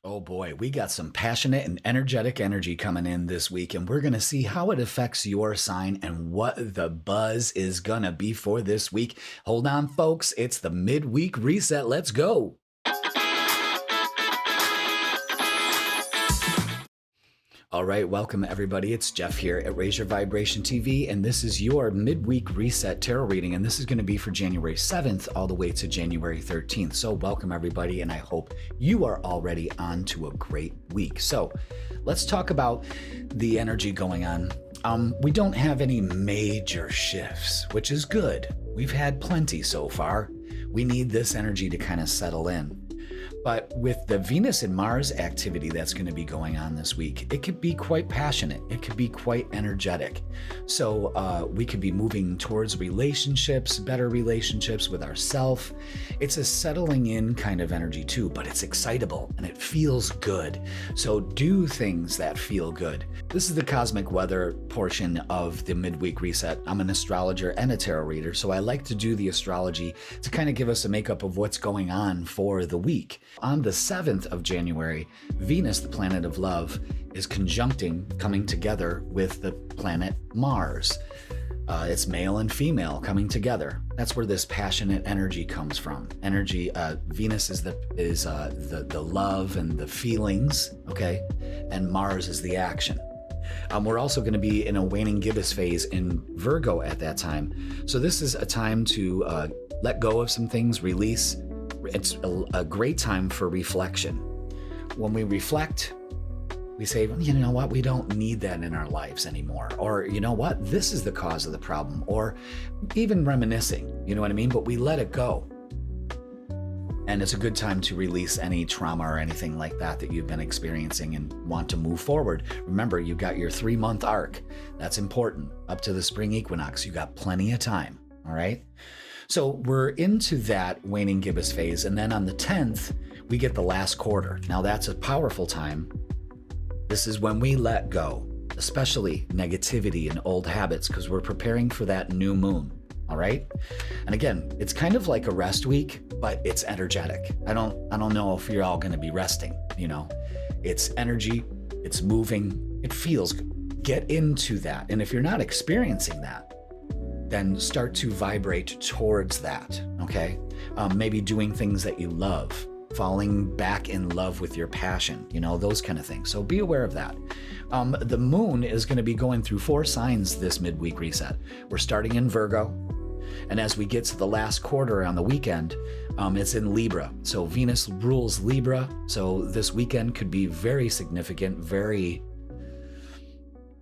Oh boy, we got some passionate and energetic energy coming in this week, and we're going to see how it affects your sign and what the buzz is going to be for this week. Hold on, folks. It's the midweek reset. Let's go. All right, welcome everybody. It's Jeff here at Raise Your Vibration TV, and this is your midweek reset tarot reading, and this is going to be for January 7th all the way to January 13th. So welcome everybody, and I hope you are already on to a great week. So let's talk about the energy going on. We don't have any major shifts, which is good. We've had plenty so far. We need this energy to kind of settle in. But with the Venus and Mars activity that's going to be going on this week, it could be quite passionate. It could be quite energetic. So we could be moving towards relationships, better relationships with ourselves. It's a settling in kind of energy too, but it's excitable and it feels good. So do things that feel good. This is the cosmic weather portion of the midweek reset. I'm an astrologer and a tarot reader, so I like to do the astrology to kind of give us a makeup of what's going on for the week. On the 7th of January, Venus, the planet of love, is coming together with the planet Mars. It's male and female coming together. That's where this passionate energy comes from. Venus is the love and the feelings, okay? And Mars is the action. We're also going to be in a waning gibbous phase in Virgo at that time. So this is a time to let go of some things, release. It's a great time for reflection. When we reflect, we say, you know what, we don't need that in our lives anymore. Or, you know what, this is the cause of the problem. Or even reminiscing, you know what I mean? But we let it go. And it's a good time to release any trauma or anything like that you've been experiencing and want to move forward. Remember, you got your 3-month arc. That's important. Up to the spring equinox, you got plenty of time, all right? So we're into that waning gibbous phase, and then on the 10th, we get the last quarter. Now that's a powerful time. This is when we let go, especially negativity and old habits, because we're preparing for that new moon, all right? And again, it's kind of like a rest week, but it's energetic. I don't know if you're all going to be resting, you know. It's energy, it's moving, it feels good. Get into that. And if you're not experiencing that, then start to vibrate towards that, okay? Maybe doing things that you love, falling back in love with your passion, you know, those kind of things. So be aware of that. The moon is going to be going through 4 signs this midweek reset. We're starting in Virgo, and as we get to the last quarter on the weekend, it's in Libra. So Venus rules Libra, so this weekend could be very significant,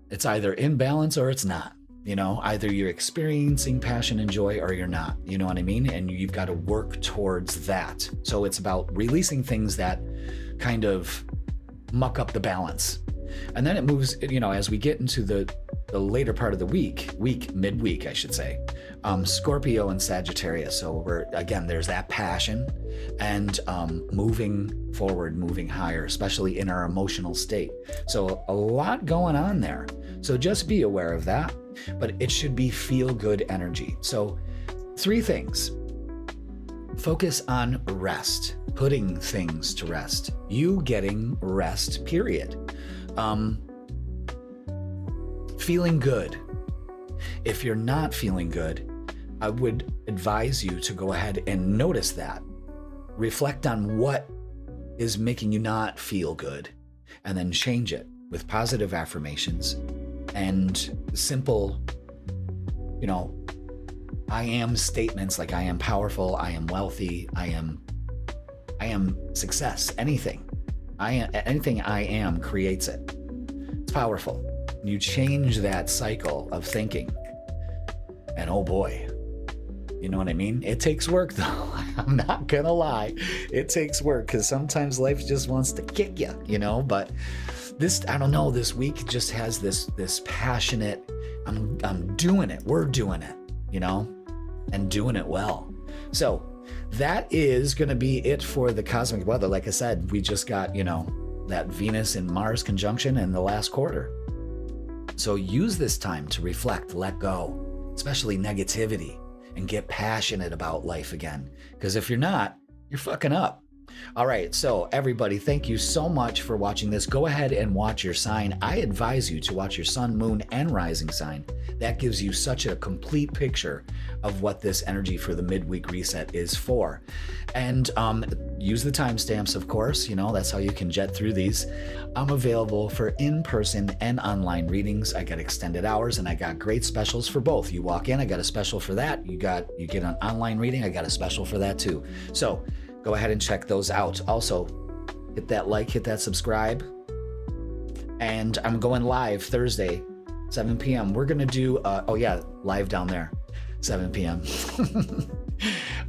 it's either in balance or it's not. You know, either you're experiencing passion and joy or you're not, you know what I mean? And you've got to work towards that. So it's about releasing things that kind of muck up the balance. And then it moves, you know, as we get into the later part of the midweek, I should say, Scorpio and Sagittarius. So there's that passion and moving forward, moving higher, especially in our emotional state. So a lot going on there. So just be aware of that. But it should be feel-good energy. So 3 things. Focus on rest, putting things to rest. You getting rest, period. Feeling good. If you're not feeling good, I would advise you to go ahead and notice that. Reflect on what is making you not feel good, and then change it with positive affirmations and simple, you know, I am statements like I am powerful, I am wealthy, I am success, anything I am creates it. It's powerful. You change that cycle of thinking, and oh boy, you know what I mean? It takes work though. I'm not gonna lie. It takes work because sometimes life just wants to kick you, you know, but I don't know, this week just has this passionate, I'm doing it, we're doing it, you know, and doing it well. So that is going to be it for the cosmic weather. Like I said, we just got, you know, that Venus and Mars conjunction in the last quarter. So use this time to reflect, let go, especially negativity, and get passionate about life again. Because if you're not, you're fucking up. All right, so everybody, thank you so much for watching this. Go ahead and watch your sign. I advise you to watch your sun, moon, and rising sign. That gives you such a complete picture of what this energy for the midweek reset is for. And use the timestamps, of course. You know, that's how you can jet through these. I'm available for in-person and online readings. I got extended hours and I got great specials for both. You walk in, I got a special for that. You get an online reading, I got a special for that too. So go ahead and check those out. Also, hit that like, hit that subscribe. And I'm going live Thursday, 7 p.m. We're going to do, live down there, 7 p.m.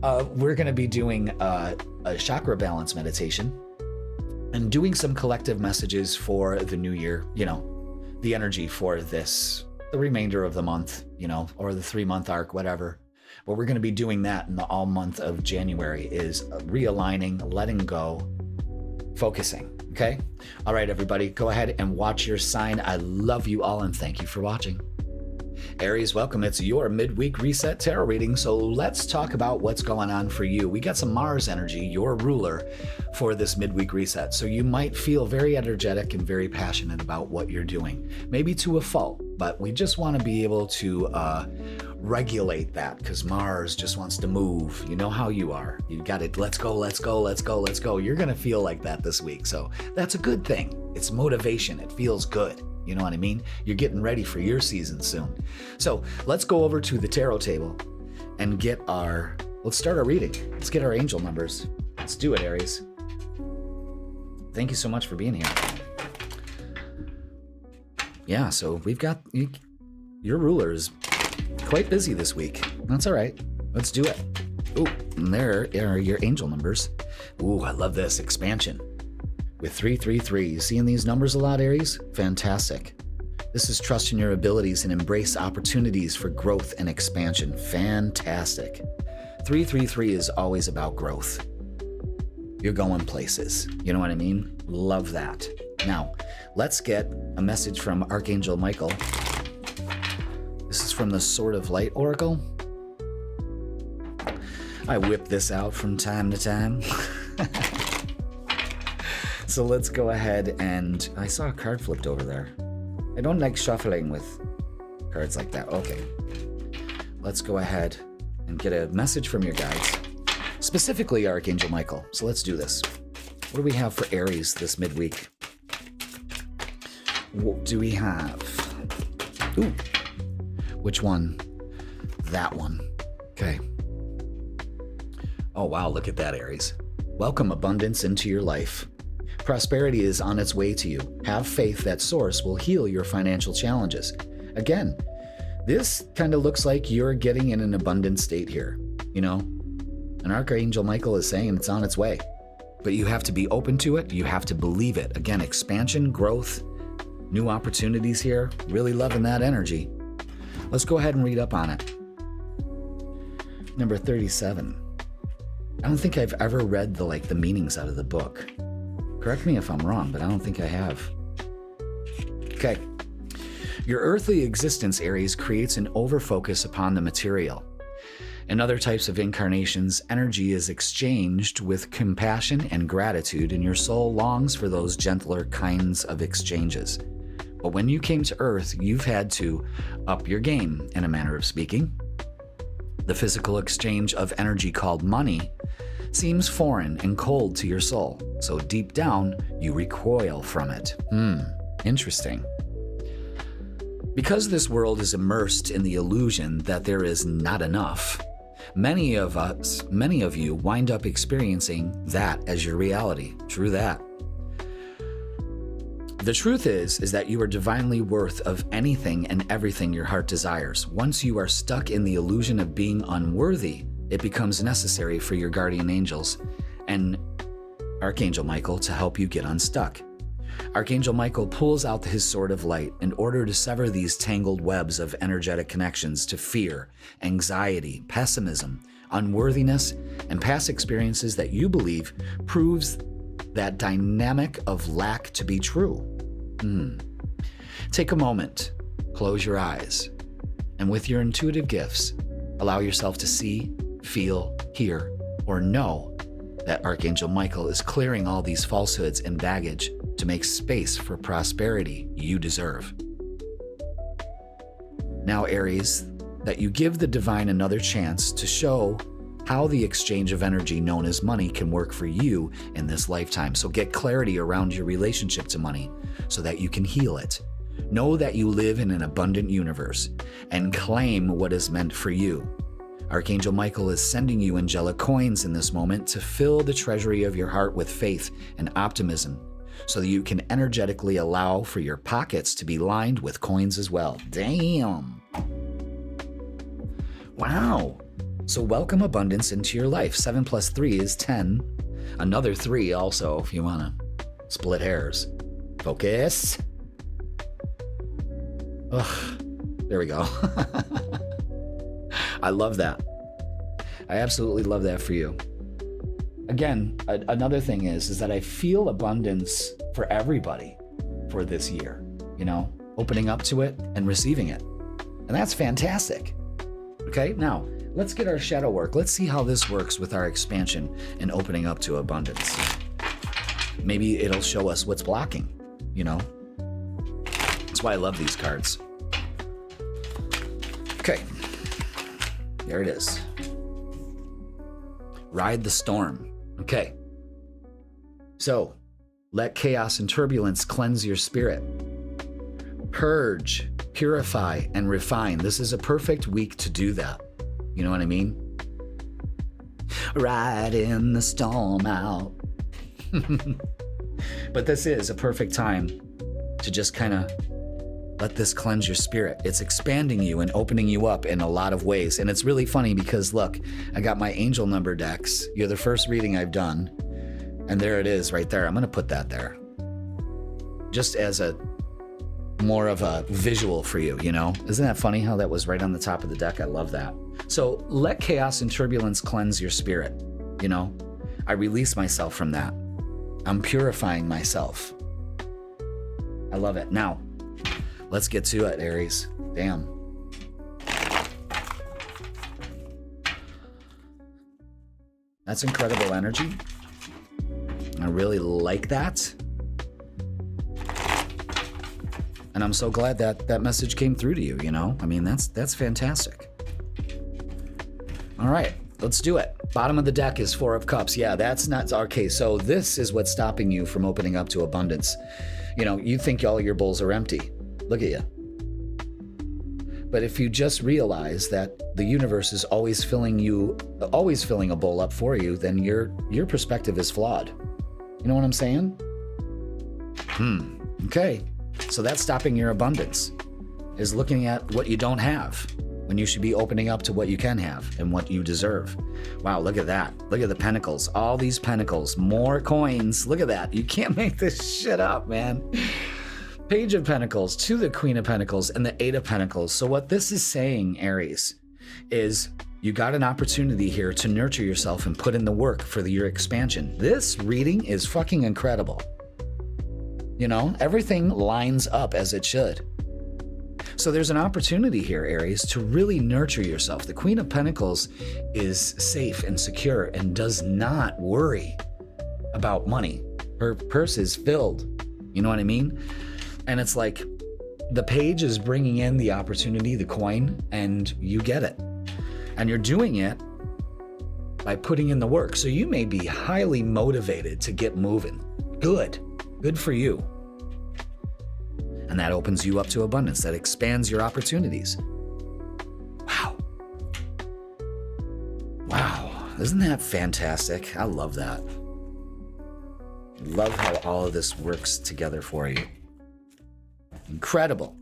We're going to be doing a chakra balance meditation and doing some collective messages for the new year, you know, the energy for the remainder of the month, you know, or the 3-month arc, whatever. But we're going to be doing that in the all month of January, is realigning, letting go, focusing. Okay. All right, everybody, go ahead and watch your sign. I love you all and thank you for watching. Aries, welcome. It's your midweek reset tarot reading. So let's talk about what's going on for you. We got some Mars energy, your ruler, for this midweek reset. So you might feel very energetic and very passionate about what you're doing, maybe to a fault, but we just want to be able to regulate that, because Mars just wants to move. You know how you are. You got it. Let's go, let's go, let's go, let's go. You're going to feel like that this week. So that's a good thing. It's motivation. It feels good. You know what I mean? You're getting ready for your season soon. So let's go over to the tarot table and let's start our reading. Let's get our angel numbers. Let's do it, Aries. Thank you so much for being here. Yeah, so we've got your ruler is quite busy this week. That's all right. Let's do it. Ooh, and there are your angel numbers. Ooh, I love this. Expansion. With 333. You seeing these numbers a lot, Aries? Fantastic. This is trust in your abilities and embrace opportunities for growth and expansion. Fantastic. 333 is always about growth. You're going places. You know what I mean? Love that. Now, let's get a message from Archangel Michael. This is from the Sword of Light Oracle. I whip this out from time to time. So let's go ahead and... I saw a card flipped over there. I don't like shuffling with cards like that. Okay. Let's go ahead and get a message from your guides. Specifically Archangel Michael. So let's do this. What do we have for Aries this midweek? What do we have? Ooh. Which one? That one. Okay. Oh, wow. Look at that, Aries. Welcome abundance into your life. Prosperity is on its way to you. Have faith that Source will heal your financial challenges. Again, this kind of looks like you're getting in an abundant state here, you know? And Archangel Michael is saying it's on its way. But you have to be open to it. You have to believe it. Again, expansion, growth, new opportunities here. Really loving that energy. Let's go ahead and read up on it. Number 37. I don't think I've ever read the meanings out of the book. Correct me if I'm wrong, but I don't think I have. Okay. Your earthly existence, Aries, creates an overfocus upon the material. In other types of incarnations, energy is exchanged with compassion and gratitude, and your soul longs for those gentler kinds of exchanges. But when you came to Earth, you've had to up your game, in a manner of speaking. The physical exchange of energy called money seems foreign and cold to your soul, so deep down, you recoil from it. Interesting. Because this world is immersed in the illusion that there is not enough, many of you wind up experiencing that as your reality. True that. The truth is that you are divinely worth of anything and everything your heart desires. Once you are stuck in the illusion of being unworthy, it becomes necessary for your guardian angels and Archangel Michael to help you get unstuck. Archangel Michael pulls out his sword of light in order to sever these tangled webs of energetic connections to fear, anxiety, pessimism, unworthiness, and past experiences that you believe proves that dynamic of lack to be true. Take a moment, close your eyes, and with your intuitive gifts, allow yourself to see, feel, hear, or know that Archangel Michael is clearing all these falsehoods and baggage to make space for prosperity you deserve. Now, Aries, that you give the divine another chance to show how the exchange of energy known as money can work for you in this lifetime. So get clarity around your relationship to money so that you can heal it. Know that you live in an abundant universe and claim what is meant for you. Archangel Michael is sending you angelic coins in this moment to fill the treasury of your heart with faith and optimism so that you can energetically allow for your pockets to be lined with coins as well. Damn. Wow. So welcome abundance into your life. 7 plus 3 is 10. Another 3 also if you want to split hairs. Focus. Ugh, there we go. I love that. I absolutely love that for you. Again, another thing is that I feel abundance for everybody for this year, you know, opening up to it and receiving it. And that's fantastic. Okay, now let's get our shadow work. Let's see how this works with our expansion and opening up to abundance. Maybe it'll show us what's blocking, you know? That's why I love these cards. Okay, there it is. Ride the storm. Okay. So, let chaos and turbulence cleanse your spirit. Purge, purify, and refine. This is a perfect week to do that. You know what I mean? Riding the storm out. But this is a perfect time to just kind of let this cleanse your spirit. It's expanding you and opening you up in a lot of ways. And it's really funny because look, I got my angel number decks. You're the first reading I've done. And there it is right there. I'm going to put that there. Just as a more of a visual for you, you know? Isn't that funny how that was right on the top of the deck? I love that. So let chaos and turbulence cleanse your spirit. You know, I release myself from that. I'm purifying myself. I love it. Now, let's get to it, Aries. Damn. That's incredible energy. I really like that. And I'm so glad that that message came through to you, you know? I mean, that's fantastic. All right, let's do it. Bottom of the deck is 4 of Cups. Yeah, that's not, okay, so this is what's stopping you from opening up to abundance. You know, you think all your bowls are empty. Look at you. But if you just realize that the universe is always filling a bowl up for you, then your perspective is flawed. You know what I'm saying? Okay. So that's stopping your abundance, is looking at what you don't have when you should be opening up to what you can have and what you deserve. Wow, look at that. Look at the pentacles. All these pentacles, more coins. Look at that. You can't make this shit up, man. Page of Pentacles to the Queen of Pentacles and the 8 of Pentacles. So what this is saying, Aries, is you got an opportunity here to nurture yourself and put in the work for your expansion. This reading is fucking incredible. You know, everything lines up as it should. So there's an opportunity here, Aries, to really nurture yourself. The Queen of Pentacles is safe and secure and does not worry about money. Her purse is filled. You know what I mean? And it's like the page is bringing in the opportunity, the coin, and you get it. And you're doing it by putting in the work. So you may be highly motivated to get moving. Good for you. And that opens you up to abundance. That expands your opportunities. Wow. Isn't that fantastic? I love that. Love how all of this works together for you. Incredible.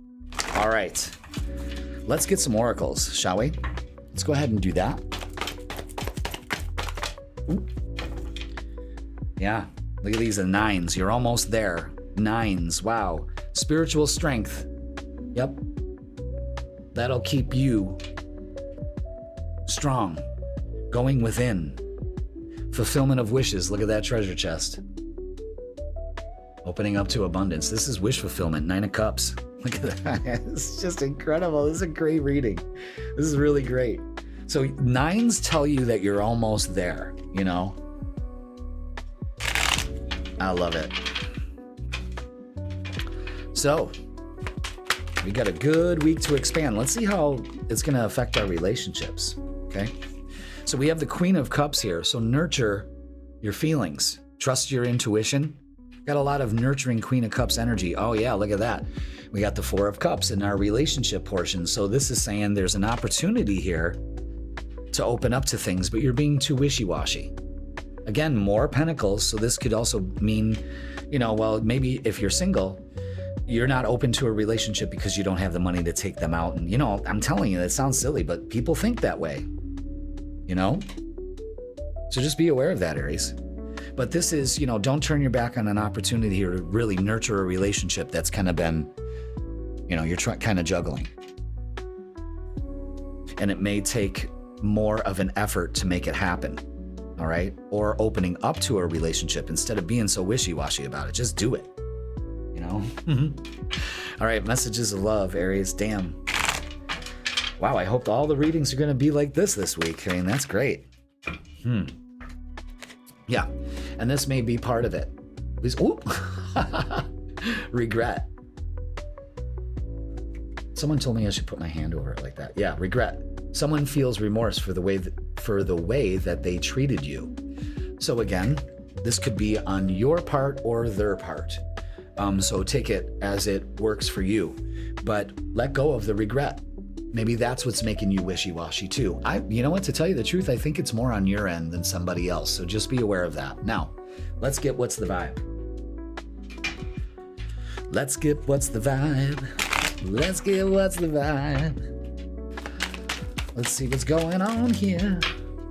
All right. Let's get some oracles, shall we? Let's go ahead and do that. Ooh. Yeah. Look at these, the 9s. You're almost there. 9s. Wow. Spiritual strength. Yep. That'll keep you strong. Going within. Fulfillment of wishes. Look at that treasure chest. Opening up to abundance. This is wish fulfillment. 9 of Cups. Look at that. It's just incredible. This is a great reading. This is really great. So 9s tell you that you're almost there, you know? I love it. So we got a good week to expand. Let's see how it's going to affect our relationships. Okay. So we have the Queen of Cups here. So nurture your feelings. Trust your intuition. Got a lot of nurturing Queen of Cups energy. Oh yeah, look at that. We got the Four of Cups in our relationship portion. So this is saying there's an opportunity here to open up to things, but you're being too wishy-washy. Again, more pentacles. So this could also mean, well, maybe if you're single, you're not open to a relationship because you don't have the money to take them out. And, I'm telling you, that sounds silly, but people think that way, So just be aware of that, Aries. But this is, don't turn your back on an opportunity here to really nurture a relationship that's kind of been, you're kind of juggling. And it may take more of an effort to make it happen. All right. Or opening up to a relationship instead of being so wishy-washy about it. Just do it. All right. Messages of love, Aries. Damn. Wow. I hope all the readings are going to be like this week. I mean, that's great. Yeah. And this may be part of it. Regret. Someone told me I should put my hand over it like that. Yeah. Regret. Someone feels remorse for the way that they treated you. So again, this could be on your part or their part. So take it as it works for you, but let go of the regret. Maybe that's what's making you wishy-washy too. You know what, to tell you the truth, I think it's more on your end than somebody else. So just be aware of that. Now, let's get what's the vibe. Let's get what's the vibe. Let's get what's the vibe. Let's see what's going on here.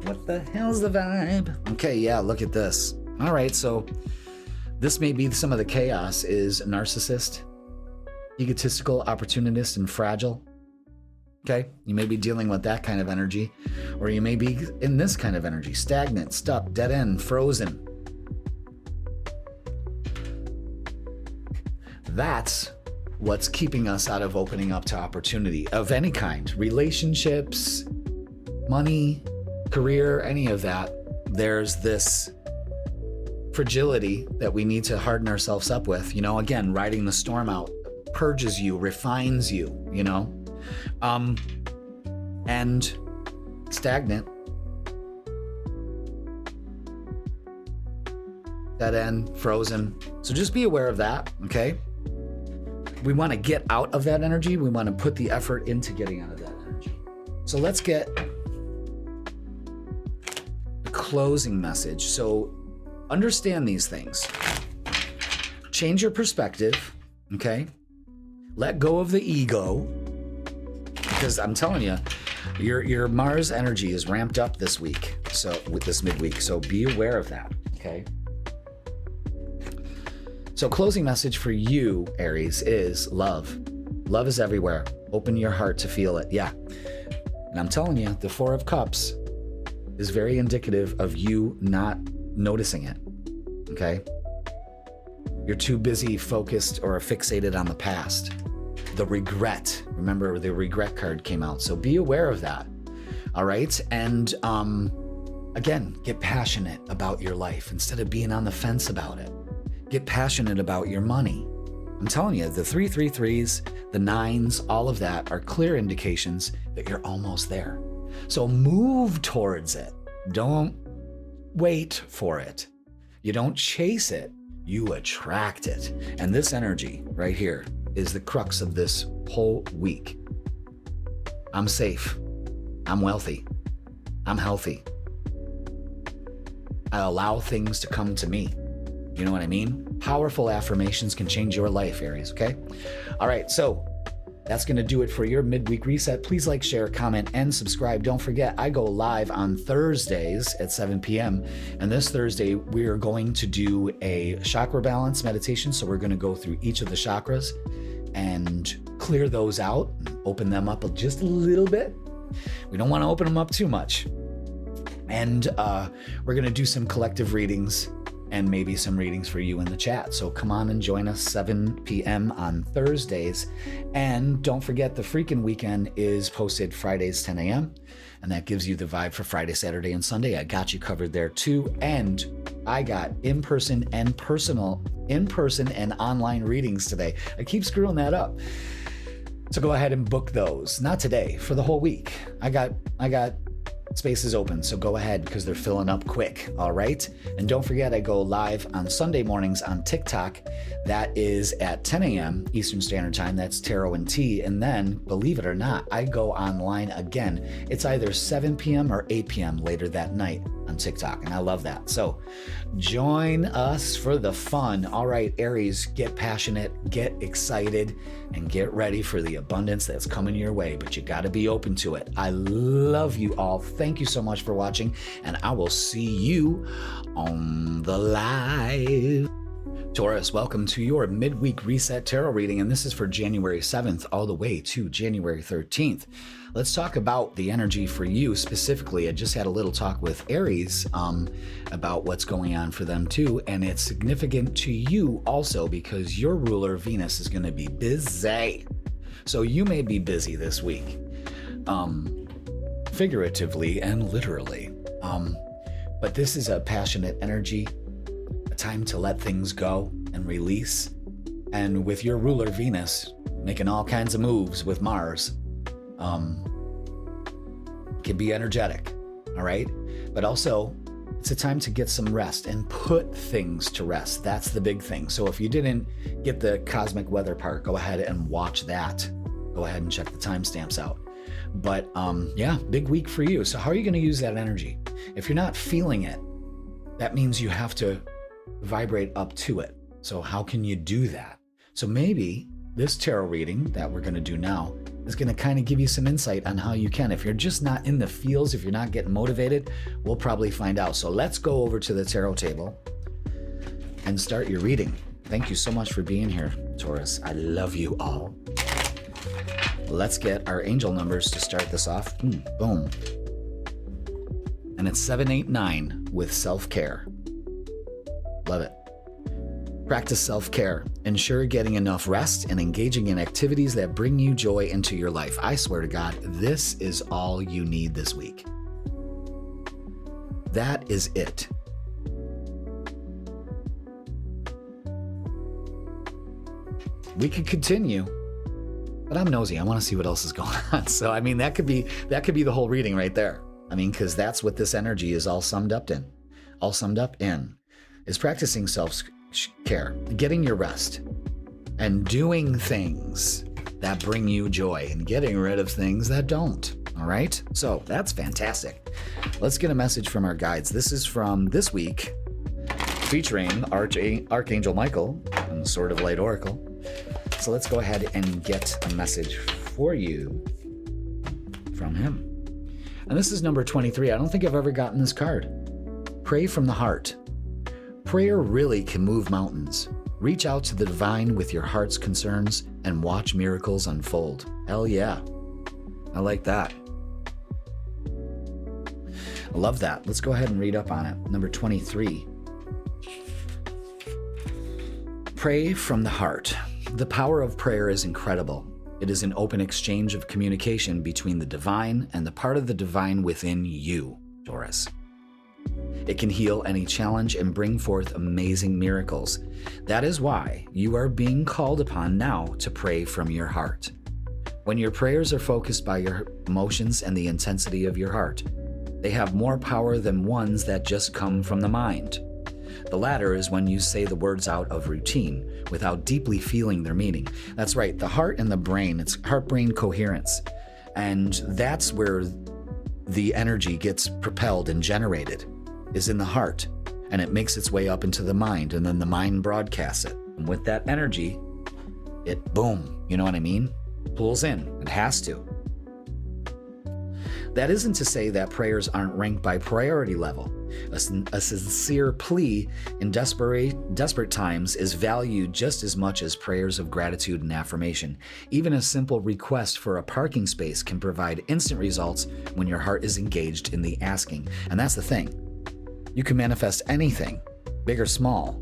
What the hell's the vibe? Okay, yeah, look at this. All right, so this may be some of the chaos is narcissist, egotistical, opportunist, and fragile. Okay, you may be dealing with that kind of energy, or you may be in this kind of energy, stagnant, stuck, dead end, frozen. That's what's keeping us out of opening up to opportunity of any kind, relationships, money, career, any of that. There's this fragility that we need to harden ourselves up with. Again, riding the storm out purges you, refines you, and stagnant, dead end, frozen. So just be aware of that, okay? We want to get out of that energy. We want to put the effort into getting out of that energy. So let's get the closing message. So understand these things. Change your perspective, okay? Let go of the ego, because I'm telling you, your Mars energy is ramped up this week. So with this midweek, so be aware of that, okay? So closing message for you, Aries, is love. Love is everywhere. Open your heart to feel it. Yeah. And I'm telling you, the Four of Cups is very indicative of you not noticing it. Okay? You're too busy, focused, or fixated on the past. The regret. Remember, the regret card came out. So be aware of that. All right? And again, get passionate about your life instead of being on the fence about it. Get passionate about your money. I'm telling you, the 333s, the 9s, all of that are clear indications that you're almost there. So move towards it. Don't wait for it. You don't chase it. You attract it. And this energy right here is the crux of this whole week. I'm safe. I'm wealthy. I'm healthy. I allow things to come to me. You know what I mean? Powerful affirmations can change your life, Aries, okay? All right, so that's going to do it for your midweek reset. Please like, share, comment, and subscribe. Don't forget, I go live on Thursdays at 7 p.m. And this Thursday, we are going to do a chakra balance meditation. So we're going to go through each of the chakras and clear those out, open them up just a little bit. We don't want to open them up too much. And we're going to do some collective readings and maybe some readings for you in the chat. So come on and join us 7 p.m. on Thursdays. And don't forget, the freaking weekend is posted Fridays 10 a.m. And that gives you the vibe for Friday, Saturday, and Sunday. I got you covered there too. And I got in-person and online readings today. I keep screwing that up. So go ahead and book those. Not today, for the whole week. I got spaces open, so go ahead because they're filling up quick, all right? And don't forget, I go live on Sunday mornings on TikTok. That is at 10 a.m. Eastern Standard Time. That's Tarot and Tea. And then, believe it or not, I go online again. It's either 7 p.m. or 8 p.m. later that night on TikTok, and I love that. So join us for the fun. All right, Aries, get passionate, get excited, and get ready for the abundance that's coming your way, but you got to be open to it. I love you all. Thank you so much for watching, and I will see you on the live. Taurus, welcome to your midweek reset tarot reading, and this is for January 7th all the way to January 13th. Let's talk about the energy for you specifically. I just had a little talk with Aries about what's going on for them too, and it's significant to you also because your ruler, Venus, is going to be busy. So you may be busy this week, figuratively and literally. But this is a passionate energy, a time to let things go and release. And with your ruler, Venus, making all kinds of moves with Mars, can be energetic, all right? But also, it's a time to get some rest and put things to rest. That's the big thing. So if you didn't get the cosmic weather part, go ahead and watch that. Go ahead and check the timestamps out. But yeah, big week for you. So how are you going to use that energy? If you're not feeling it, that means you have to vibrate up to it. So how can you do that? So maybe this tarot reading that we're going to do now is going to kind of give you some insight on how you can. If you're just not in the feels, if you're not getting motivated, we'll probably find out. So let's go over to the tarot table and start your reading. Thank you so much for being here, Taurus. I love you all. Let's get our angel numbers to start this off. Boom. And it's 789 with self-care. Love it. Practice self-care. Ensure getting enough rest and engaging in activities that bring you joy into your life. I swear to God, this is all you need this week. That is it. We could continue, but I'm nosy. I want to see what else is going on. So, I mean, that could be the whole reading right there. I mean, because that's what this energy is all summed up in. Is practicing self-care, getting your rest, and doing things that bring you joy and getting rid of things that don't. All right? So that's fantastic. Let's get a message from our guides. This is from this week, featuring Archangel Michael and the Sword of Light Oracle. So let's go ahead and get a message for you from him. And this is number 23. I don't think I've ever gotten this card. Pray from the heart. Prayer really can move mountains. Reach out to the divine with your heart's concerns and watch miracles unfold. Hell yeah. I like that. I love that. Let's go ahead and read up on it. Number 23. Pray from the heart. The power of prayer is incredible. It is an open exchange of communication between the divine and the part of the divine within you, Taurus. It can heal any challenge and bring forth amazing miracles. That is why you are being called upon now to pray from your heart. When your prayers are focused by your emotions and the intensity of your heart, they have more power than ones that just come from the mind. The latter is when you say the words out of routine without deeply feeling their meaning. That's right, the heart and the brain, it's heart-brain coherence. And that's where the energy gets propelled and generated, is in the heart. And it makes its way up into the mind, and then the mind broadcasts it. And with that energy, it boom, you know what I mean? Pulls in. It has to. That isn't to say that prayers aren't ranked by priority level. A sincere plea in desperate times is valued just as much as prayers of gratitude and affirmation. Even a simple request for a parking space can provide instant results when your heart is engaged in the asking. And that's the thing. You can manifest anything big or small,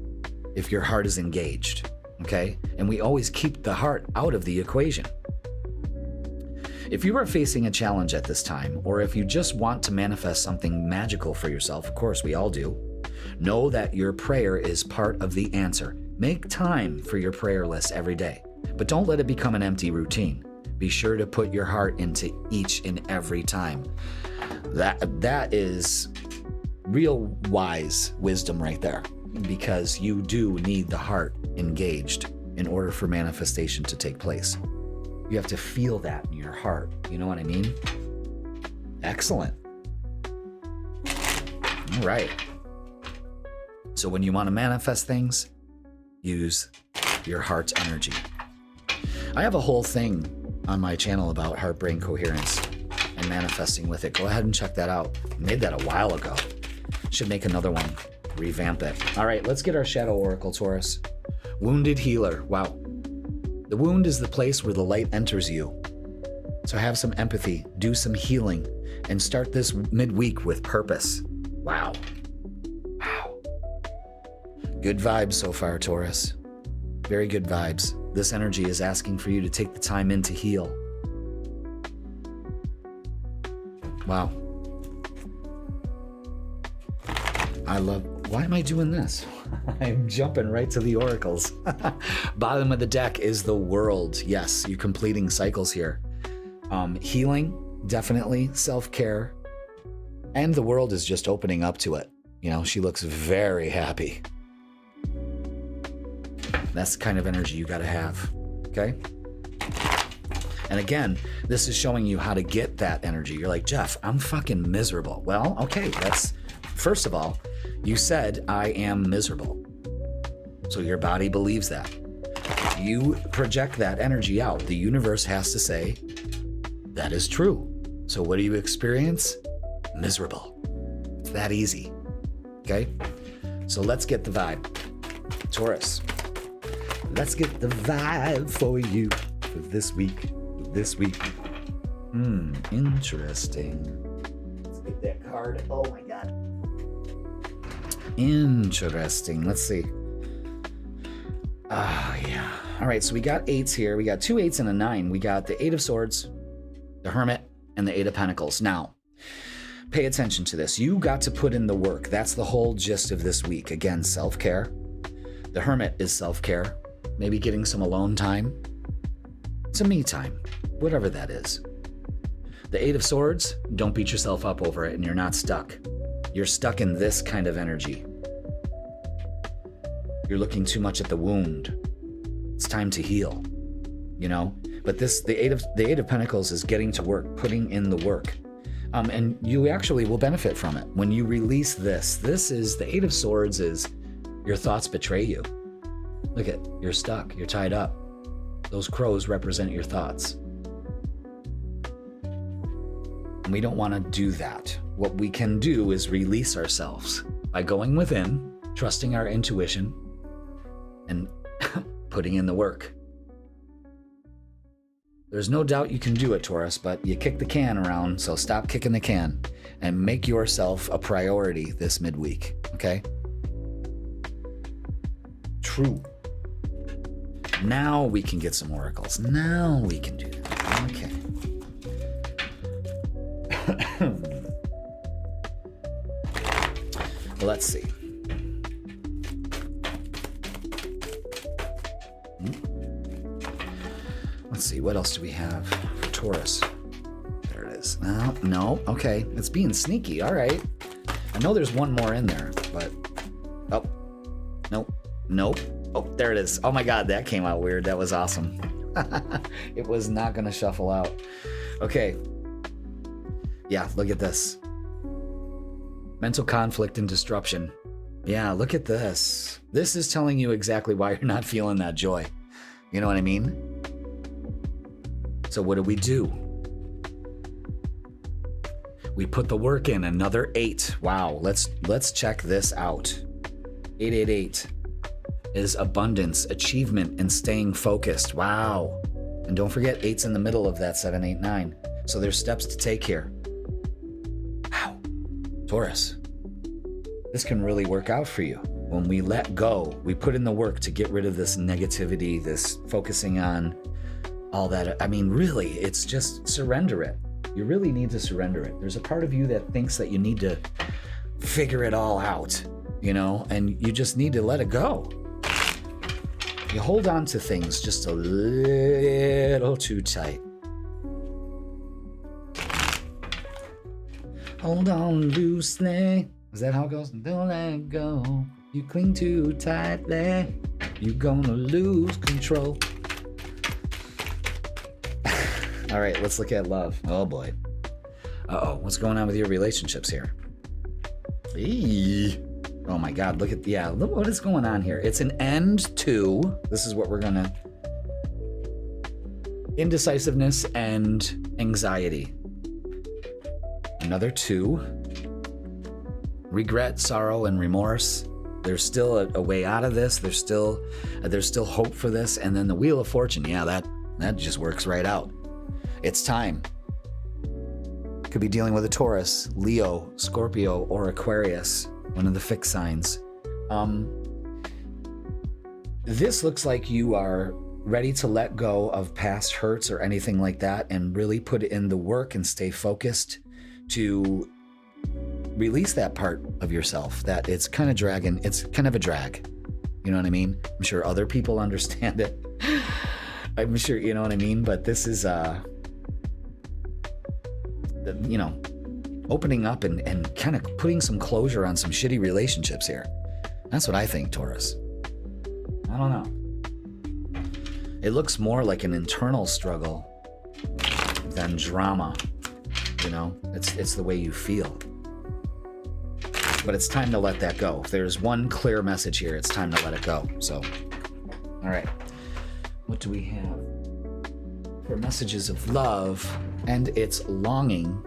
if your heart is engaged, okay? And we always keep the heart out of the equation. If you are facing a challenge at this time, or if you just want to manifest something magical for yourself, of course we all do, know that your prayer is part of the answer. Make time for your prayer list every day, but don't let it become an empty routine. Be sure to put your heart into each and every time. That is real wise wisdom right there, because you do need the heart engaged in order for manifestation to take place. You have to feel that in your heart. You know what I mean? Excellent. All right. So when you want to manifest things, use your heart's energy. I have a whole thing on my channel about heart-brain coherence and manifesting with it. Go ahead and check that out. I made that a while ago. Should make another one. Revamp it. All right, let's get our shadow oracle, Taurus. Wounded healer. Wow. The wound is the place where the light enters you. So have some empathy, do some healing, and start this midweek with purpose. Wow. Wow. Good vibes so far, Taurus. Very good vibes. This energy is asking for you to take the time in to heal. Wow. Why am I doing this? I'm jumping right to the oracles. Bottom of the deck is the world. Yes, you're completing cycles here. Healing, definitely. Self-care. And the world is just opening up to it. You know, she looks very happy. That's the kind of energy you got to have. Okay? And again, this is showing you how to get that energy. You're like, Jeff, I'm fucking miserable. Well, okay, first of all, you said I am miserable. So your body believes that. You project that energy out. The universe has to say, that is true. So what do you experience? Miserable. It's that easy. Okay? So let's get the vibe. Taurus, let's get the vibe for you for this week. Interesting. Let's get that card. Oh my God. Interesting. Let's see. Yeah. All right, so we got 8s here. We got 2 8s and a 9. We got the 8 of Swords, the Hermit, and the 8 of Pentacles. Now, pay attention to this. You got to put in the work. That's the whole gist of this week. Again, self-care. The Hermit is self-care. Maybe getting some alone time. Some me time. Whatever that is. The 8 of Swords, don't beat yourself up over it and you're not stuck. You're stuck in this kind of energy. You're looking too much at the wound. It's time to heal, you know? But the 8 of Pentacles is getting to work, putting in the work. And you actually will benefit from it. When you release this is the 8 of Swords is your thoughts betray you. Look at, you're stuck, you're tied up. Those crows represent your thoughts. And we don't want to do that. What we can do is release ourselves by going within, trusting our intuition, and putting in the work. There's no doubt you can do it, Taurus, but you kick the can around, so stop kicking the can and make yourself a priority this midweek, okay? True. Now we can get some oracles. Now we can do that. Okay. Well, let's see. Let's see, what else do we have for Taurus? There it is. No, okay. It's being sneaky, all right. I know there's one more in there, but... Oh, nope. Oh, there it is. Oh my God, that came out weird. That was awesome. It was not gonna shuffle out. Okay. Yeah, look at this. Mental conflict and disruption. Yeah, look at this. This is telling you exactly why you're not feeling that joy. You know what I mean? So what do? We put the work in. Another 8. Wow, let's check this out. 888 is abundance, achievement, and staying focused. Wow. And don't forget, 8's in the middle of that 7, 8, 9. So there's steps to take here. Wow. Taurus, this can really work out for you. when we let go, we put in the work to get rid of this negativity, this focusing on all that. I mean, really, it's just surrender it. You really need to surrender it. There's a part of you that thinks that you need to figure it all out, you know, and you just need to let it go. You hold on to things just a little too tight. Hold on loosely. Is that how it goes? Don't let go. You cling too tightly. You're gonna lose control. All right, let's look at love. Oh boy. Uh-oh, what's going on with your relationships here? Eee. Oh my God, look what is going on here. It's an end to, this is what we're gonna, indecisiveness and anxiety. Another 2, regret, sorrow, and remorse. There's still a way out of this. There's still hope for this. And then the Wheel of Fortune, yeah, that just works right out. It's time. Could be dealing with a Taurus, Leo, Scorpio, or Aquarius, one of the fixed signs. This looks like you are ready to let go of past hurts or anything like that and really put in the work and stay focused to release that part of yourself that it's kind of dragging. It's kind of a drag. You know what I mean? I'm sure other people understand it. I'm sure, you know what I mean? But this is, you know, opening up and kind of putting some closure on some shitty relationships here. That's what I think, Taurus. I don't know. It looks more like an internal struggle than drama. You know, it's the way you feel. But it's time to let that go. If there's one clear message here, it's time to let it go. So, all right. What do we have for messages of love and its longing?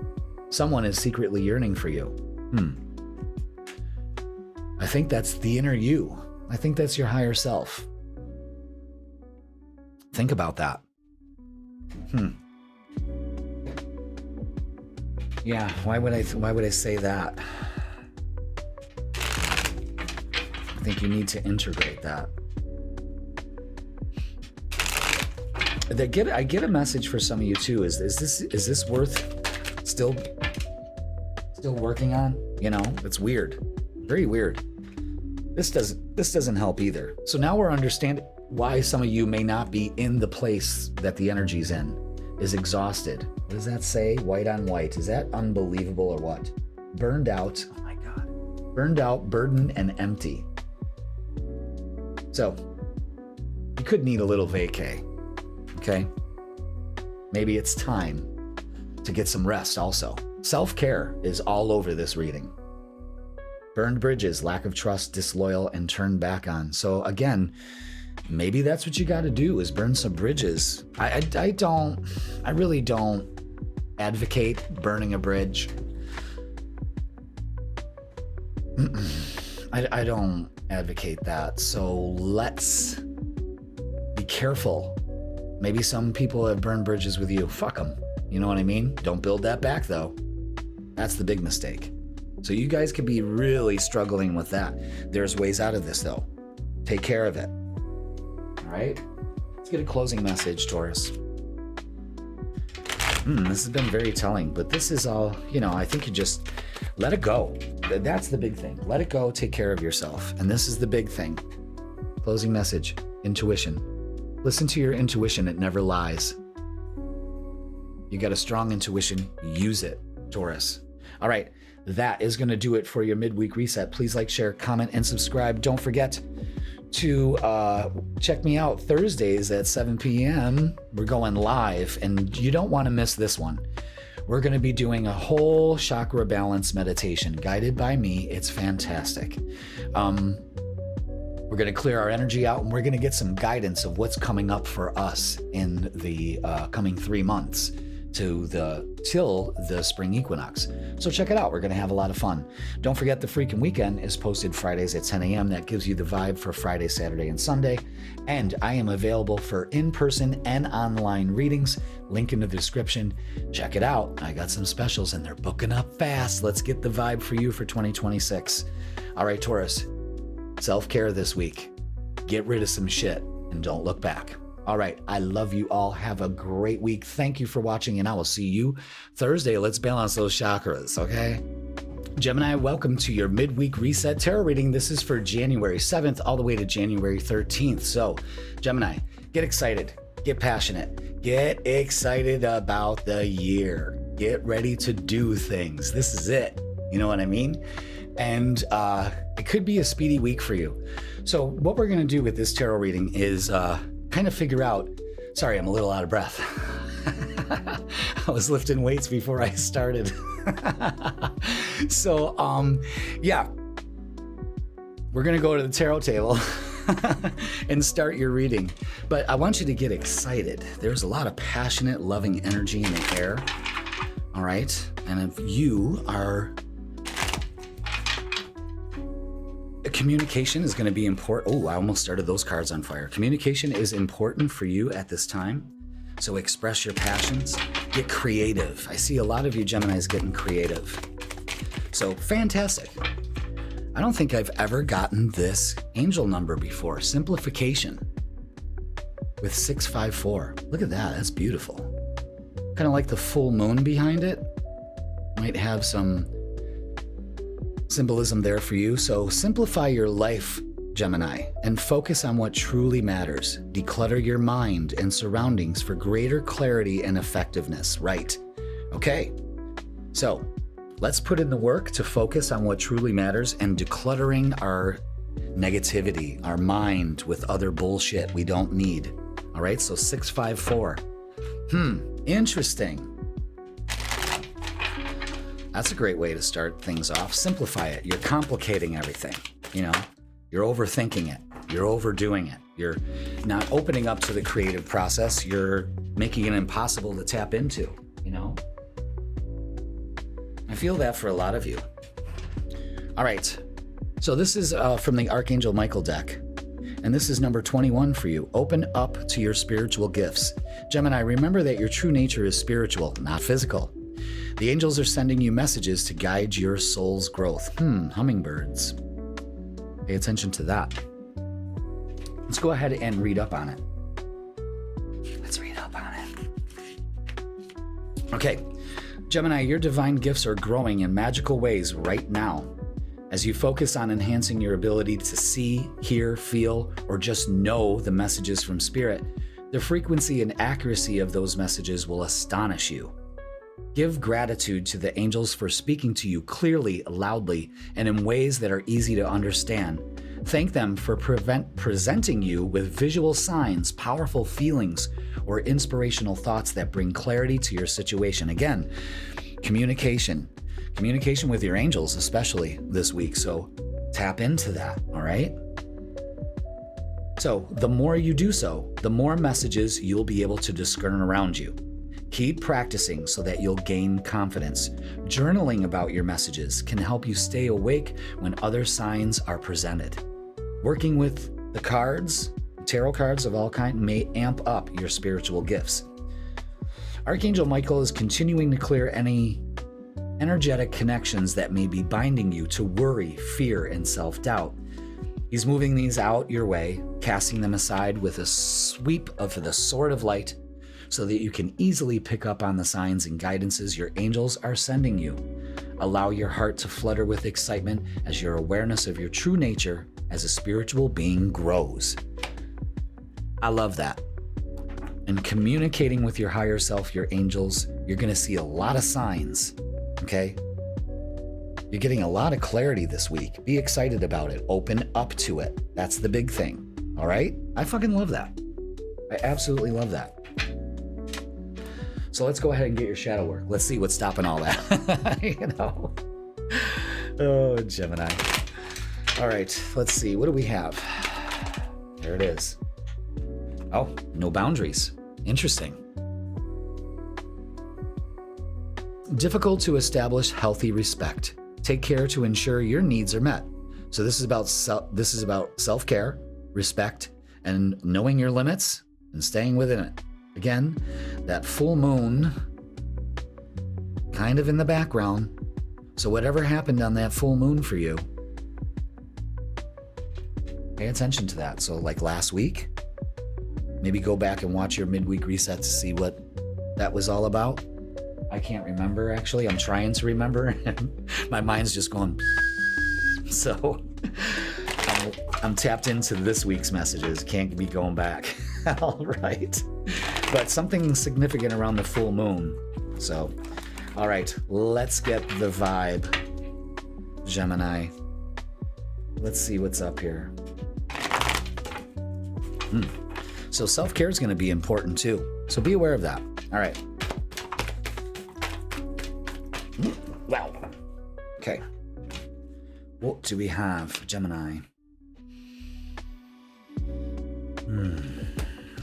Someone is secretly yearning for you. I think that's the inner you. I think that's your higher self. Think about that. Yeah, why would I say that? I think you need to integrate that. I get a message for some of you too. Is this worth still working on? You know, it's weird. Very weird. This doesn't help either. So now we're understanding why some of you may not be in the place that the energy's in. Is exhausted. What does that say? White on white. Is that unbelievable or what? Burned out. Oh my God. Burned out, burdened, and empty. So you could need a little vacay. Okay? Maybe it's time to get some rest also. Self-care is all over this reading. Burned bridges, lack of trust, disloyal, and turned back on. So again, maybe that's what you got to do is burn some bridges. I really don't advocate burning a bridge. I don't advocate that. So let's be careful. Maybe some people have burned bridges with you. Fuck them. You know what I mean? Don't build that back though. That's the big mistake. So you guys could be really struggling with that. There's ways out of this though. Take care of it. All right? Let's get a closing message, Taurus. This has been very telling, but this is all, you know, I think you just let it go. That's the big thing. Let it go. Take care of yourself. And this is the big thing. Closing message, intuition. Listen to your intuition. It never lies. You got a strong intuition. Use it, Taurus. All right. That is going to do it for your midweek reset. Please like, share, comment, and subscribe. Don't forget to check me out Thursdays at 7 p.m. We're going live, and you don't want to miss this one. We're going to be doing a whole chakra balance meditation guided by me. It's fantastic. We're going to clear our energy out, and we're going to get some guidance of what's coming up for us in the coming 3 months till the spring equinox. So check it out. We're going to have a lot of fun. Don't forget the freaking weekend is posted Fridays at 10 a.m. That gives you the vibe for Friday, Saturday, and Sunday. And I am available for in-person and online readings. Link in the description. Check it out. I got some specials and they're booking up fast. Let's get the vibe for you for 2026. All right, Taurus. Self-care this week. Get rid of some shit and don't look back. All right. I love you all. Have a great week. Thank you for watching, and I will see you Thursday. Let's balance those chakras, okay? Gemini, welcome to your midweek reset tarot reading. This is for January 7th all the way to January 13th. So, Gemini, get excited, get passionate, get excited about the year. Get ready to do things. This is it. You know what I mean? And it could be a speedy week for you. So what we're going to do with this tarot reading is kind of figure out, sorry, I'm a little out of breath. I was lifting weights before I started. So, yeah, we're going to go to the tarot table and start your reading. But I want you to get excited. There's a lot of passionate, loving energy in the air. All right. And if you are, communication is going to be important. Oh, I almost started those cards on fire. Communication is important for you at this time. So express your passions, get creative. I see a lot of you Geminis getting creative. So fantastic. I don't think I've ever gotten this angel number before. Simplification with 654. Look at that. That's beautiful. Kind of like the full moon behind it. Might have some symbolism there for you. So simplify your life, Gemini, and focus on what truly matters. Declutter your mind and surroundings for greater clarity and effectiveness. Right. Okay. So let's put in the work to focus on what truly matters and decluttering our negativity, our mind with other bullshit we don't need. All right. So 654. Interesting. That's a great way to start things off. Simplify it. You're complicating everything. You know, you're overthinking it. You're overdoing it. You're not opening up to the creative process. You're making it impossible to tap into, you know? I feel that for a lot of you. All right. So this is from the Archangel Michael deck. And this is number 21 for you. Open up to your spiritual gifts. Gemini, remember that your true nature is spiritual, not physical. The angels are sending you messages to guide your soul's growth. Hummingbirds. Pay attention to that. Let's go ahead and read up on it. Let's read up on it. Okay. Gemini, your divine gifts are growing in magical ways right now. As you focus on enhancing your ability to see, hear, feel, or just know the messages from Spirit, the frequency and accuracy of those messages will astonish you. Give gratitude to the angels for speaking to you clearly, loudly, and in ways that are easy to understand. Thank them for presenting you with visual signs, powerful feelings, or inspirational thoughts that bring clarity to your situation. Again, communication with your angels, especially this week. So tap into that, all right? So the more you do so, the more messages you'll be able to discern around you. Keep practicing so that you'll gain confidence. Journaling about your messages can help you stay awake when other signs are presented. Working with the cards, tarot cards of all kinds, may amp up your spiritual gifts. Archangel Michael is continuing to clear any energetic connections that may be binding you to worry, fear, and self-doubt. He's moving these out your way, casting them aside with a sweep of the sword of light so that you can easily pick up on the signs and guidances your angels are sending you. Allow your heart to flutter with excitement as your awareness of your true nature as a spiritual being grows. I love that. And communicating with your higher self, your angels, you're going to see a lot of signs. Okay? You're getting a lot of clarity this week. Be excited about it. Open up to it. That's the big thing. All right? I fucking love that. I absolutely love that. So let's go ahead and get your shadow work. Let's see what's stopping all that. You know? Oh, Gemini. All right. Let's see. What do we have? There it is. Oh, no boundaries. Interesting. Difficult to establish healthy respect. Take care to ensure your needs are met. So this is about self-care, respect, and knowing your limits and staying within it. Again, that full moon kind of in the background. So whatever happened on that full moon for you, Pay attention to that. So like last week, maybe go back and watch your midweek reset to see what that was all about. I can't remember, actually. I'm trying to remember. My mind's just going. So I'm tapped into this week's messages. Can't be going back. All right. But something significant around the full moon. So, all right, let's get the vibe, Gemini. Let's see what's up here. So self-care is going to be important too. So be aware of that. All right. Wow. Okay. What do we have, Gemini?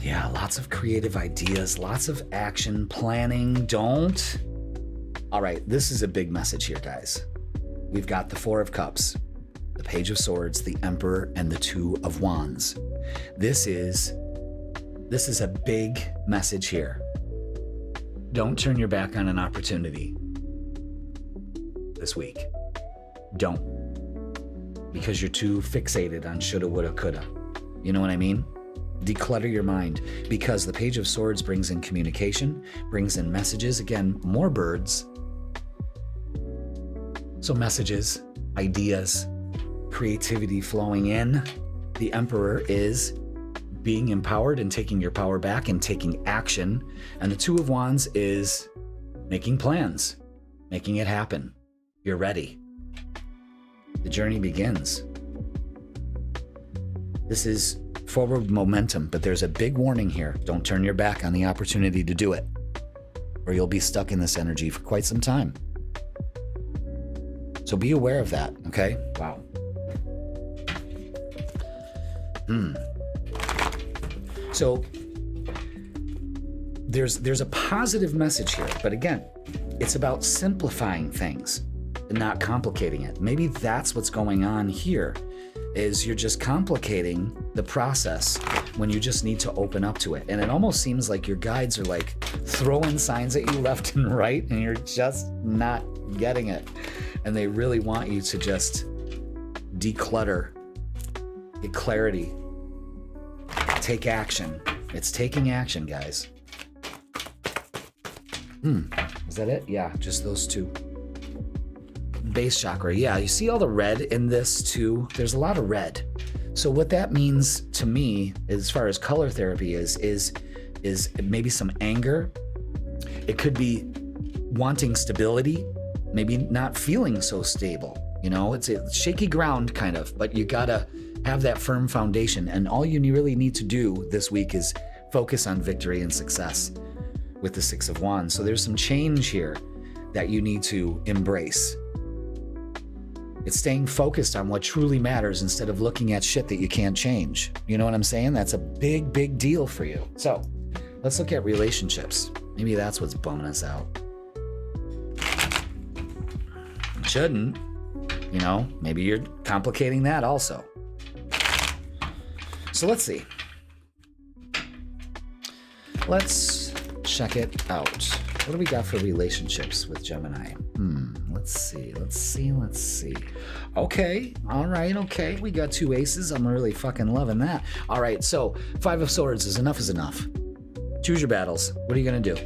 Yeah, lots of creative ideas, lots of action, planning. Don't. All right, this is a big message here, guys. We've got the Four of Cups, the Page of Swords, the Emperor, and the Two of Wands. This is a big message here. Don't turn your back on an opportunity this week. Don't. Because you're too fixated on shoulda, woulda, coulda. You know what I mean? Declutter your mind, because the Page of Swords brings in communication, brings in messages. Again, more birds. So messages, ideas, creativity flowing in. The Emperor is being empowered and taking your power back and taking action. And the Two of Wands is making plans, making it happen. You're ready. The journey begins. This is forward momentum, but there's a big warning here. Don't turn your back on the opportunity to do it, or you'll be stuck in this energy for quite some time. So be aware of that, okay? Wow. So there's a positive message here, but again, it's about simplifying things and not complicating it. Maybe that's what's going on here, is you're just complicating the process when you just need to open up to it. And it almost seems like your guides are like throwing signs at you left and right, and you're just not getting it. And they really want you to just declutter, get clarity, take action. It's taking action, guys. Is that it? Yeah, just those two. Base chakra. Yeah, you see all the red in this too? There's a lot of red. So what that means to me, as far as color therapy is maybe some anger. It could be wanting stability, maybe not feeling so stable. You know, it's a shaky ground kind of, but you gotta have that firm foundation. And all you really need to do this week is focus on victory and success with the Six of Wands. So there's some change here that you need to embrace. It's staying focused on what truly matters instead of looking at shit that you can't change. You know what I'm saying? That's a big, big deal for you. So let's look at relationships. Maybe that's what's bumming us out. It shouldn't. You know, maybe you're complicating that also. So let's see. Let's check it out. What do we got for relationships with Gemini? Let's see. Okay, all right, okay. We got two aces. I'm really fucking loving that. All right, so Five of Swords is enough. Choose your battles. What are you gonna do?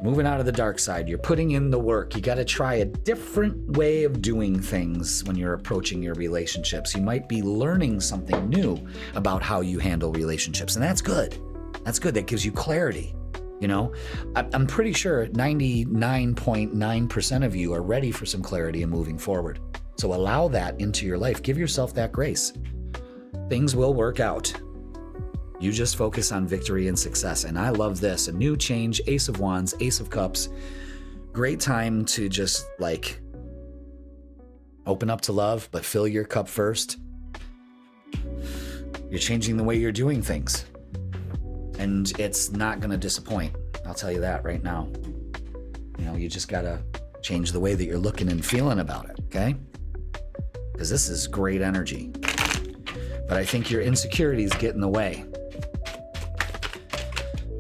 Moving out of the dark side. You're putting in the work. You gotta try a different way of doing things when you're approaching your relationships. You might be learning something new about how you handle relationships, and that's good. That's good. That gives you clarity. You know, I'm pretty sure 99.9% of you are ready for some clarity and moving forward. So allow that into your life. Give yourself that grace. Things will work out. You just focus on victory and success. And I love this. A new change, Ace of Wands, Ace of Cups. Great time to just like open up to love, but fill your cup first. You're changing the way you're doing things. And it's not going to disappoint. I'll tell you that right now. You know, you just got to change the way that you're looking and feeling about it, okay? Because this is great energy. But I think your insecurities get in the way.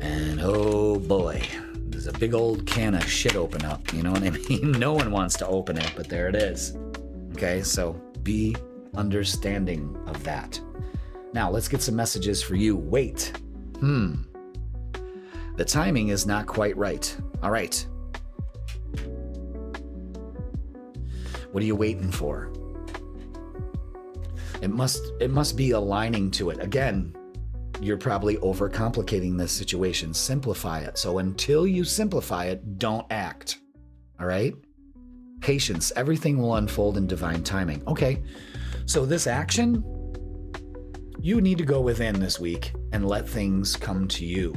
And oh boy, there's a big old can of shit open up. You know what I mean? No one wants to open it, but there it is. Okay, so be understanding of that. Now, let's get some messages for you. Wait. The timing is not quite right. All right. What are you waiting for? It must be aligning to it. Again, you're probably overcomplicating this situation. Simplify it. So until you simplify it, don't act. All right? Patience. Everything will unfold in divine timing. Okay. So this action, you need to go within this week and let things come to you.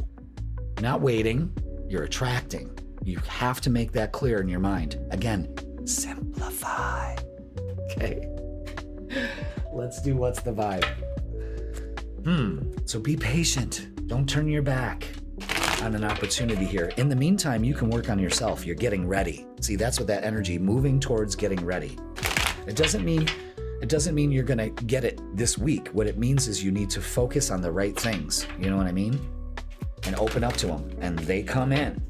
You're not waiting. You're attracting. You have to make that clear in your mind. Again, simplify. Okay. Let's do what's the vibe. So be patient. Don't turn your back on an opportunity here. In the meantime, you can work on yourself. You're getting ready. See, that's what that energy, moving towards getting ready. It doesn't mean you're going to get it this week. What it means is you need to focus on the right things. You know what I mean? And open up to them. And they come in.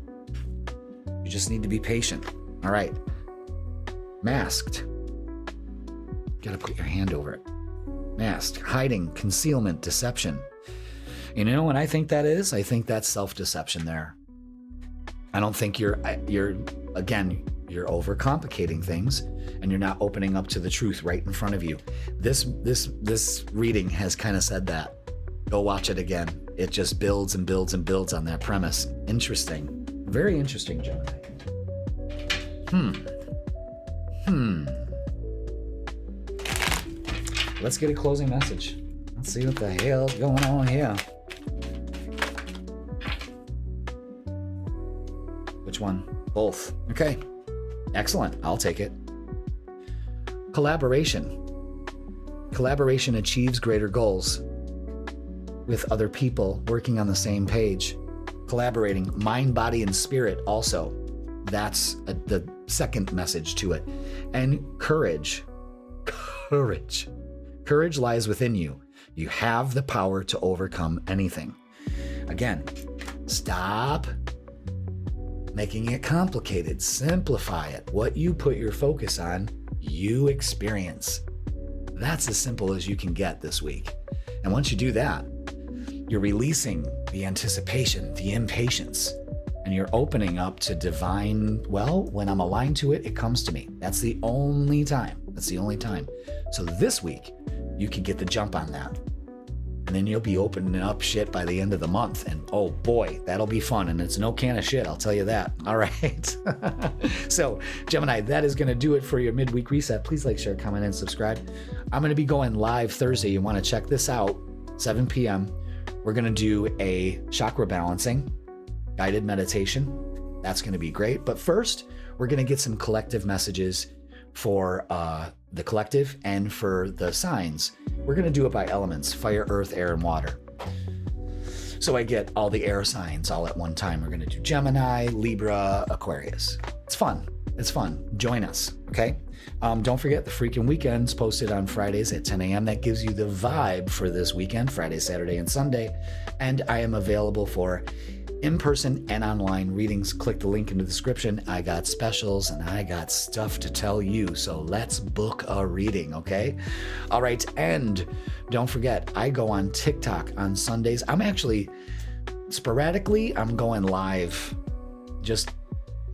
You just need to be patient. All right. Masked. Got to put your hand over it. Masked. Hiding. Concealment. Deception. You know what I think that is? I think that's self-deception there. I don't think you're overcomplicating things and you're not opening up to the truth right in front of you. This reading has kind of said that. Go watch it again. It just builds and builds and builds on that premise. Interesting. Very interesting, Gemini. Let's get a closing message. Let's see what the hell's going on here. Which one? Both. Okay. Excellent. I'll take it. Collaboration. Collaboration achieves greater goals with other people working on the same page. Collaborating, mind, body, and spirit also. That's the second message to it. And courage. Courage. Courage lies within you. You have the power to overcome anything. Again, stop making it complicated. Simplify it. What you put your focus on, you experience. That's as simple as you can get this week. And once you do that, you're releasing the anticipation, the impatience, and you're opening up to divine, well, when I'm aligned to it, it comes to me. That's the only time. That's the only time. So this week, you can get the jump on that. And then you'll be opening up shit by the end of the month. And oh boy, that'll be fun. And it's no can of shit, I'll tell you that. All right. So Gemini, that is going to do it for your midweek reset. Please like, share, comment, and subscribe. I'm going to be going live Thursday. You want to check this out, 7 p.m. We're going to do a chakra balancing guided meditation. That's going to be great. But first, we're going to get some collective messages for the collective and for the signs. We're going to do it by elements: fire, earth, air, and water. So I get all the air signs all at one time. We're going to do Gemini, Libra, Aquarius. It's fun. It's fun. Join us. Okay. Don't forget the freaking weekends posted on Fridays at 10 a.m. That gives you the vibe for this weekend, Friday, Saturday, and Sunday. And I am available for in-person and online readings. Click the link in the description. I got specials and I got stuff to tell you. So let's book a reading, okay? All right. And don't forget, I go on TikTok on Sundays. I'm actually sporadically, I'm going live. Just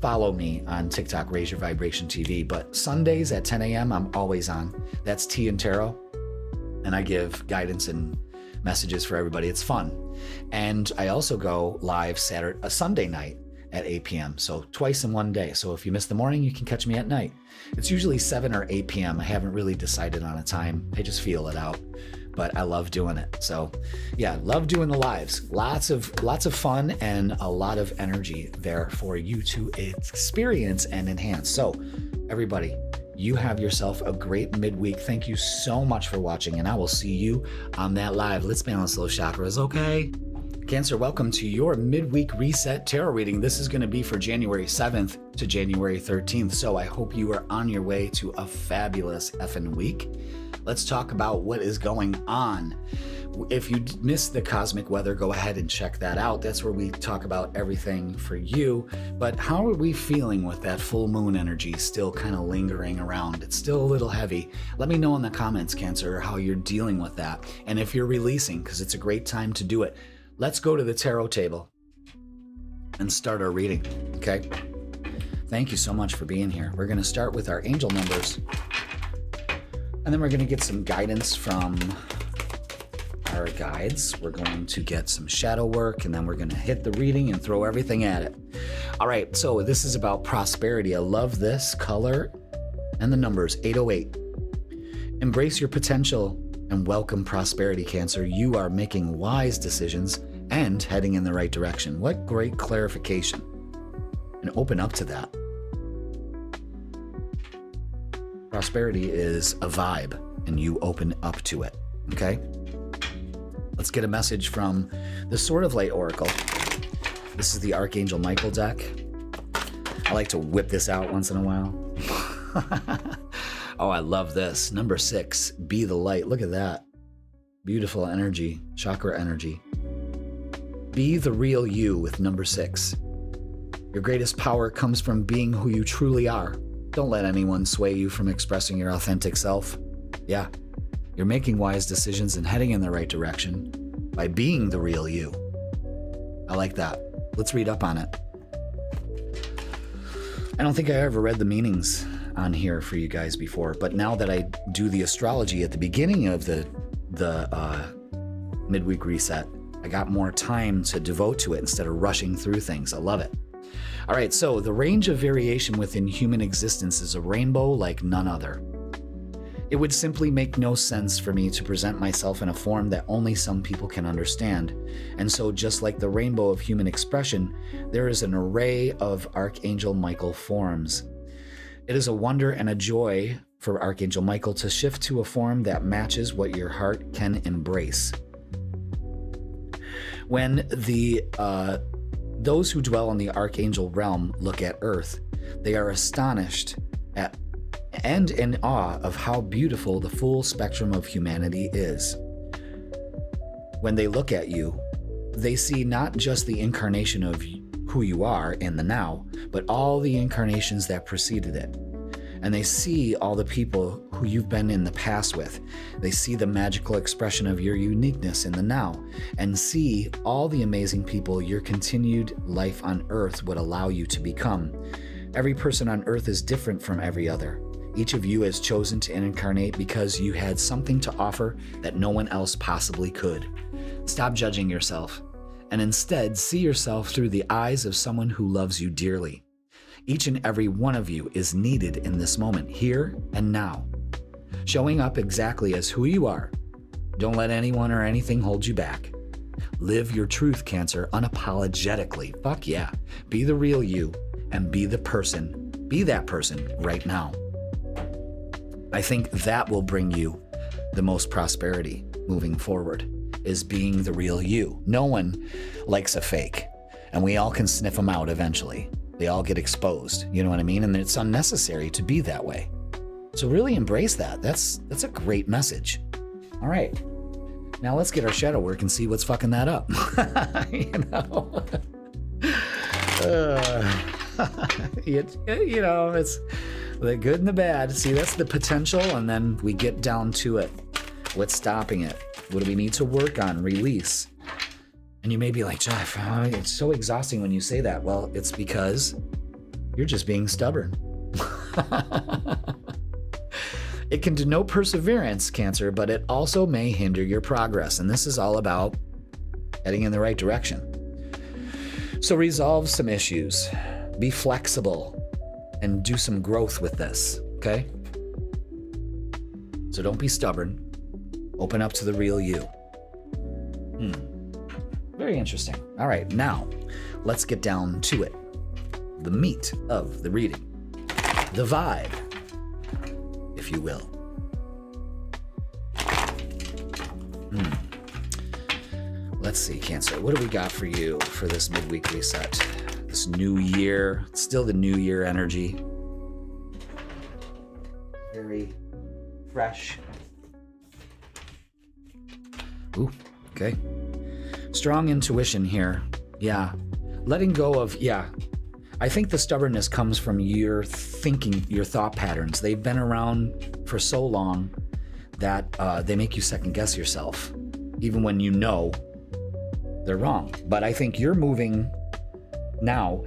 follow me on TikTok, Raise Your Vibration TV. But Sundays at 10 a.m., I'm always on. That's Tea and Tarot. And I give guidance and messages for everybody. It's fun. And I also go live Sunday night at 8 p.m. So twice in one day. So if you miss the morning, you can catch me at night. It's usually 7 or 8 p.m. I haven't really decided on a time. I just feel it out. But I love doing it. So yeah, love doing the lives. Lots of fun and a lot of energy there for you to experience and enhance. So everybody, you have yourself a great midweek. Thank you so much for watching, and I will see you on that live. Let's balance those chakras, okay? Cancer, welcome to your midweek reset tarot reading. This is going to be for January 7th to January 13th, so I hope you are on your way to a fabulous effing week. Let's talk about what is going on If you missed the cosmic weather, go ahead and check that out. That's where we talk about everything for you. But how are we feeling with that full moon energy still kind of lingering around? It's still a little heavy. Let me know in the comments, Cancer, how you're dealing with that. And if you're releasing, because it's a great time to do it. Let's go to the tarot table and start our reading, okay? Thank you so much for being here. We're going to start with our angel numbers. And then we're going to get some guidance from our guides. We're going to get some shadow work, and then we're going to hit the reading and throw everything at it. All right, so this is about prosperity. I love this color and the numbers, 808. Embrace your potential and welcome prosperity, Cancer. You are making wise decisions and heading in the right direction. What great clarification. And open up to that. Prosperity is a vibe, and you open up to it, okay? Let's get a message from the Sword of Light Oracle. This is the Archangel Michael deck. I like to whip this out once in a while. Oh, I love this. Number 6, be the light. Look at that. Beautiful energy, chakra energy. Be the real you with number 6. Your greatest power comes from being who you truly are. Don't let anyone sway you from expressing your authentic self. Yeah, you're making wise decisions and heading in the right direction by being the real you. I like that. Let's read up on it. I don't think I ever read the meanings on here for you guys before, but now that I do the astrology at the beginning of the midweek reset, I got more time to devote to it instead of rushing through things. I love it. All right, so the range of variation within human existence is a rainbow like none other. It would simply make no sense for me to present myself in a form that only some people can understand. And so just like the rainbow of human expression, there is an array of Archangel Michael forms. It is a wonder and a joy for Archangel Michael to shift to a form that matches what your heart can embrace. When those who dwell in the Archangel realm look at Earth, they are astonished at and in awe of how beautiful the full spectrum of humanity is. When they look at you, they see not just the incarnation of who you are in the now, but all the incarnations that preceded it. And they see all the people who you've been in the past with. They see the magical expression of your uniqueness in the now, and see all the amazing people your continued life on Earth would allow you to become. Every person on Earth is different from every other. Each of you has chosen to incarnate because you had something to offer that no one else possibly could. Stop judging yourself, and instead see yourself through the eyes of someone who loves you dearly. Each and every one of you is needed in this moment, here and now. Showing up exactly as who you are. Don't let anyone or anything hold you back. Live your truth, Cancer, unapologetically. Fuck yeah. Be the real you and be that person right now. I think that will bring you the most prosperity moving forward, is being the real you. No one likes a fake, and we all can sniff them out eventually. They all get exposed, you know what I mean? And it's unnecessary to be that way. So really embrace that. That's a great message. All right. Now let's get our shadow work and see what's fucking that up. You know? You know, it's the good and the bad. See, that's the potential, and then we get down to it. What's stopping it? What do we need to work on? Release. And you may be like, Jeff, it's so exhausting when you say that. Well, it's because you're just being stubborn. It can denote perseverance, Cancer, but it also may hinder your progress. And this is all about heading in the right direction. So resolve some issues. Be flexible and do some growth with this, okay? So don't be stubborn. Open up to the real you. Very interesting. All right, now let's get down to it. The meat of the reading. The vibe, if you will. Let's see, Cancer. What do we got for you for this midweek reset? This new year. It's still the new year energy. Very fresh. Ooh, okay. Strong intuition here. Yeah. Letting go of, I think the stubbornness comes from your thinking, your thought patterns. They've been around for so long that they make you second guess yourself, even when you know they're wrong. But I think you're moving now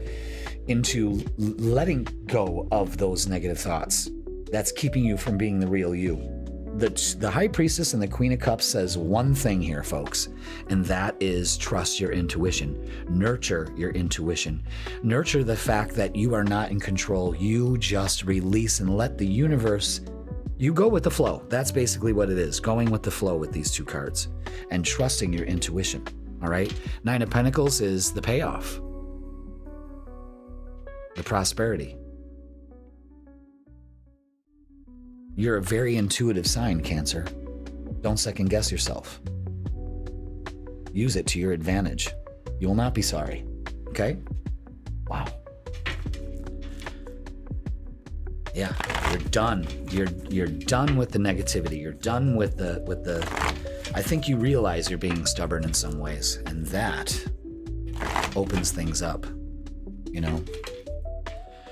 into letting go of those negative thoughts. That's keeping you from being the real you. The High Priestess and the Queen of Cups says one thing here, folks, and that is trust your intuition. Nurture your intuition. Nurture the fact that you are not in control. You just release and let the universe, you go with the flow. That's basically what it is, going with the flow with these two cards and trusting your intuition, all right? Nine of Pentacles is the payoff, the prosperity. You're a very intuitive sign, Cancer. Don't second guess yourself. Use it to your advantage. You will not be sorry. Okay? Wow. Yeah, you're done. You're done with the negativity. You're done with the I think you realize you're being stubborn in some ways, and that opens things up, you know?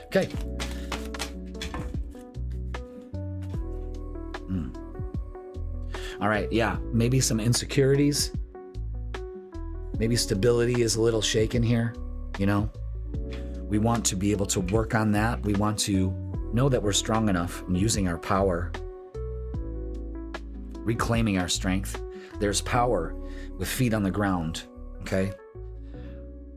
Okay. All right, yeah, maybe some insecurities. Maybe stability is a little shaken here, you know? We want to be able to work on that. We want to know that we're strong enough and using our power, reclaiming our strength. There's power with feet on the ground, okay?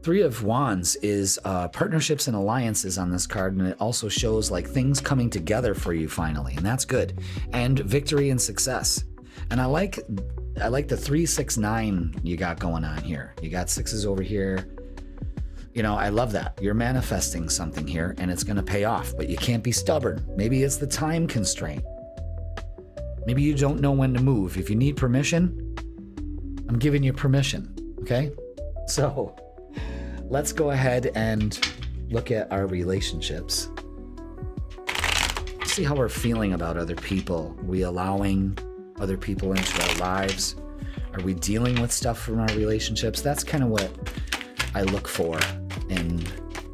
Three of Wands is partnerships and alliances on this card, and it also shows like things coming together for you finally, and that's good. And victory and success. And I like the 3, 6, 9 you got going on here. You got sixes over here. You know, I love that. You're manifesting something here and it's going to pay off, but you can't be stubborn. Maybe it's the time constraint. Maybe you don't know when to move. If you need permission, I'm giving you permission, okay? So let's go ahead and look at our relationships. See how we're feeling about other people. Are we allowing other people into our lives? Are we dealing with stuff from our relationships? That's kind of what I look for in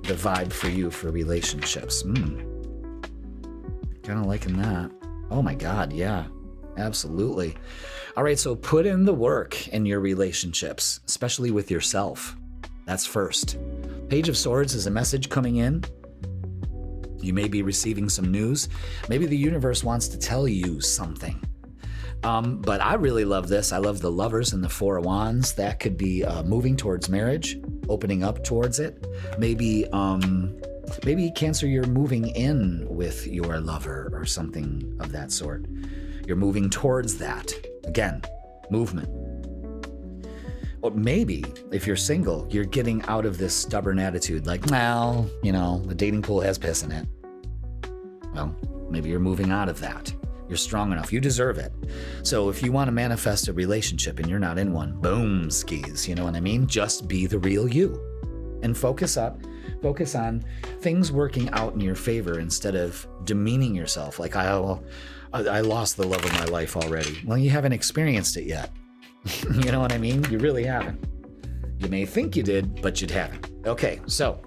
the vibe for you for relationships. Kind of liking that. Oh my God, yeah, absolutely. All right, so put in the work in your relationships, especially with yourself. That's first. Page of Swords is a message coming in. You may be receiving some news. Maybe the universe wants to tell you something. But I really love this. I love the Lovers and the Four of Wands. That could be moving towards marriage, opening up towards it. Maybe Cancer, you're moving in with your lover or something of that sort. You're moving towards that. Again, movement. Or maybe if you're single, you're getting out of this stubborn attitude like, well, you know, the dating pool has piss in it. Well, maybe you're moving out of that. You're strong enough. You deserve it. So if you want to manifest a relationship and you're not in one, boom, skis. You know what I mean? Just be the real you and focus on things working out in your favor instead of demeaning yourself. Like, I lost the love of my life already. Well, you haven't experienced it yet. You know what I mean? You really haven't. You may think you did, but you haven't. Okay, so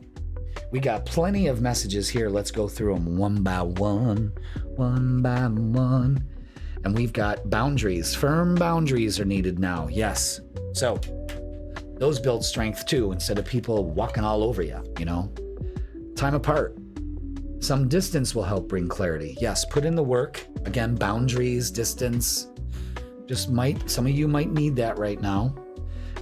we got plenty of messages here. Let's go through them one by one. And we've got boundaries. Firm boundaries are needed now. Yes. So those build strength too, instead of people walking all over you, you know. Time apart. Some distance will help bring clarity. Yes, put in the work. Again, boundaries, distance. Some of you might need that right now.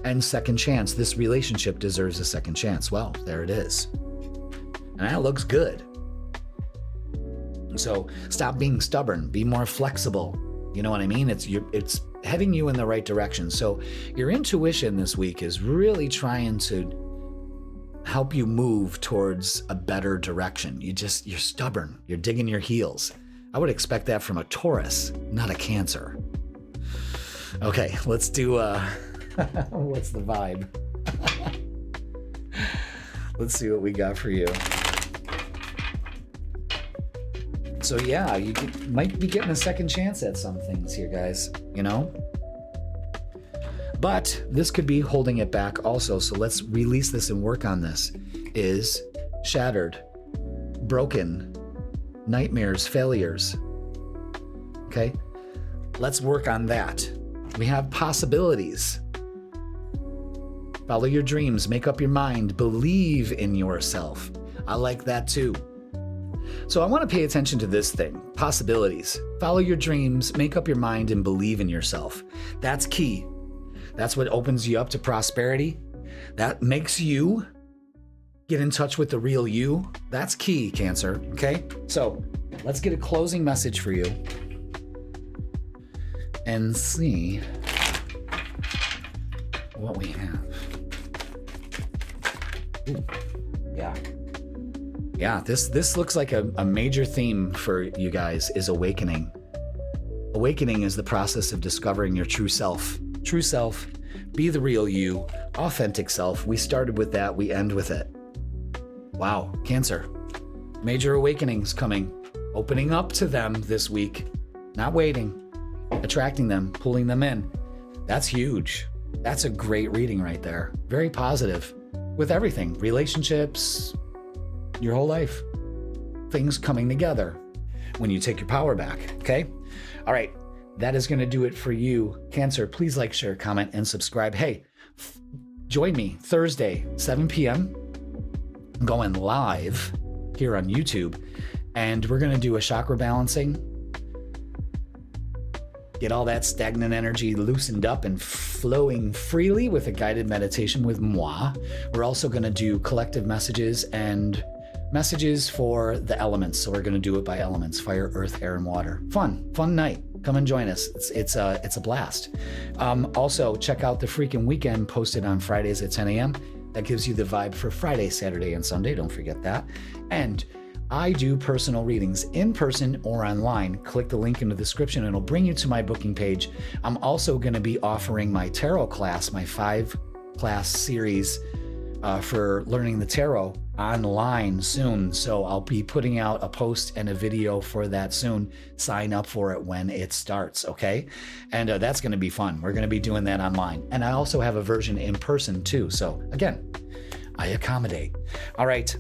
And second chance. This relationship deserves a second chance. Well, there it is. And that looks good. So stop being stubborn. Be more flexible. You know what I mean? It's heading you in the right direction. So your intuition this week is really trying to help you move towards a better direction. You're stubborn. You're digging your heels. I would expect that from a Taurus, not a Cancer. Okay, let's do what's the vibe? Let's see what we got for you. So yeah, you might be getting a second chance at some things here, guys, you know? But this could be holding it back also. So let's release this and work on this. Is shattered, broken, nightmares, failures. Okay? Let's work on that. We have possibilities. Follow your dreams, make up your mind, believe in yourself. I like that too. So I want to pay attention to this thing, possibilities. Follow your dreams, make up your mind, and believe in yourself. That's key. That's what opens you up to prosperity. That makes you get in touch with the real you. That's key, Cancer, okay? So let's get a closing message for you and see what we have. Ooh, yeah. Yeah, this looks like a major theme for you guys is awakening. Awakening is the process of discovering your true self. True self, be the real you, authentic self. We started with that, we end with it. Wow, Cancer. Major awakenings coming. Opening up to them this week. Not waiting. Attracting them, pulling them in. That's huge. That's a great reading right there. Very positive. With everything. Relationships, your whole life. Things coming together when you take your power back, okay? All right, that is going to do it for you, Cancer. Please like, share, comment, and subscribe. Hey, join me Thursday, 7 p.m. I'm going live here on YouTube, and we're going to do a chakra balancing. Get all that stagnant energy loosened up and flowing freely with a guided meditation with moi. We're also going to do collective messages and messages for the elements. So we're going to do it by elements: fire, earth, air, and water. Fun night. Come and join us. It's a blast. Also, check out the freaking weekend posted on Fridays at 10 a.m. That gives you the vibe for Friday, Saturday, and Sunday. Don't forget that. And I do personal readings in person or online. Click the link in the description and it'll bring you to my booking page. I'm also going to be offering my tarot class, my 5-class series for learning the tarot online soon. So I'll be putting out a post and a video for that soon. Sign up for it when it starts, okay? And that's going to be fun. We're going to be doing that online. And I also have a version in person too. So again, I accommodate. All right.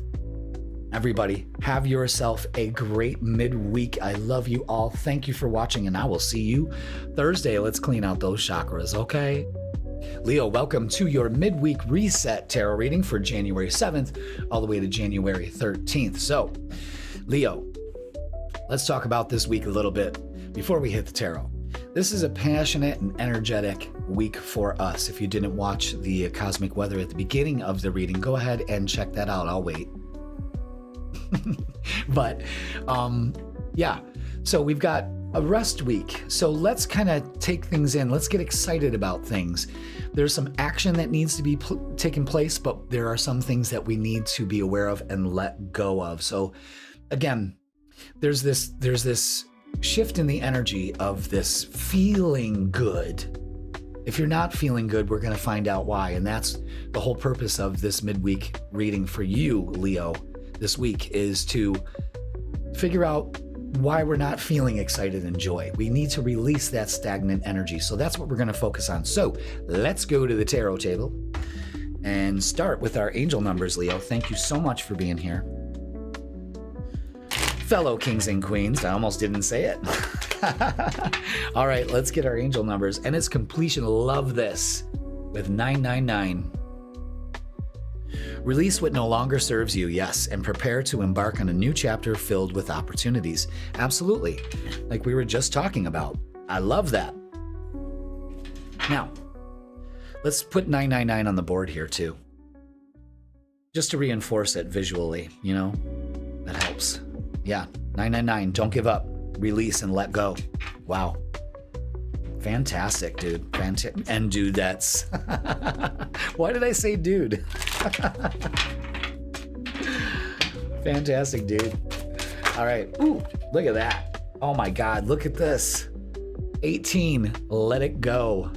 Everybody, have yourself a great midweek. I love you all. Thank you for watching, and I will see you Thursday. Let's clean out those chakras, okay? Leo, welcome to your midweek reset tarot reading for January 7th all the way to January 13th. So, Leo, let's talk about this week a little bit before we hit the tarot. This is a passionate and energetic week for us. If you didn't watch the cosmic weather at the beginning of the reading, go ahead and check that out. I'll wait. But yeah, so we've got a rest week. So let's kind of take things in. Let's get excited about things. There's some action that needs to be taking place, but there are some things that we need to be aware of and let go of. So again, there's this shift in the energy of this feeling good. If you're not feeling good, we're going to find out why. And that's the whole purpose of this midweek reading for you, Leo, this week, is to figure out why we're not feeling excited and joy. We need to release that stagnant energy. So that's what we're going to focus on. So let's go to the tarot table and start with our angel numbers, Leo. Thank you so much for being here. Fellow kings and queens, I almost didn't say it. All right, let's get our angel numbers. And it's completion. Love this with 999. Release what no longer serves you, yes, and prepare to embark on a new chapter filled with opportunities. Absolutely, like we were just talking about. I love that. Now, let's put 999 on the board here too. Just to reinforce it visually, you know, that helps. Yeah, 999, don't give up, release and let go. Wow. Fantastic, dude. And dude, that's... Why did I say dude? Fantastic, dude. All right. Ooh, look at that. Oh my God, look at this. 18, let it go.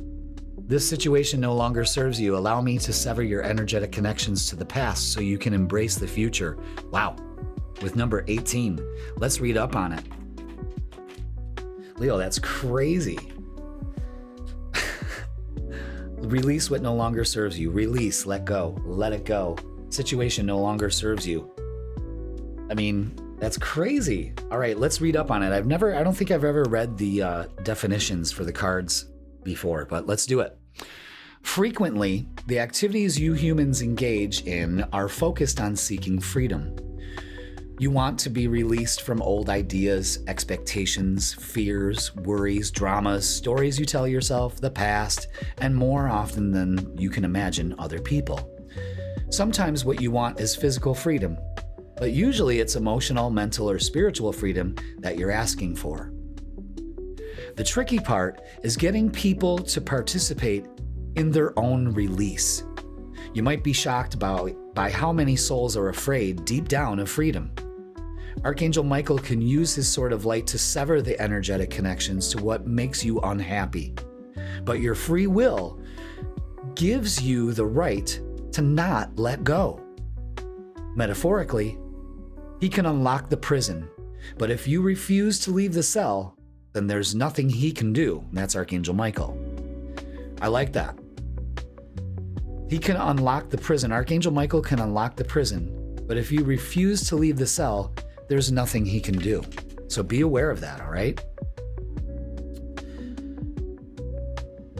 This situation no longer serves you. Allow me to sever your energetic connections to the past so you can embrace the future. Wow. With number 18, let's read up on it. Leo, that's crazy. Release what no longer serves you. Release, let go, let it go. Situation no longer serves you. I mean, that's crazy. All right, let's read up on it. I don't think I've ever read the definitions for the cards before, but let's do it. Frequently, the activities you humans engage in are focused on seeking freedom. You want to be released from old ideas, expectations, fears, worries, dramas, stories you tell yourself, the past, and more often than you can imagine, other people. Sometimes what you want is physical freedom, but usually it's emotional, mental, or spiritual freedom that you're asking for. The tricky part is getting people to participate in their own release. You might be shocked by how many souls are afraid deep down of freedom. Archangel Michael can use his sword of light to sever the energetic connections to what makes you unhappy. But your free will gives you the right to not let go. Metaphorically, he can unlock the prison, but if you refuse to leave the cell, then there's nothing he can do. That's Archangel Michael. I like that. He can unlock the prison. Archangel Michael can unlock the prison, but if you refuse to leave the cell, there's nothing he can do. So be aware of that, all right?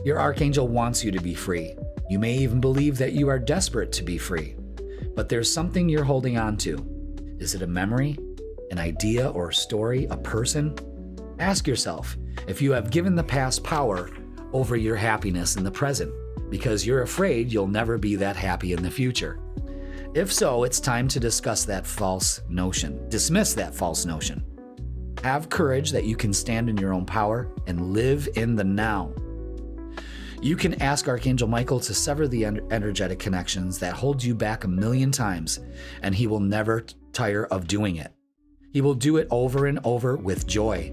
Your archangel wants you to be free. You may even believe that you are desperate to be free, but there's something you're holding on to. Is it a memory, an idea or story, a person? Ask yourself if you have given the past power over your happiness in the present, because you're afraid you'll never be that happy in the future. If so, it's time to dismiss that false notion. Have courage that you can stand in your own power and live in the now. You can ask Archangel Michael to sever the energetic connections that hold you back 1,000,000 times, and he will never tire of doing it. He will do it over and over with joy,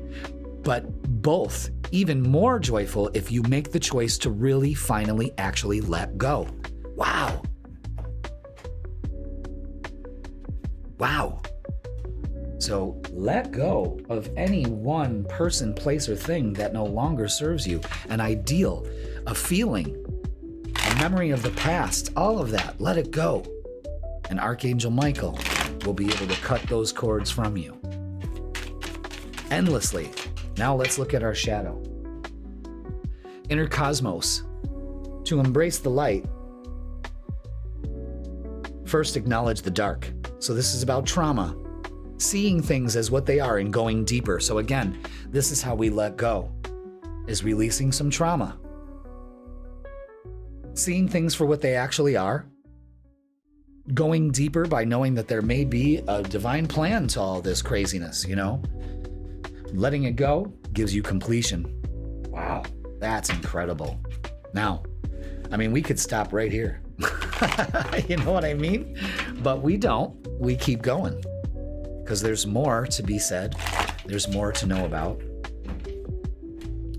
but both even more joyful if you make the choice to really finally actually let go. Wow. Wow. So let go of any one person, place, or thing that no longer serves you. An ideal, a feeling, a memory of the past, all of that. Let it go. And Archangel Michael will be able to cut those cords from you endlessly. Now let's look at our shadow. Inner cosmos. To embrace the light, first acknowledge the dark. So this is about trauma, seeing things as what they are and going deeper. So again, this is how we let go, is releasing some trauma. Seeing things for what they actually are, going deeper by knowing that there may be a divine plan to all this craziness, you know? Letting it go gives you completion. Wow, that's incredible. Now, I mean, we could stop right here. You know what I mean? But we don't. We keep going because there's more to be said. There's more to know about.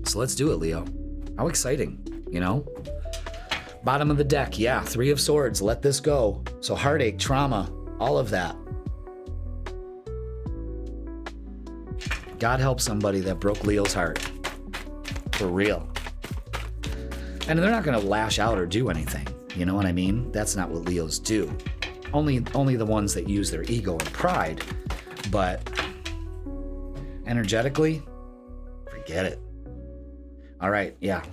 So let's do it, Leo. How exciting, you know? Bottom of the deck, yeah, 3 of Swords. Let this go. So heartache, trauma, all of that. God help somebody that broke Leo's heart. For real. And they're not going to lash out or do anything. You know what I mean? That's not what Leos do. Only the ones that use their ego and pride. But energetically, forget it. All right, yeah.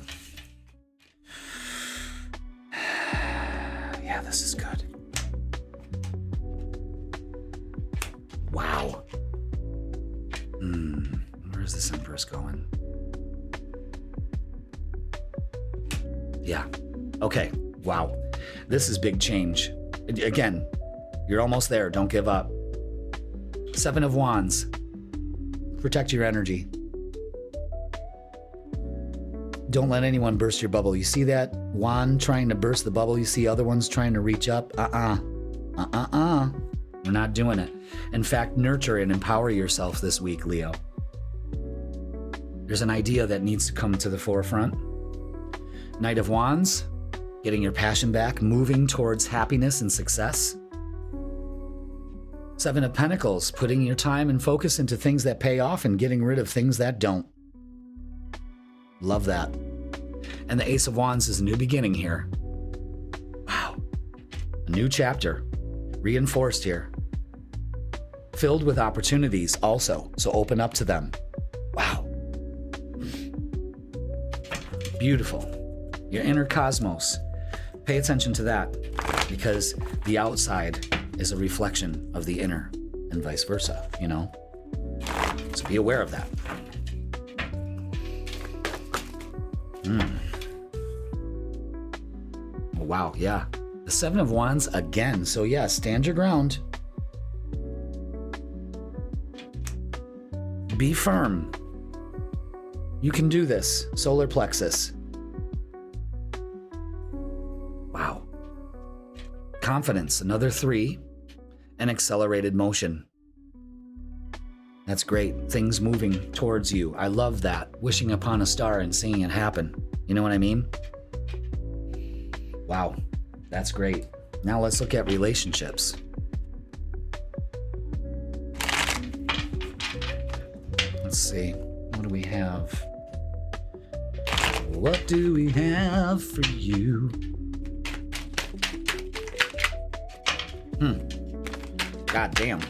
Yeah, this is good. Wow. Where's this Empress going? Yeah. Okay. Wow. This is big change. Again, you're almost there. Don't give up. 7 of Wands. Protect your energy. Don't let anyone burst your bubble. You see that wand trying to burst the bubble? You see other ones trying to reach up? We're not doing it. In fact, nurture and empower yourself this week, Leo. There's an idea that needs to come to the forefront. Knight of Wands, getting your passion back, moving towards happiness and success. 7 of Pentacles, putting your time and focus into things that pay off and getting rid of things that don't. Love that. And the Ace of Wands is a new beginning here. Wow. A new chapter. Reinforced here. Filled with opportunities also. So open up to them. Wow. Beautiful. Your inner cosmos. Pay attention to that, because the outside is a reflection of the inner and vice versa, you know? So be aware of that. Wow, yeah. The Seven of Wands again. So yeah, stand your ground. Be firm. You can do this. Solar plexus. Wow. Confidence, another 3. And accelerated motion. That's great. Things moving towards you. I love that. Wishing upon a star and seeing it happen. You know what I mean? Wow. That's great. Now let's look at relationships. Let's see. What do we have? What do we have for you? God damn.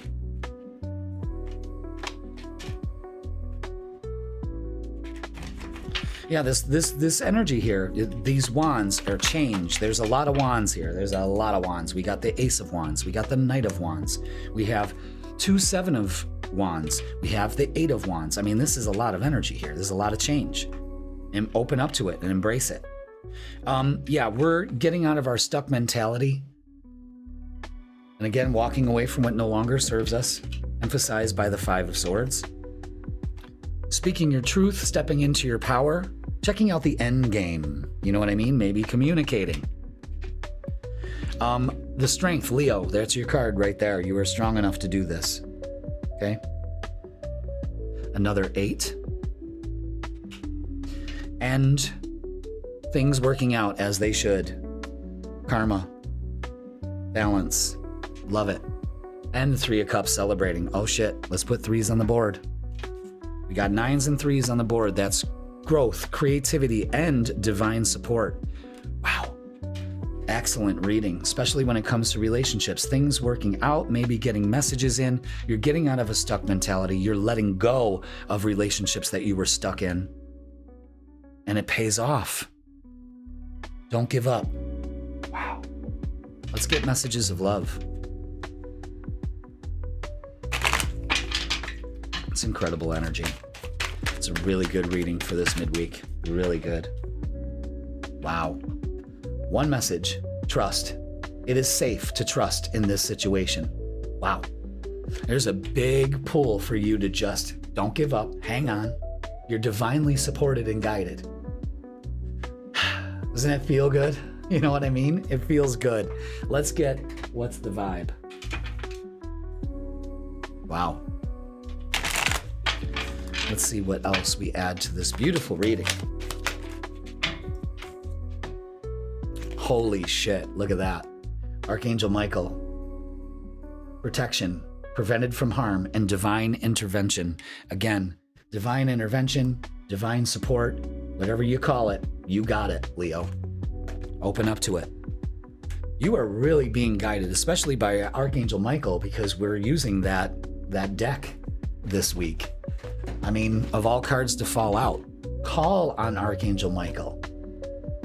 Yeah, this energy here, these wands are changed. There's a lot of wands here. There's a lot of wands. We got the Ace of Wands. We got the Knight of Wands. We have 2 Seven of Wands. We have the 8 of Wands. I mean, this is a lot of energy here. There's a lot of change. And open up to it and embrace it. Yeah, we're getting out of our stuck mentality. And again, walking away from what no longer serves us, emphasized by the 5 of Swords. Speaking your truth, stepping into your power, checking out the end game. You know what I mean? Maybe communicating. The Strength, Leo, that's your card right there. You are strong enough to do this. Okay? Another 8. And things working out as they should. Karma. Balance. Love it. And the 3 of Cups celebrating. Oh shit, let's put 3s on the board. We got 9s and 3s on the board. That's growth, creativity, and divine support. Wow. Excellent reading, especially when it comes to relationships. Things working out, maybe getting messages in. You're getting out of a stuck mentality. You're letting go of relationships that you were stuck in. And it pays off. Don't give up. Wow. Let's get messages of love. It's incredible energy. It's a really good reading for this midweek. Really good. Wow. One message, trust. It is safe to trust in this situation. Wow. There's a big pull for you to just don't give up. Hang on. You're divinely supported and guided. Doesn't it feel good? You know what I mean? It feels good. Let's get what's the vibe. Wow. Let's see what else we add to this beautiful reading. Holy shit, look at that. Archangel Michael. Protection, prevented from harm, and divine intervention. Again, divine intervention, divine support, whatever you call it, you got it, Leo. Open up to it. You are really being guided, especially by Archangel Michael, because we're using that deck this week. I mean, of all cards to fall out, call on Archangel Michael.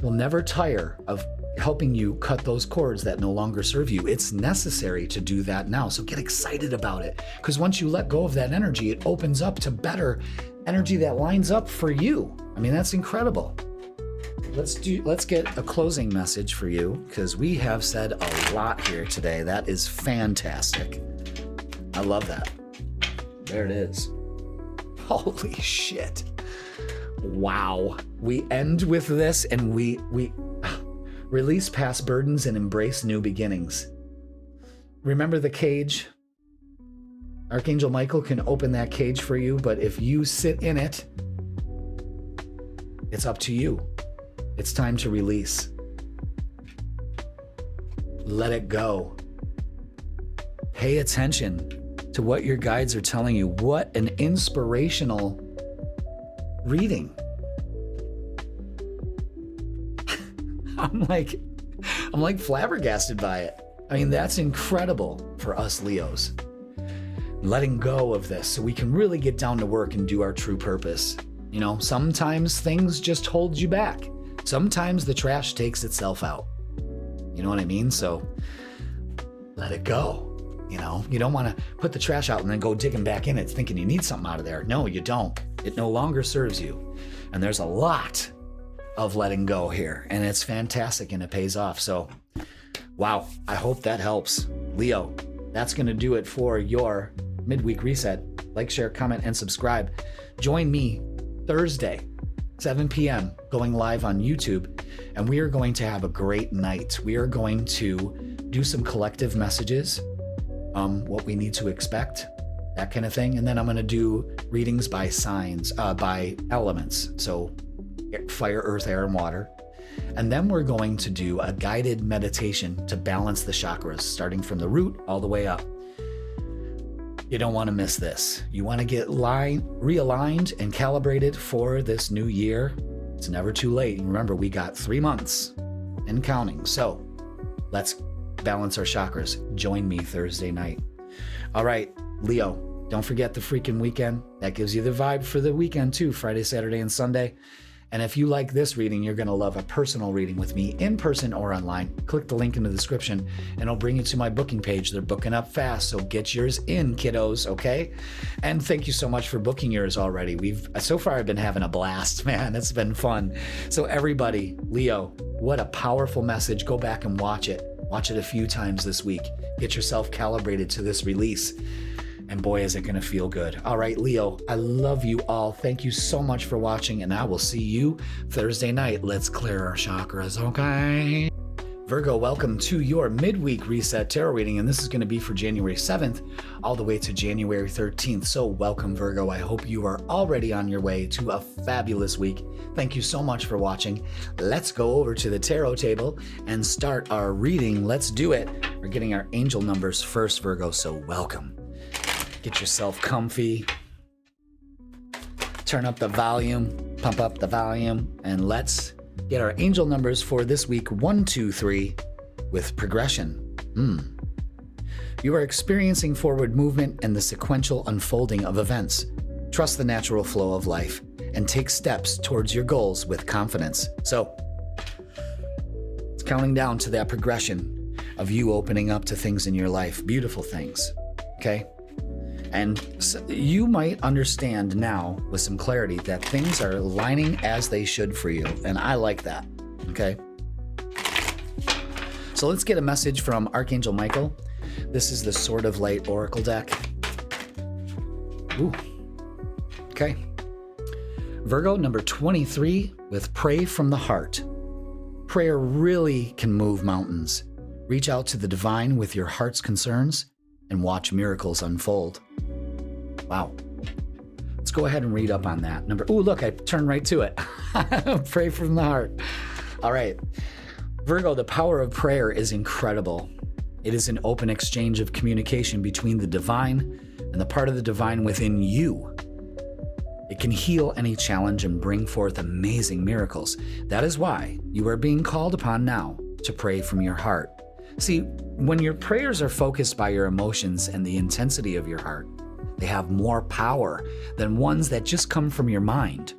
He'll never tire of helping you cut those cords that no longer serve you. It's necessary to do that now. So get excited about it, because once you let go of that energy, it opens up to better energy that lines up for you. I mean, that's incredible. Let's get a closing message for you, because we have said a lot here today. That is fantastic. I love that. There it is. Holy shit. Wow. We end with this and we release past burdens and embrace new beginnings. Remember the cage? Archangel Michael can open that cage for you, but if you sit in it, it's up to you. It's time to release. Let it go. Pay attention to what your guides are telling you. What an inspirational reading. I'm like flabbergasted by it. I mean, that's incredible for us Leos. Letting go of this so we can really get down to work and do our true purpose. You know, sometimes things just hold you back. Sometimes the trash takes itself out. You know what I mean? So let it go. You know, you don't want to put the trash out and then go digging back in it thinking you need something out of there. No, you don't. It no longer serves you. And there's a lot of letting go here, and it's fantastic and it pays off. So, wow, I hope that helps. Leo, that's going to do it for your midweek reset. Like, share, comment, and subscribe. Join me Thursday, 7 p.m., going live on YouTube, and we are going to have a great night. We are going to do some collective messages, what we need to expect, that kind of thing. And then I'm going to do readings by signs, by elements. So fire, earth, air, and water. And then we're going to do a guided meditation to balance the chakras, starting from the root all the way up. You don't want to miss this. You want to get realigned and calibrated for this new year. It's never too late. And remember, we got 3 months and counting. So let's balance our chakras. Join me Thursday night. All right, Leo, don't forget the freaking weekend. That gives you the vibe for the weekend too, Friday, Saturday, and Sunday. And if you like this reading, you're going to love a personal reading with me in person or online. Click the link in the description and it'll bring you to my booking page. They're booking up fast, so get yours in, kiddos, okay? And thank you so much for booking yours already. So far I've been having a blast, man. It's been fun. So everybody, Leo, what a powerful message. Go back and watch it. Watch it a few times this week. Get yourself calibrated to this release. And boy, is it going to feel good. All right, Leo, I love you all. Thank you so much for watching, and I will see you Thursday night. Let's clear our chakras, okay? Virgo, welcome to your midweek reset tarot reading, and this is going to be for January 7th all the way to January 13th. So welcome, Virgo. I hope you are already on your way to a fabulous week. Thank you so much for watching. Let's go over to the tarot table and start our reading. Let's do it. We're getting our angel numbers first, Virgo, so welcome. Get yourself comfy, turn up the volume, pump up the volume, and let's get our angel numbers for this week, 1, 2, 3, with progression. You are experiencing forward movement and the sequential unfolding of events. Trust the natural flow of life and take steps towards your goals with confidence. So, it's counting down to that progression of you opening up to things in your life, beautiful things, okay? And so you might understand now with some clarity that things are lining as they should for you. And I like that. Okay. So let's get a message from Archangel Michael. This is the Sword of Light Oracle deck. Ooh. Okay. Virgo, number 23 with Pray from the Heart. Prayer really can move mountains. Reach out to the divine with your heart's concerns and watch miracles unfold. Wow. Let's go ahead and read up on that. Oh, look, I turned right to it. Pray from the heart. All right. Virgo, the power of prayer is incredible. It is an open exchange of communication between the divine and the part of the divine within you. It can heal any challenge and bring forth amazing miracles. That is why you are being called upon now to pray from your heart. See, when your prayers are focused by your emotions and the intensity of your heart, they have more power than ones that just come from your mind.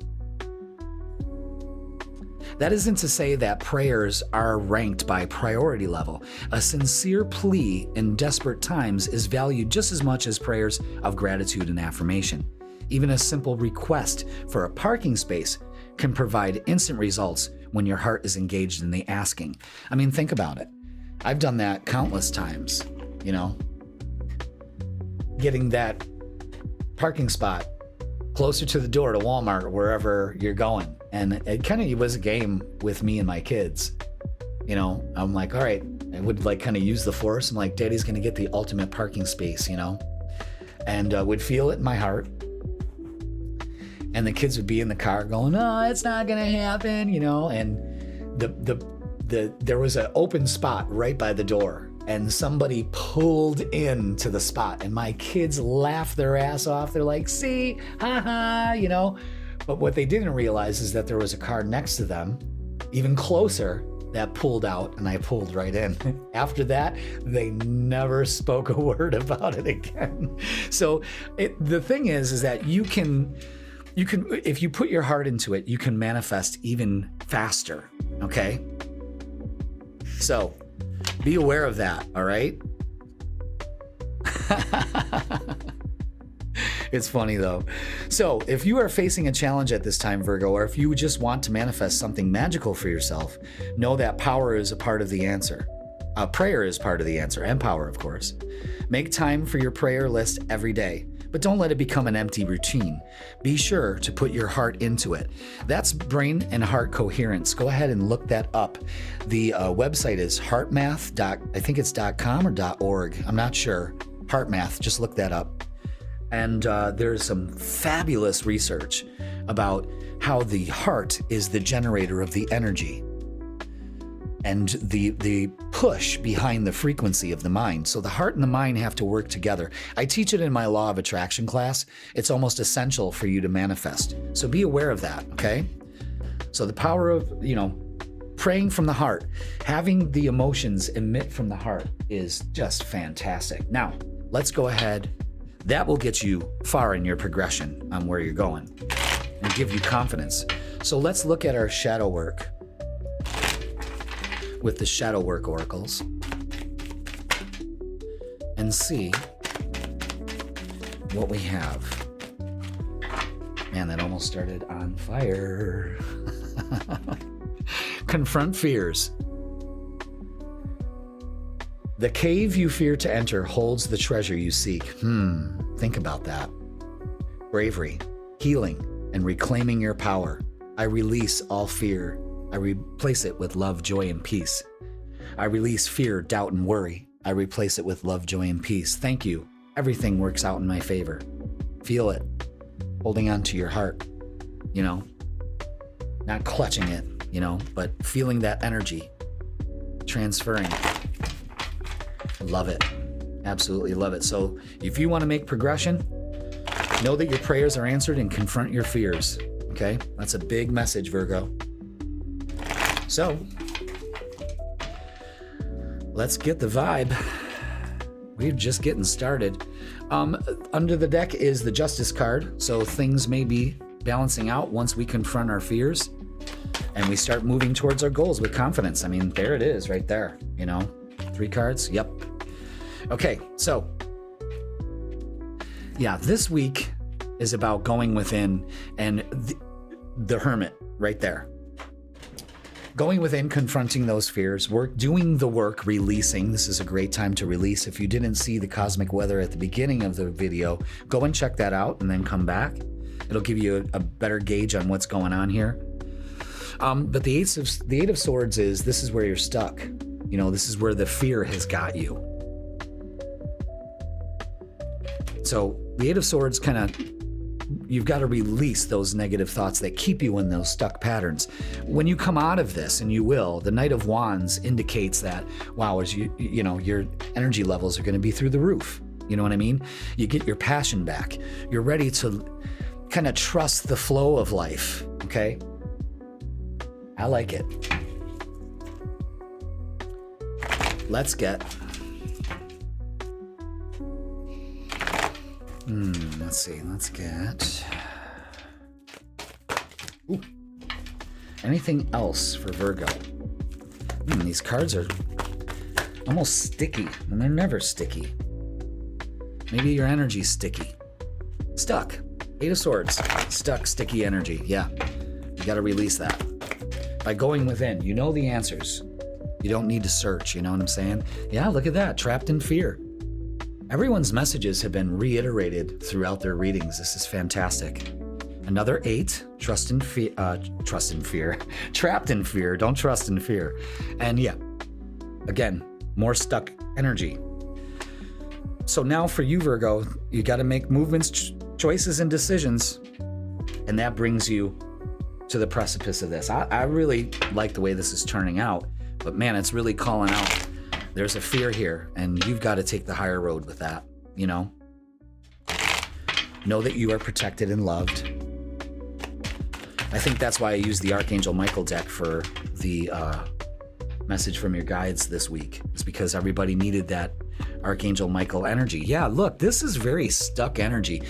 That isn't to say that prayers are ranked by priority level. A sincere plea in desperate times is valued just as much as prayers of gratitude and affirmation. Even a simple request for a parking space can provide instant results when your heart is engaged in the asking. I mean, think about it. I've done that countless times, you know, getting that parking spot closer to the door to Walmart or wherever you're going. And it kind of was a game with me and my kids. You know, I'm like, all right, I would like kind of use the force. I'm like, Daddy's going to get the ultimate parking space, you know, and would feel it in my heart. And the kids would be in the car going, no, it's not going to happen, you know, and there was an open spot right by the door. And somebody pulled into the spot and my kids laughed their ass off. They're like, see, haha, you know. But what they didn't realize is that there was a car next to them, even closer, that pulled out, and I pulled right in. After that, they never spoke a word about it again. So the thing is that you can, if you put your heart into it, you can manifest even faster, okay? So be aware of that, all right? It's funny though. So if you are facing a challenge at this time, Virgo, or if you just want to manifest something magical for yourself, know that power is a part of the answer. Prayer is part of the answer, and power, of course. Make time for your prayer list every day, but don't let it become an empty routine. Be sure to put your heart into it. That's brain and heart coherence. Go ahead and look that up. The website is heartmath. I think it's .com or .org. I'm not sure. HeartMath, just look that up. And there's some fabulous research about how the heart is the generator of the energy and the push behind the frequency of the mind. So the heart and the mind have to work together. I teach it in my Law of Attraction class. It's almost essential for you to manifest. So be aware of that, okay? So the power of, praying from the heart, having the emotions emit from the heart is just fantastic. Now, let's go ahead. That will get you far in your progression on where you're going and give you confidence. So let's look at our shadow work with the shadow work oracles and see what we have. Man, that almost started on fire. Confront fears. The cave you fear to enter holds the treasure you seek. Think about that. Bravery, healing, and reclaiming your power. I release all fear. I replace it with love, joy, and peace. I release fear, doubt, and worry. I replace it with love, joy, and peace. Thank you. Everything works out in my favor. Feel it. Holding on to your heart, not clutching it, but feeling that energy transferring. Love it. Absolutely love it. So if you want to make progression, know that your prayers are answered and confront your fears. Okay? That's a big message, Virgo. So let's get the vibe. We're just getting started. Under the deck is the Justice card. So things may be balancing out once we confront our fears and we start moving towards our goals with confidence. I mean, there it is right there, 3 cards. Yep. Okay, so this week is about going within and the Hermit right there. Going within, confronting those fears, doing the work, releasing. This is a great time to release. If you didn't see the cosmic weather at the beginning of the video, go and check that out and then come back. It'll give you a better gauge on what's going on here. But the Eight of Swords this is where you're stuck. This is where the fear has got you. So the Eight of Swords you've got to release those negative thoughts that keep you in those stuck patterns. When you come out of this, and you will, the Knight of Wands indicates that, wow, as your energy levels are going to be through the roof. You know what I mean? You get your passion back. You're ready to kind of trust the flow of life, okay? I like it. Let's get... let's see. Let's get... Ooh. Anything else for Virgo? These cards are almost sticky, and they're never sticky. Maybe your energy's sticky. Stuck. Eight of Swords. Stuck, sticky energy. Yeah. You got to release that. By going within, you know the answers. You don't need to search, you know what I'm saying? Yeah, look at that. Trapped in fear. Everyone's messages have been reiterated throughout their readings. This is fantastic. Another 8, trust in fear. Trapped in fear, don't trust in fear. And again, more stuck energy. So now for you, Virgo, you got to make movements, choices, and decisions. And that brings you to the precipice of this. I really like the way this is turning out, but man, it's really calling out. There's a fear here, and you've got to take the higher road with that, Know that you are protected and loved. I think that's why I use the Archangel Michael deck for the message from your guides this week. It's because everybody needed that Archangel Michael energy. Yeah, look, this is very stuck energy.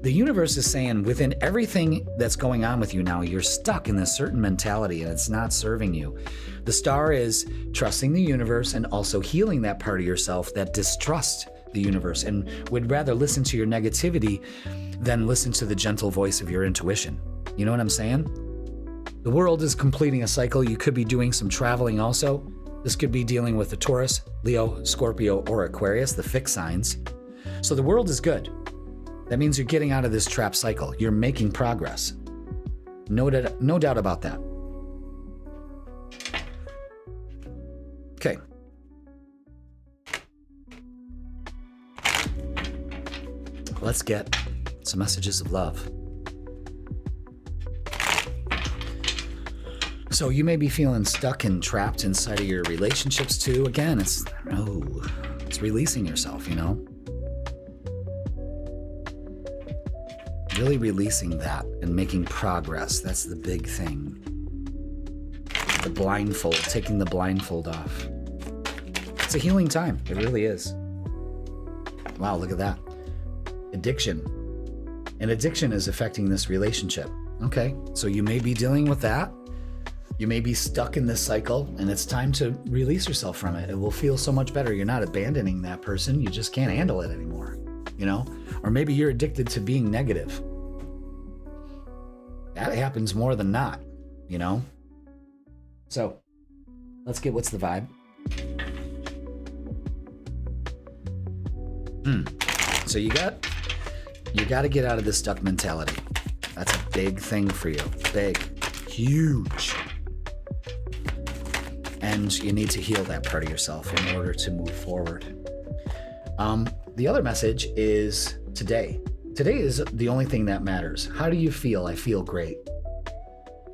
The universe is saying within everything that's going on with you now, you're stuck in this certain mentality and it's not serving you. The star is trusting the universe and also healing that part of yourself that distrusts the universe and would rather listen to your negativity than listen to the gentle voice of your intuition. You know what I'm saying? The world is completing a cycle. You could be doing some traveling also. This could be dealing with the Taurus, Leo, Scorpio, or Aquarius, the fixed signs. So the world is good. That means you're getting out of this trap cycle. You're making progress. No doubt about that. Okay. Let's get some messages of love. So you may be feeling stuck and trapped inside of your relationships too. Again, it's releasing yourself, you know? Really releasing that and making progress. That's the big thing. The blindfold, taking the blindfold off. It's a healing time. It really is. Wow, look at that. Addiction. And addiction is affecting this relationship. Okay, so you may be dealing with that. You may be stuck in this cycle and it's time to release yourself from it. It will feel so much better. You're not abandoning that person. You just can't handle it anymore, you know? Or maybe you're addicted to being negative. That happens more than not, you know? So let's get what's the vibe. So you got to get out of this stuck mentality. That's a big thing for you. Big, huge. And you need to heal that part of yourself in order to move forward. The other message is today. Today is the only thing that matters. How do you feel? I feel great.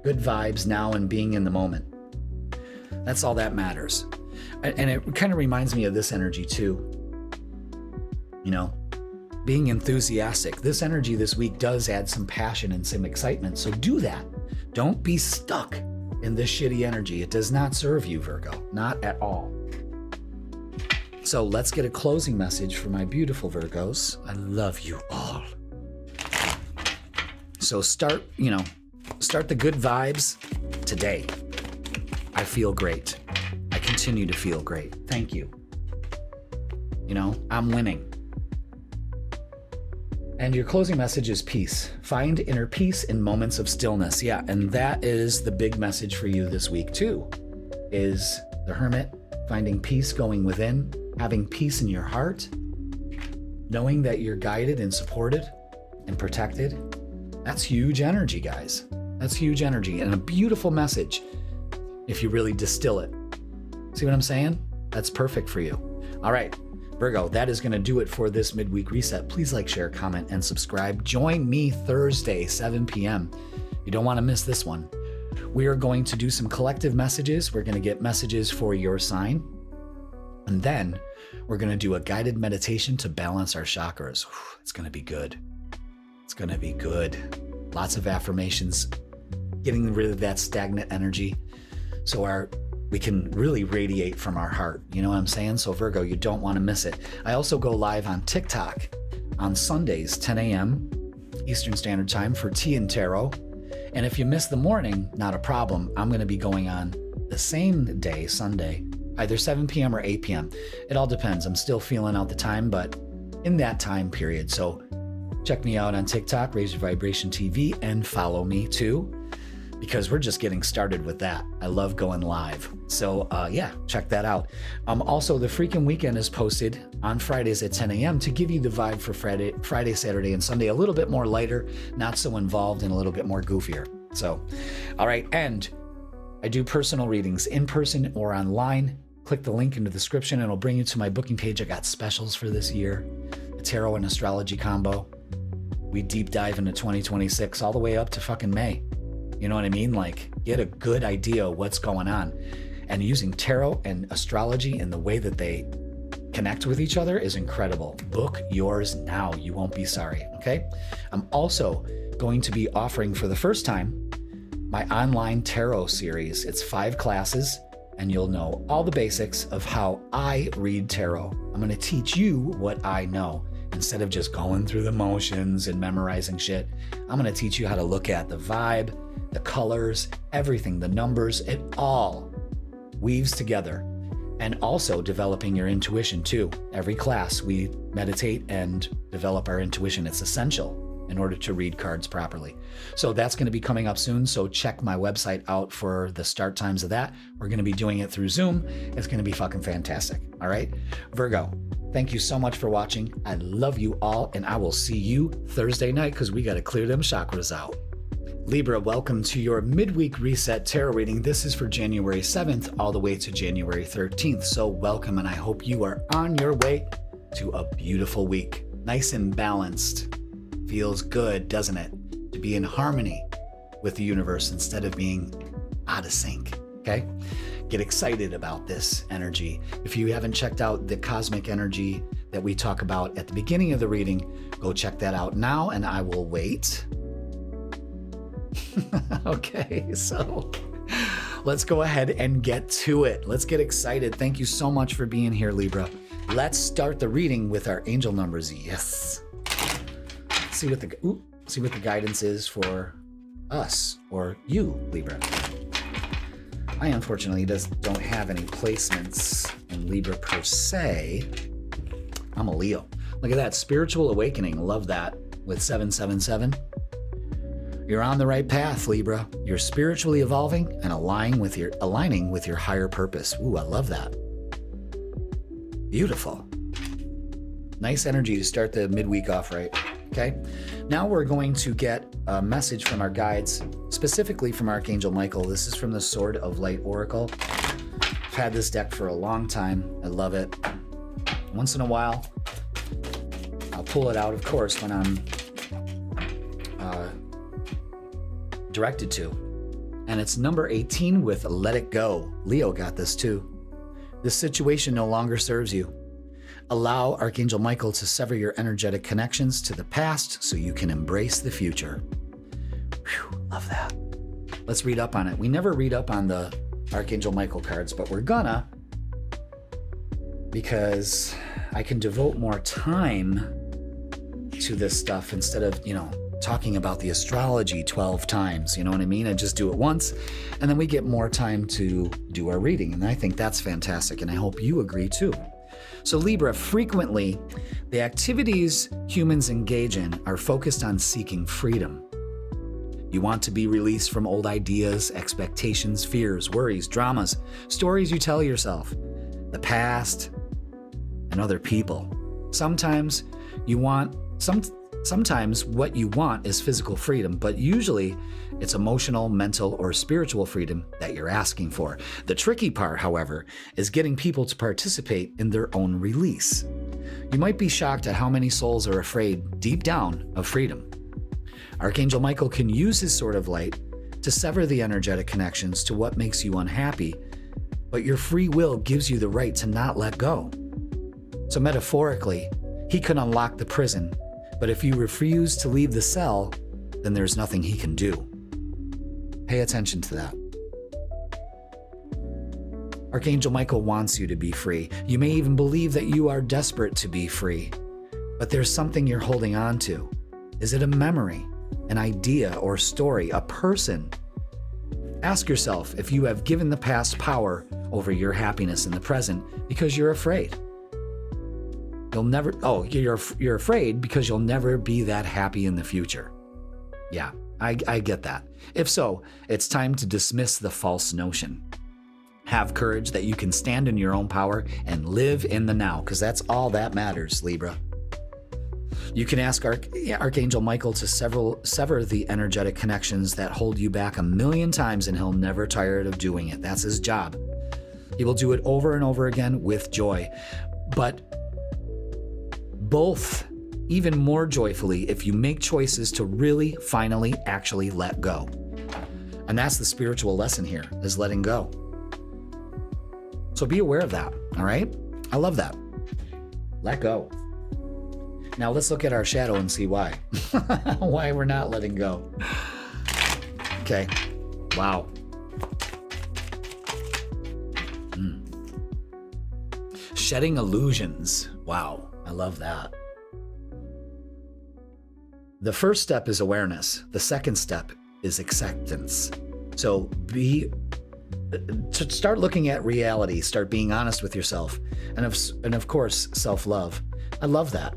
Good vibes now and being in the moment. That's all that matters. And it kind of reminds me of this energy too. You know, being enthusiastic. This energy this week does add some passion and some excitement. So do that. Don't be stuck in this shitty energy. It does not serve you, Virgo. Not at all. So let's get a closing message for my beautiful Virgos. I love you all. So start the good vibes today. I feel great. I continue to feel great. Thank you. You know, I'm winning. And your closing message is peace. Find inner peace in moments of stillness. Yeah, and that is the big message for you this week too, is the Hermit, finding peace going within, having peace in your heart, knowing that you're guided and supported and protected. That's huge energy, guys. That's huge energy and a beautiful message if you really distill it. See what I'm saying? That's perfect for you. All right. Virgo, that is going to do it for this midweek reset. Please like, share, comment, and subscribe. Join me Thursday, 7 p.m. You don't want to miss this one. We are going to do some collective messages. We're going to get messages for your sign. And then we're going to do a guided meditation to balance our chakras. It's going to be good. It's going to be good. Lots of affirmations, getting rid of that stagnant energy so we can really radiate from our heart. You know what I'm saying? So Virgo, you don't want to miss it. I also go live on TikTok on Sundays, 10 a.m. Eastern Standard Time for Tea and Tarot. And if you miss the morning, not a problem. I'm going to be going on the same day, Sunday, either 7 p.m. or 8 p.m. It all depends. I'm still feeling out the time, but in that time period. So check me out on TikTok, Raise Your Vibration TV, and follow me too, because we're just getting started with that. I love going live. So yeah, check that out. Also, the freaking weekend is posted on Fridays at 10 a.m. to give you the vibe for Friday, Saturday, and Sunday. A little bit more lighter, not so involved, and a little bit more goofier. So, all right. And I do personal readings in person or online. Click the link in the description and it'll bring you to my booking page. I got specials for this year, a tarot and astrology combo. We deep dive into 2026 all the way up to fucking May. You know what I mean? Like, get a good idea of what's going on. And using tarot and astrology and the way that they connect with each other is incredible. Book yours now. You won't be sorry, okay? I'm also going to be offering for the first time my online tarot series. It's 5 classes. and you'll know all the basics of how I read tarot. I'm going to teach you what I know. Instead of just going through the motions and memorizing shit, I'm going to teach you how to look at the vibe, the colors, everything, the numbers. It all weaves together. And also developing your intuition too. Every class we meditate and develop our intuition. It's essential in order to read cards properly. So that's going to be coming up soon. So check my website out for the start times of that. We're going to be doing it through Zoom. It's going to be fucking fantastic. All right. Virgo, thank you so much for watching. I love you all, and I will see you Thursday night because we got to clear them chakras out. Libra, welcome to your midweek reset tarot reading. This is for January 7th all the way to January 13th. So welcome, and I hope you are on your way to a beautiful week. Nice and balanced. Feels good, doesn't it? To be in harmony with the universe instead of being out of sync, okay? Get excited about this energy. If you haven't checked out the cosmic energy that we talk about at the beginning of the reading, go check that out now, and I will wait. Okay, so let's go ahead and get to it. Let's get excited. Thank you so much for being here, Libra. Let's start the reading with our angel numbers. Yes. See what the guidance is for us or you, Libra. I unfortunately don't have any placements in Libra per se. I'm a Leo. Look at that, spiritual awakening. Love that with 777. You're on the right path, Libra. You're spiritually evolving and aligning with your higher purpose. Ooh, I love that. Beautiful. Nice energy to start the midweek off right. Okay, now we're going to get a message from our guides, specifically from Archangel Michael. This is from the Sword of Light Oracle. I've had this deck for a long time. I love it. Once in a while, I'll pull it out, of course, when I'm directed to. And it's number 18 with Let It Go. Leo got this too. This situation no longer serves you. Allow Archangel Michael to sever your energetic connections to the past so you can embrace the future. Whew, love that. Let's read up on it. We never read up on the Archangel Michael cards, but we're gonna, because I can devote more time to this stuff instead of, talking about the astrology 12 times. You know what I mean? I just do it once, and then we get more time to do our reading. And I think that's fantastic, and I hope you agree too. So Libra, frequently, the activities humans engage in are focused on seeking freedom. You want to be released from old ideas, expectations, fears, worries, dramas, stories you tell yourself, the past, and other people. Sometimes what you want is physical freedom, but usually it's emotional, mental, or spiritual freedom that you're asking for. The tricky part, however, is getting people to participate in their own release. You might be shocked at how many souls are afraid, deep down, of freedom. Archangel Michael can use his Sword of Light to sever the energetic connections to what makes you unhappy, but your free will gives you the right to not let go. So metaphorically, he can unlock the prison, but if you refuse to leave the cell, then there's nothing he can do. Pay attention to that. Archangel Michael wants you to be free. You may even believe that you are desperate to be free, but there's something you're holding on to. Is it a memory, an idea or story, a person? Ask yourself if you have given the past power over your happiness in the present because you're afraid. You're afraid because you'll never be that happy in the future. Yeah, I get that. If so, it's time to dismiss the false notion. Have courage that you can stand in your own power and live in the now, because that's all that matters, Libra. You can ask Archangel Michael to sever the energetic connections that hold you back 1,000,000 times, and he'll never tire of doing it. That's his job. He will do it over and over again with joy, but both even more joyfully if you make choices to really, finally, actually let go. And that's the spiritual lesson here, is letting go. So be aware of that, all right? I love that. Let go. Now let's look at our shadow and see why. Why we're not letting go. Okay. Wow. Shedding illusions. Wow, I love that. The first step is awareness. The second step is acceptance. So start looking at reality, start being honest with yourself, and of course, self-love. I love that.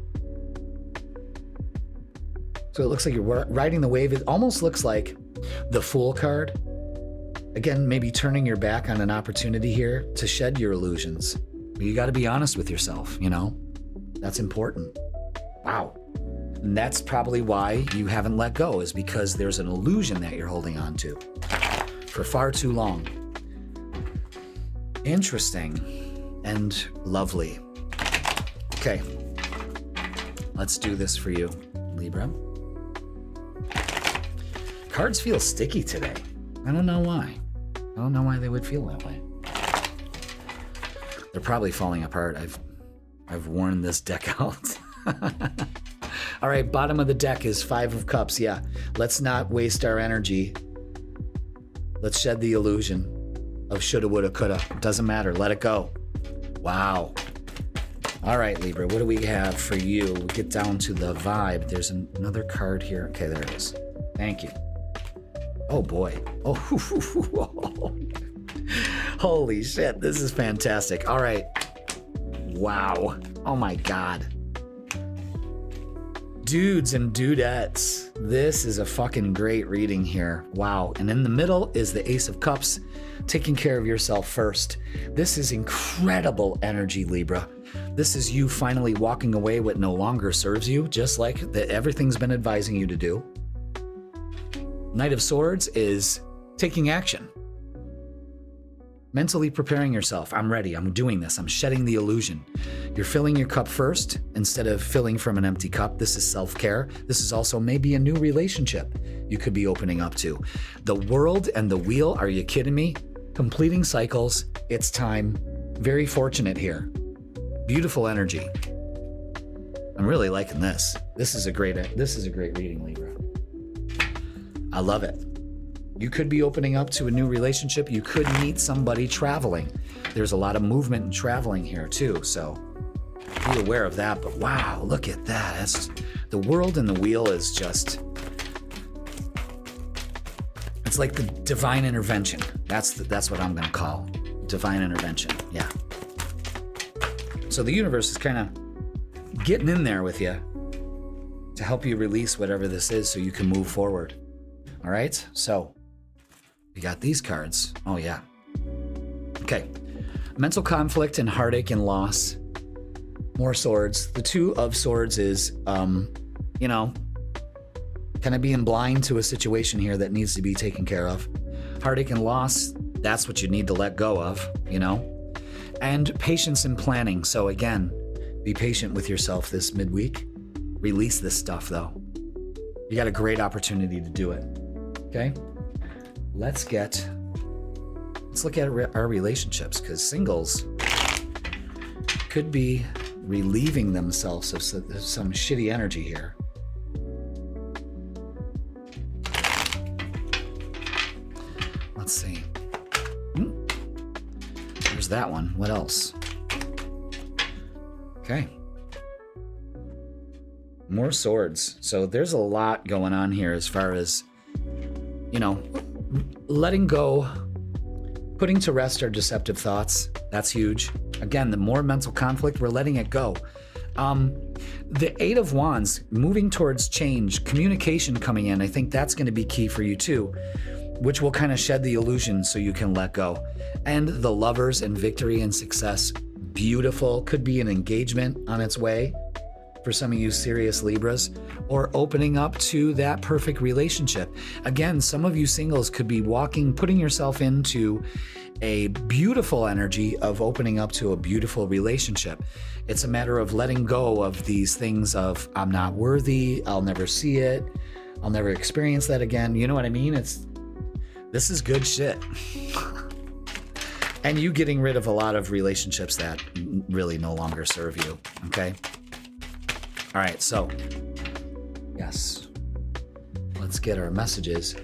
So it looks like you're riding the wave. It almost looks like the Fool card. Again, maybe turning your back on an opportunity here to shed your illusions. But you got to be honest with yourself, you know? That's important. Wow. And that's probably why you haven't let go, is because there's an illusion that you're holding on to for far too long. Interesting and lovely. Okay. Let's do this for you, Libra. Cards feel sticky today. I don't know why. I don't know why they would feel that way. They're probably falling apart. I've worn this deck out. All right, bottom of the deck is 5 of Cups. Yeah, let's not waste our energy. Let's shed the illusion of shoulda, woulda, coulda. Doesn't matter. Let it go. Wow. All right, Libra, what do we have for you? We'll get down to the vibe. There's another card here. Okay, there it is. Thank you. Oh, boy. Oh, holy shit. This is fantastic. All right. Wow. Oh, my God. Dudes and dudettes, this is a fucking great reading here. Wow. And in the middle is the Ace of Cups, taking care of yourself first. This is incredible energy, Libra. This is you finally walking away what no longer serves you, just like everything's been advising you to do. Knight of Swords is taking action. Mentally preparing yourself. I'm ready. I'm doing this. I'm shedding the illusion. You're filling your cup first instead of filling from an empty cup. This is self-care. This is also maybe a new relationship you could be opening up to. The World and the Wheel. Are you kidding me? Completing cycles. It's time. Very fortunate here. Beautiful energy. I'm really liking this. This is a great reading, Libra. I love it. You could be opening up to a new relationship. You could meet somebody traveling. There's a lot of movement and traveling here too, so be aware of that. But wow, look at that. The World and the Wheel is just, it's like the divine intervention. That's what I'm going to call divine intervention. Yeah. So the universe is kind of getting in there with you to help you release whatever this is so you can move forward. All right, so we got these cards. Oh, yeah. Okay. Mental conflict and heartache and loss. More swords. The Two of Swords is, kind of being blind to a situation here that needs to be taken care of. Heartache and loss, that's what you need to let go of, And patience and planning. So again, be patient with yourself this midweek. Release this stuff, though. You got a great opportunity to do it. Okay? Let's look at our relationships, because singles could be relieving themselves of some shitty energy here. Let's see. There's that one. What else? Okay. More swords. So there's a lot going on here as far as, letting go, putting to rest our deceptive thoughts. That's huge. Again, the more mental conflict, we're letting it go. The Eight of Wands, moving towards change, communication coming in. I think that's going to be key for you too, which will kind of shed the illusion so you can let go. And the Lovers and victory and success. Beautiful. Could be an engagement on its way for some of you serious Libras, or opening up to that perfect relationship. Again, some of you singles could be putting yourself into a beautiful energy of opening up to a beautiful relationship. It's a matter of letting go of these things of, I'm not worthy, I'll never see it, I'll never experience that again. You know what I mean? This is good shit. And you getting rid of a lot of relationships that really no longer serve you, okay? All right, so, yes, let's get our messages.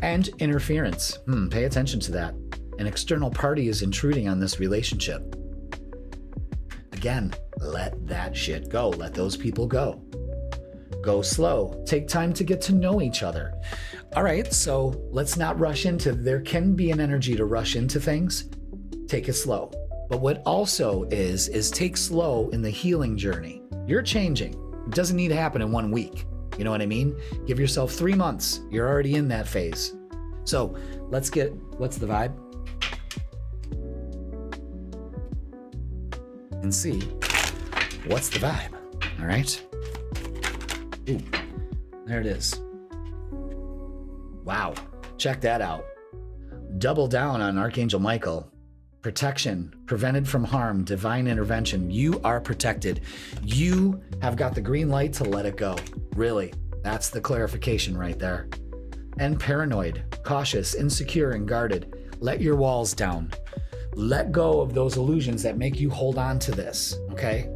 And interference. Pay attention to that. An external party is intruding on this relationship. again, let that shit go. Let those people go. Go slow. Take time to get to know each other. All right, so let's not rush into, there can be an energy to rush into things. Take it slow. But what also is take slow in the healing journey. You're changing. It doesn't need to happen in 1 week. You know what I mean? Give yourself 3 months. You're already in that phase. So let's get, what's the vibe? And see what's the vibe. All right. Ooh, there it is. Wow. Check that out. Double down on Archangel Michael. Protection, prevented from harm, divine intervention. You are protected. You have got the green light to let it go. Really, that's the clarification right there. And paranoid, cautious, insecure, and guarded. Let your walls down. Let go of those illusions that make you hold on to this, okay?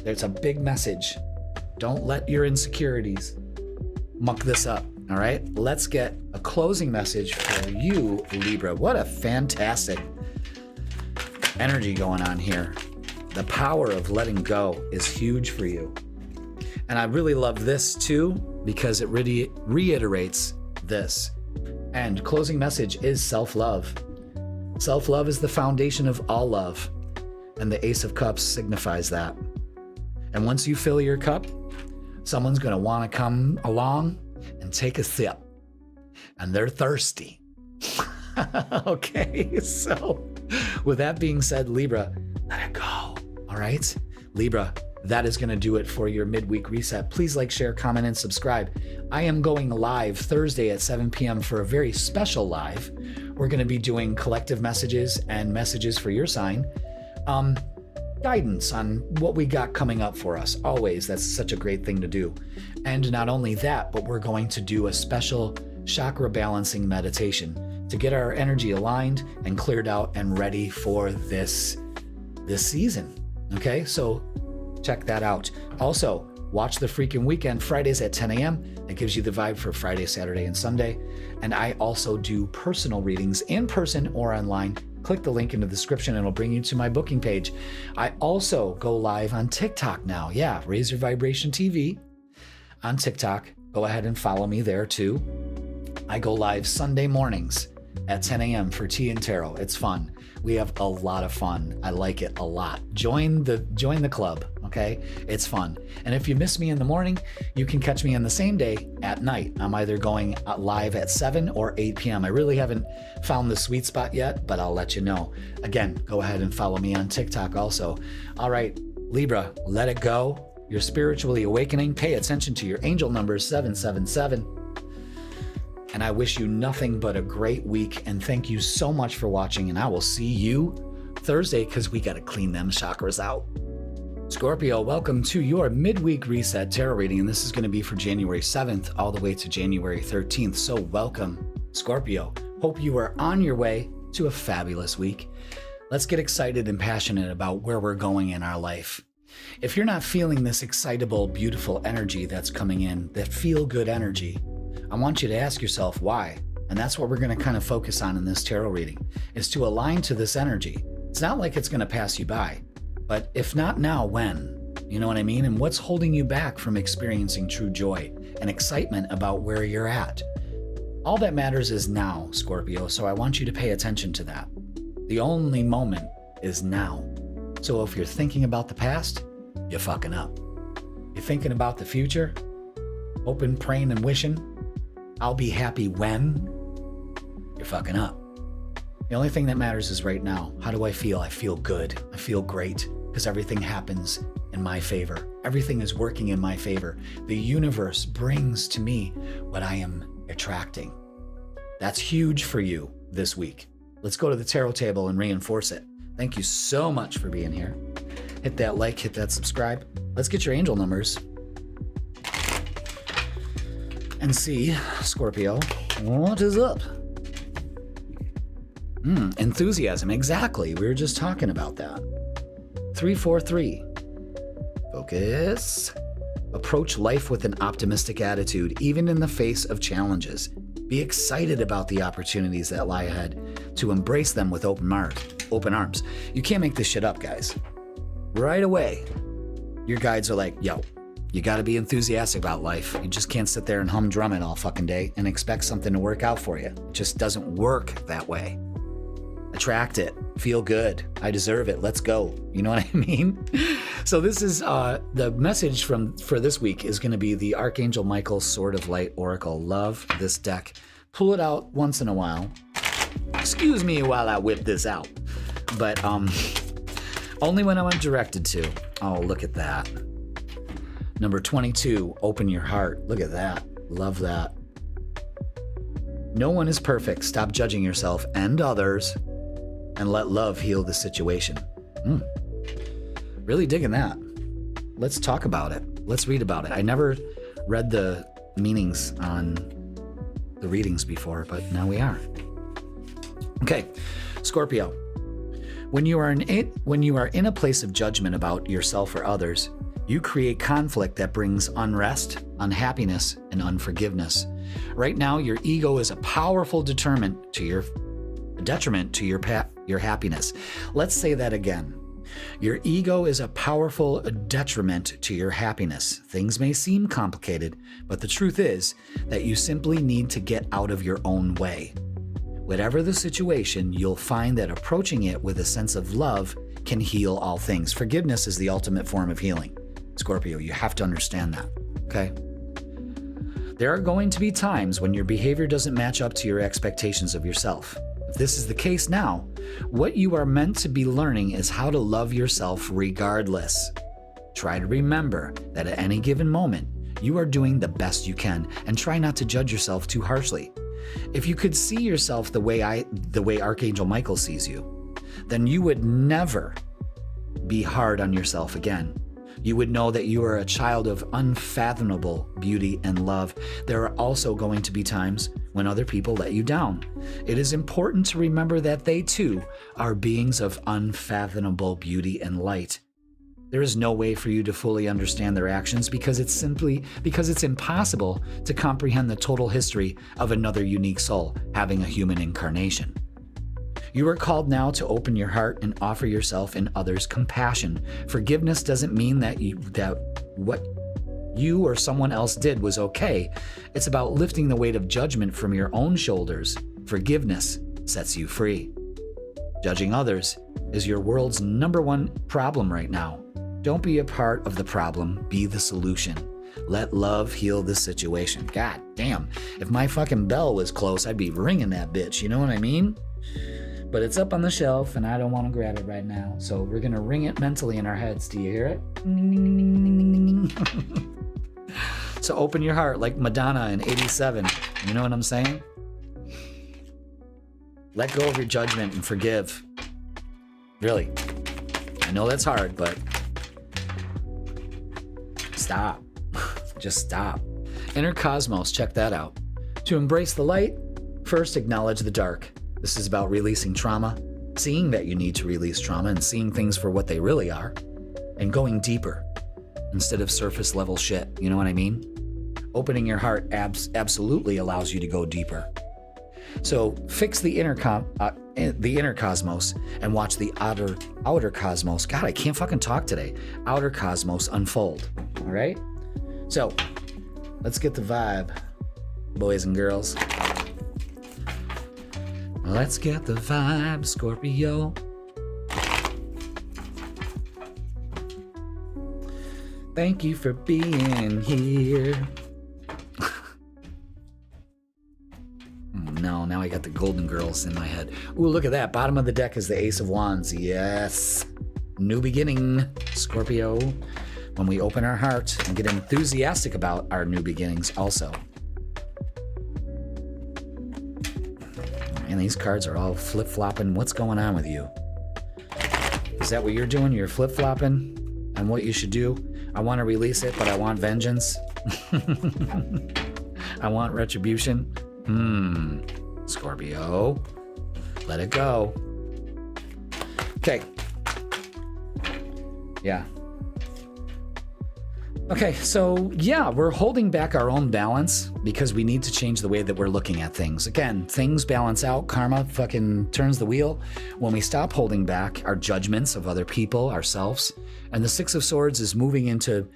There's a big message. Don't let your insecurities muck this up, all right? Let's get a closing message for you, Libra. What a fantastic energy going on here. The power of letting go is huge for you. And I really love this too, because it really reiterates this. And closing message is self-love. Self-love is the foundation of all love. And the Ace of Cups signifies that. And once you fill your cup, someone's going to want to come along and take a sip. And they're thirsty. Okay, so with that being said, Libra, let it go. All right? Libra, that is going to do it for your midweek reset. Please like, share, comment, and subscribe. I am going live Thursday at 7 p.m. for a very special live. We're going to be doing collective messages and messages for your sign. Guidance on what we got coming up for us. Always, that's such a great thing to do. And not only that, but we're going to do a special chakra balancing meditation to get our energy aligned and cleared out and ready for this season. Okay, so check that out. Also, watch the freaking weekend Fridays at 10 a.m. It gives you the vibe for Friday, Saturday, and Sunday. And I also do personal readings in person or online. Click the link in the description and it'll bring you to my booking page. I also go live on TikTok now. Yeah, Raise Your Vibration TV on TikTok. Go ahead and follow me there too. I go live Sunday mornings at 10 a.m. for Tea and Tarot. It's fun. We have a lot of fun. I like it a lot. Join the club, okay? It's fun. And if you miss me in the morning, you can catch me on the same day at night. I'm either going live at 7 or 8 p.m. I really haven't found the sweet spot yet, but I'll let you know. Again, go ahead and follow me on TikTok also. All right, Libra, let it go. You're spiritually awakening. Pay attention to your angel number 777. And I wish you nothing but a great week. And thank you so much for watching. And I will see you Thursday because we got to clean them chakras out. Scorpio, welcome to your midweek reset tarot reading. And this is going to be for January 7th all the way to January 13th. So welcome, Scorpio. Hope you are on your way to a fabulous week. Let's get excited and passionate about where we're going in our life. If you're not feeling this excitable, beautiful energy that's coming in, that feel-good energy, I want you to ask yourself why. And that's what we're going to kind of focus on in this tarot reading, is to align to this energy. It's not like it's going to pass you by, but if not now, when? You know what I mean? And what's holding you back from experiencing true joy and excitement about where you're at? All that matters is now, Scorpio, so I want you to pay attention to that. The only moment is now. So if you're thinking about the past, you're fucking up. You're thinking about the future, hoping, praying, and wishing, I'll be happy when, you're fucking up. The only thing that matters is right now. How do I feel? I feel good. I feel great because everything happens in my favor. Everything is working in my favor. The universe brings to me what I am attracting. That's huge for you this week. Let's go to the tarot table and reinforce it. Thank you so much for being here. Hit that like, hit that subscribe. Let's get your angel numbers. And see, Scorpio, what is up? Enthusiasm, exactly. We were just talking about that. 343. Focus. Approach life with an optimistic attitude, even in the face of challenges. Be excited about the opportunities that lie ahead, to embrace them with open arms. You can't make this shit up, guys. right away, your guides are like, yo, you got to be enthusiastic about life. You just can't sit there and humdrum it all fucking day and expect something to work out for you. It just doesn't work that way. Attract it. Feel good. I deserve it. Let's go. You know what I mean? So this is the message for this week is going to be the Archangel Michael Sword of Light Oracle. Love this deck. Pull it out once in a while. Excuse me while I whip this out. But only when I'm directed to. Oh, look at that. Number 22, open your heart. Look at that. Love that. No one is perfect. Stop judging yourself and others and let love heal the situation. Really digging that. Let's talk about it. Let's read about it. I never read the meanings on the readings before, but now we are. Okay, Scorpio. When you are in a place of judgment about yourself or others, you create conflict that brings unrest, unhappiness, and unforgiveness. Right now, your ego is a powerful detriment to your happiness. Let's say that again. Your ego is a powerful detriment to your happiness. Things may seem complicated, but the truth is that you simply need to get out of your own way. Whatever the situation, you'll find that approaching it with a sense of love can heal all things. Forgiveness is the ultimate form of healing. Scorpio, you have to understand that, okay? There are going to be times when your behavior doesn't match up to your expectations of yourself. If this is the case now, what you are meant to be learning is how to love yourself regardless. Try to remember that at any given moment, you are doing the best you can, and try not to judge yourself too harshly. If you could see yourself the way Archangel Michael sees you, then you would never be hard on yourself again. You would know that you are a child of unfathomable beauty and love. There are also going to be times when other people let you down. It is important to remember that they too are beings of unfathomable beauty and light. There is no way for you to fully understand their actions because it's impossible to comprehend the total history of another unique soul having a human incarnation. You are called now to open your heart and offer yourself and others compassion. Forgiveness doesn't mean that what you or someone else did was okay. It's about lifting the weight of judgment from your own shoulders. Forgiveness sets you free. Judging others is your world's number one problem right now. Don't be a part of the problem, be the solution. Let love heal the situation. God damn, if my fucking bell was close, I'd be ringing that bitch, you know what I mean? But it's up on the shelf and I don't want to grab it right now. So we're going to ring it mentally in our heads. Do you hear it? So open your heart like Madonna in 87. You know what I'm saying? Let go of your judgment and forgive. Really. I know that's hard, but stop. Just stop. Inner Cosmos, check that out. To embrace the light, first acknowledge the dark. This is about releasing trauma, seeing that you need to release trauma and seeing things for what they really are, and going deeper instead of surface level shit. You know what I mean? Opening your heart absolutely allows you to go deeper. So fix the inner cosmos and watch the outer cosmos. God, I can't fucking talk today. Outer cosmos unfold. All right? So let's get the vibe, boys and girls. Let's get the vibe, Scorpio. Thank you for being here. No, now I got the Golden Girls in my head. Ooh, look at that. Bottom of the deck is the Ace of Wands. Yes. New beginning, Scorpio. When we open our heart and get enthusiastic about our new beginnings also. And these cards are all flip-flopping. What's going on with you? Is that what you're doing? You're flip-flopping on what you should do? I want to release it, but I want vengeance. I want retribution. Scorpio. Let it go. Okay. Yeah. Okay, so yeah, we're holding back our own balance because we need to change the way that we're looking at things. Again, things balance out. Karma fucking turns the wheel when we stop holding back our judgments of other people, ourselves. And the Six of Swords is moving into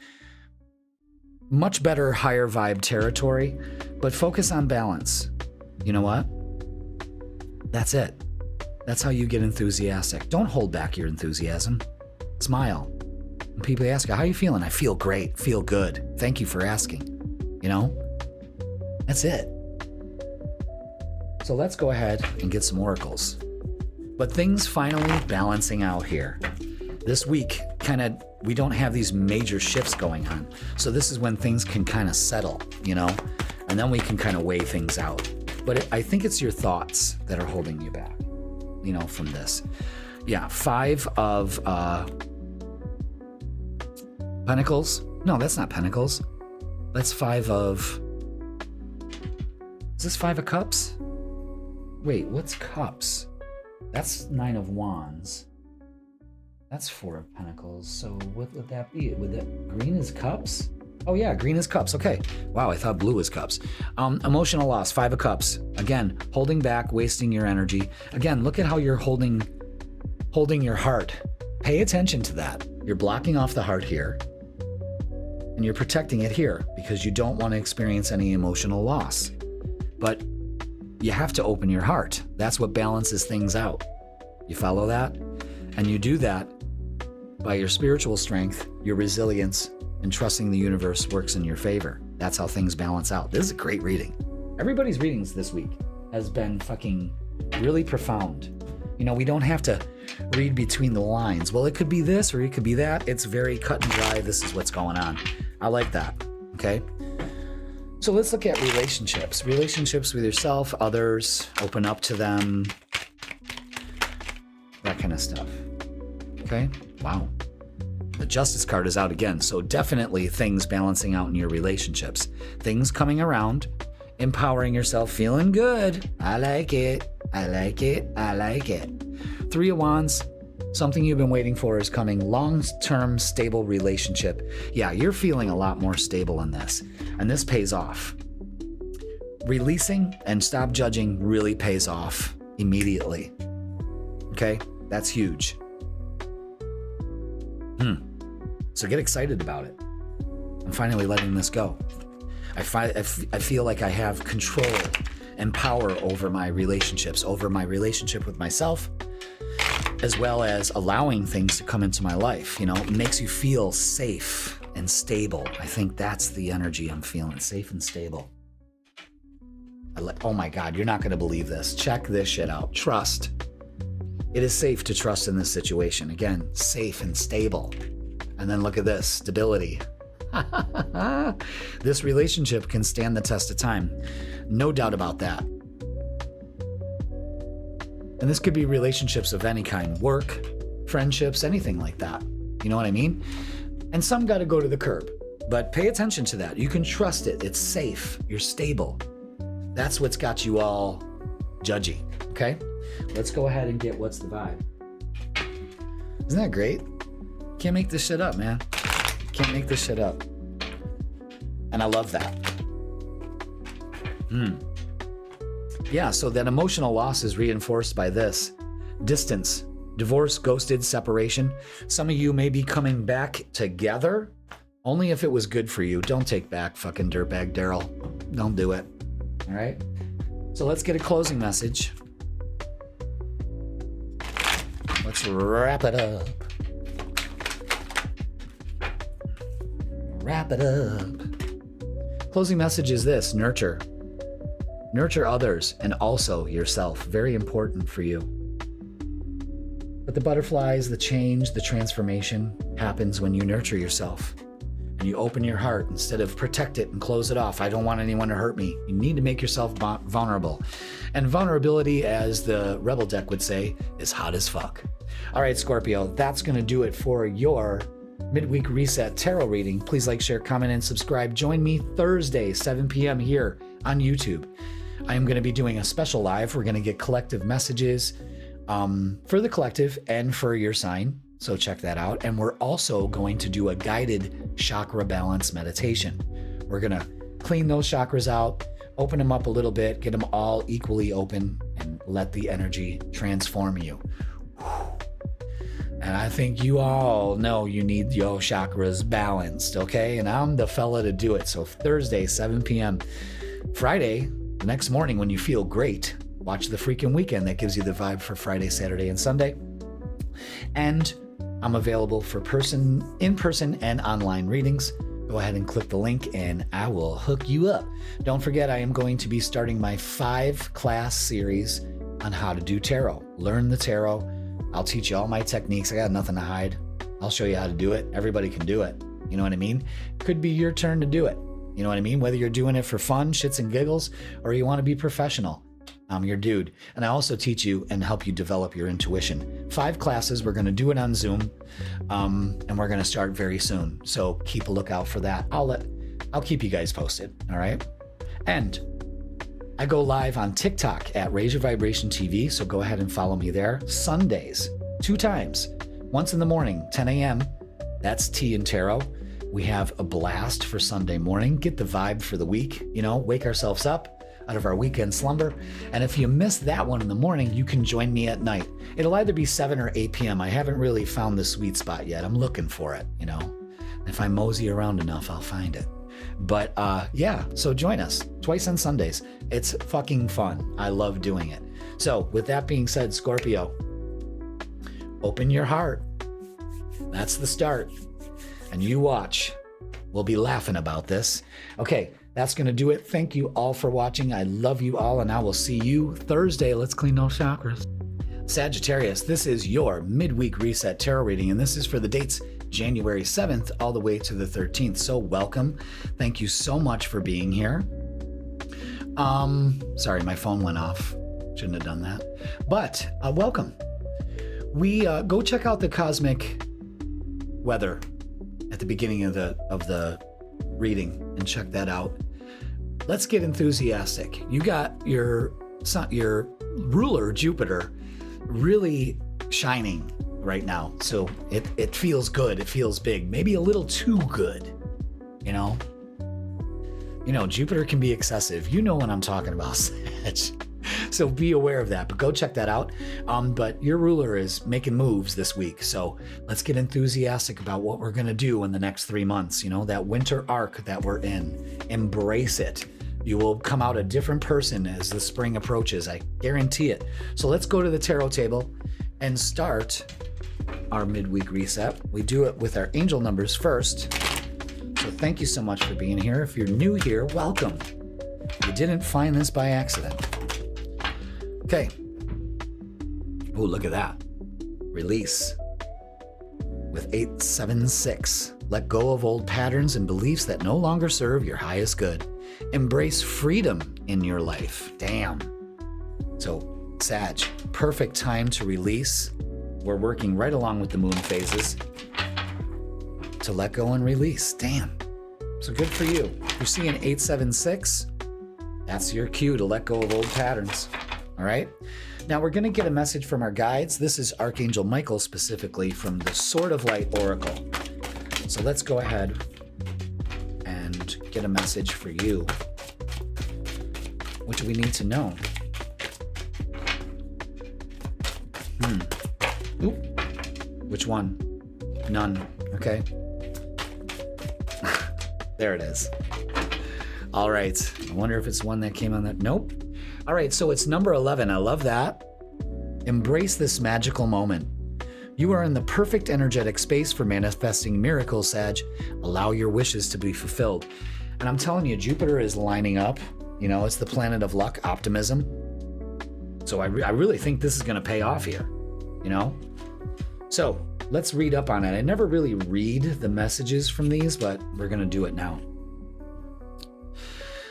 much better, higher vibe territory, but focus on balance. You know what? That's it. That's how you get enthusiastic. Don't hold back your enthusiasm. Smile. When people ask you, how are you feeling? I feel great, feel good. Thank you for asking. You know? That's it. So let's go ahead and get some oracles. But things finally balancing out here. This week, we don't have these major shifts going on. So this is when things can kind of settle, you know? And then we can kind of weigh things out. But I think it's your thoughts that are holding you back, you know, from this. Yeah, 5 of Pentacles. No, that's not Pentacles. That's 5 of... Is this 5 of Cups? Wait, what's Cups? That's 9 of Wands. That's 4 of Pentacles. So what would that be? Would that... Green is Cups? Oh yeah, green is Cups. Okay. Wow, I thought blue was Cups. Emotional loss, 5 of Cups. Again, holding back, wasting your energy. Again, look at how you're holding your heart. Pay attention to that. You're blocking off the heart here. And you're protecting it here because you don't want to experience any emotional loss. But you have to open your heart. That's what balances things out. You follow that? And you do that by your spiritual strength, your resilience, and trusting the universe works in your favor. That's how things balance out. This is a great reading. Everybody's readings this week has been fucking really profound. You know, we don't have to read between the lines. Well, it could be this or it could be that. It's very cut and dry. This is what's going on. I like that. Okay. So let's look at relationships. Relationships with yourself, others, open up to them. That kind of stuff. Okay. Wow. The Justice card is out again. So definitely things balancing out in your relationships. Things coming around, empowering yourself, feeling good. I like it. I like it. I like it. 3 of Wands, something you've been waiting for is coming. Long-term stable relationship. Yeah, you're feeling a lot more stable in this. And this pays off. Releasing and stop judging really pays off immediately. Okay? That's huge. So get excited about it. I'm finally letting this go. I feel like I have control and power over my relationships, over my relationship with myself, as well as allowing things to come into my life. You know, it makes you feel safe and stable. I think that's the energy I'm feeling, safe and stable. Oh my God, you're not going to believe this. Check this shit out. Trust. It is safe to trust in this situation. Again, safe and stable. And then look at this, stability. This relationship can stand the test of time. No doubt about that. And this could be relationships of any kind, work, friendships, anything like that. You know what I mean? And some got to go to the curb, but pay attention to that. You can trust it. It's safe. You're stable. That's what's got you all judgy. Okay? Let's go ahead and get what's the vibe. Isn't that great? Can't make this shit up, man. Can't make this shit up. And I love that. Yeah, so that emotional loss is reinforced by this. Distance, divorce, ghosted, separation. Some of you may be coming back together, only if it was good for you. Don't take back fucking dirtbag Daryl. Don't do it. All right? So let's get a closing message. Let's wrap it up. Wrap it up. Closing message is this: nurture. Nurture others and also yourself. Very important for you. But the butterflies, the change, the transformation happens when you nurture yourself and you open your heart instead of protect it and close it off. I don't want anyone to hurt me. You need to make yourself vulnerable. And vulnerability, as the Rebel deck would say, is hot as fuck. All right, Scorpio, that's going to do it for your Midweek Reset Tarot reading. Please like, share, comment, and subscribe. Join me Thursday, 7 p.m. here on YouTube. I am going to be doing a special live. We're going to get collective messages for the collective and for your sign. So check that out. And we're also going to do a guided chakra balance meditation. We're going to clean those chakras out, open them up a little bit, get them all equally open, and let the energy transform you. And I think you all know you need your chakras balanced, okay? And I'm the fella to do it. So Thursday, 7 p.m. Friday, the next morning when you feel great, watch The Freaking Weekend. That gives you the vibe for Friday, Saturday, and Sunday. And I'm available for in-person and online readings. Go ahead and click the link and I will hook you up. Don't forget, I am going to be starting my 5-class series on how to do tarot. Learn the tarot. I'll teach you all my techniques. I got nothing to hide. I'll show you how to do it. Everybody can do it. You know what I mean? Could be your turn to do it. You know what I mean? Whether you're doing it for fun, shits and giggles, or you want to be professional. I'm your dude. And I also teach you and help you develop your intuition. 5 classes. We're going to do it on Zoom. And we're going to start very soon. So keep a lookout for that. I'll keep you guys posted. All right. And I go live on TikTok at Raise Your Vibration TV. So go ahead and follow me there. Sundays, 2 times. Once in the morning, 10 a.m. That's tea and tarot. We have a blast for Sunday morning. Get the vibe for the week. Wake ourselves up out of our weekend slumber. And if you miss that one in the morning, you can join me at night. It'll either be 7 or 8 p.m. I haven't really found the sweet spot yet. I'm looking for it, If I mosey around enough, I'll find it. But so join us twice on Sundays. It's fucking fun. I love doing it. So with that being said, Scorpio, open your heart. That's the start. And you watch. We'll be laughing about this. Okay. That's going to do it. Thank you all for watching. I love you all, and I will see you Thursday. Let's clean those chakras. Sagittarius, this is your midweek reset tarot reading, and this is for the dates January 7th all the way to the 13th. So welcome. Thank you so much for being here. Sorry, my phone went off. Shouldn't have done that. But welcome. We go check out the cosmic weather at the beginning of the reading and check that out. Let's get enthusiastic. You got your ruler, Jupiter, really shining right now. So it feels good. It feels big. Maybe a little too good. Jupiter can be excessive. You know what I'm talking about, Sag. So be aware of that, but go check that out. But your ruler is making moves this week. So let's get enthusiastic about what we're going to do in the next 3 months. That winter arc that we're in, embrace it. You will come out a different person as the spring approaches. I guarantee it. So let's go to the tarot table and start our midweek reset. We do it with our angel numbers first. So thank you so much for being here. If you're new here, welcome. You didn't find this by accident. Okay. Oh, look at that. Release. With 876. Let go of old patterns and beliefs that no longer serve your highest good. Embrace freedom in your life. Damn. So, Sag, perfect time to release. We're working right along with the moon phases to let go and release. Damn. So good for you. You're seeing 876. That's your cue to let go of old patterns. All right. Now we're going to get a message from our guides. This is Archangel Michael specifically from the Sword of Light Oracle. So let's go ahead and get a message for you. What do we need to know? Oop. Which one? None. Okay. There it is. All right. I wonder if it's one that came on that. Nope. All right. So it's number 11. I love that. Embrace this magical moment. You are in the perfect energetic space for manifesting miracles, Sag. Allow your wishes to be fulfilled. And I'm telling you, Jupiter is lining up. You know, it's the planet of luck, optimism. So I really think this is going to pay off here, you know? So let's read up on it. I never really read the messages from these, but we're going to do it now.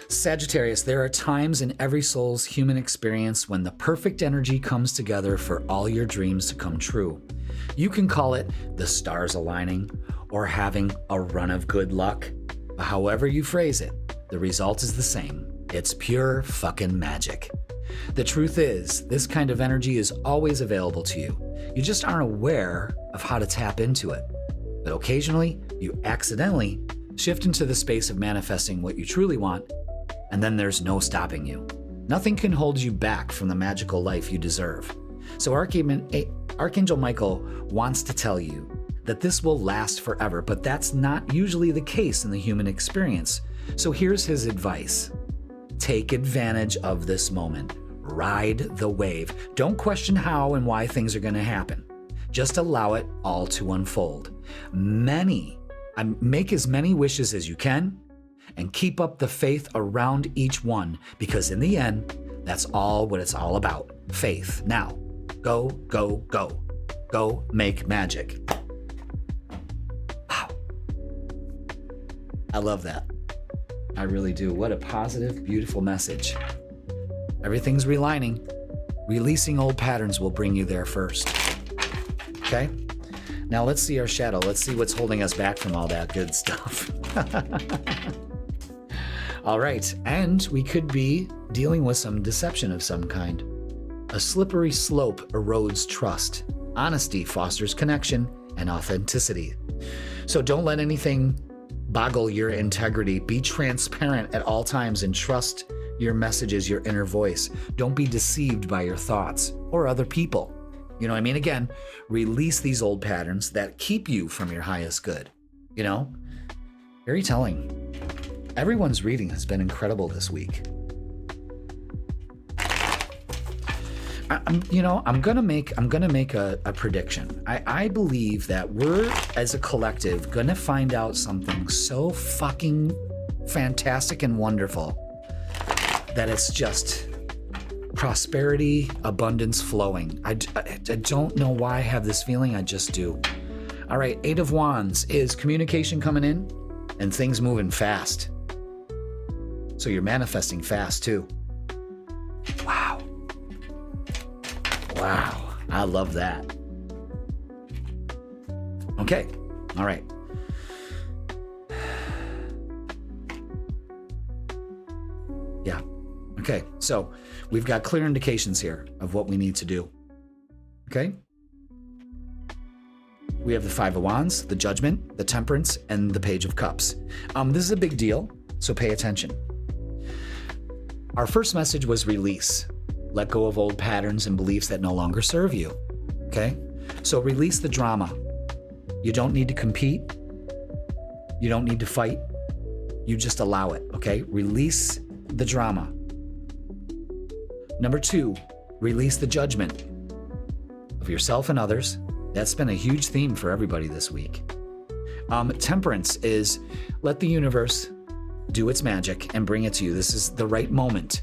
Sagittarius, there are times in every soul's human experience when the perfect energy comes together for all your dreams to come true. You can call it the stars aligning or having a run of good luck. However you phrase it, the result is the same. It's pure fucking magic. The truth is, this kind of energy is always available to you. You just aren't aware of how to tap into it. But occasionally, you accidentally shift into the space of manifesting what you truly want, and then there's no stopping you. Nothing can hold you back from the magical life you deserve. So Archangel Michael wants to tell you that this will last forever, but that's not usually the case in the human experience. So here's his advice. Take advantage of this moment. Ride the wave. Don't question how and why things are going to happen. Just allow it all to unfold. Make as many wishes as you can and keep up the faith around each one, because in the end, that's all what it's all about. Faith. Now, go, go, go. Go make magic. Wow. I love that. I really do. What a positive, beautiful message. Everything's realigning. Releasing old patterns will bring you there first. Okay? Now let's see our shadow. Let's see what's holding us back from all that good stuff. All right. And we could be dealing with some deception of some kind. A slippery slope erodes trust. Honesty fosters connection and authenticity. So don't let anything boggle your integrity. Be transparent at all times and trust your messages, your inner voice. Don't be deceived by your thoughts or other people. You know what I mean? Again, release these old patterns that keep you from your highest good. You know, very telling. Everyone's reading has been incredible this week. I'm gonna make a prediction. I believe that we're, as a collective, gonna find out something so fucking fantastic and wonderful that it's just prosperity, abundance flowing. I don't know why I have this feeling. I just do. All right, 8 of Wands is communication coming in and things moving fast. So you're manifesting fast too. Wow. Wow, I love that. Okay, all right. Yeah, okay, so we've got clear indications here of what we need to do. Okay? We have the 5 of Wands, the Judgment, the Temperance, and the Page of Cups. This is a big deal, so pay attention. Our first message was release. Let go of old patterns and beliefs that no longer serve you. Okay? So release the drama. You don't need to compete. You don't need to fight. You just allow it. Okay? Release the drama. Number 2, release the judgment of yourself and others. That's been a huge theme for everybody this week. Temperance is let the universe do its magic and bring it to you. This is the right moment.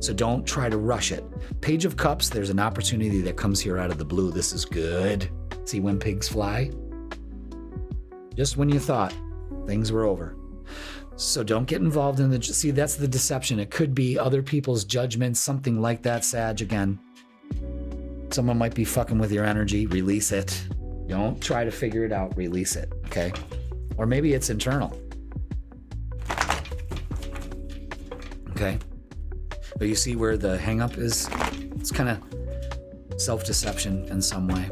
So don't try to rush it. Page of Cups, there's an opportunity that comes here out of the blue. This is good. See when pigs fly? Just when you thought things were over. So don't get involved in see, that's the deception. It could be other people's judgments, something like that, Sag, again. Someone might be fucking with your energy. Release it. Don't try to figure it out. Release it, okay? Or maybe it's internal. Okay? But you see where the hang up is? It's kind of self-deception in some way.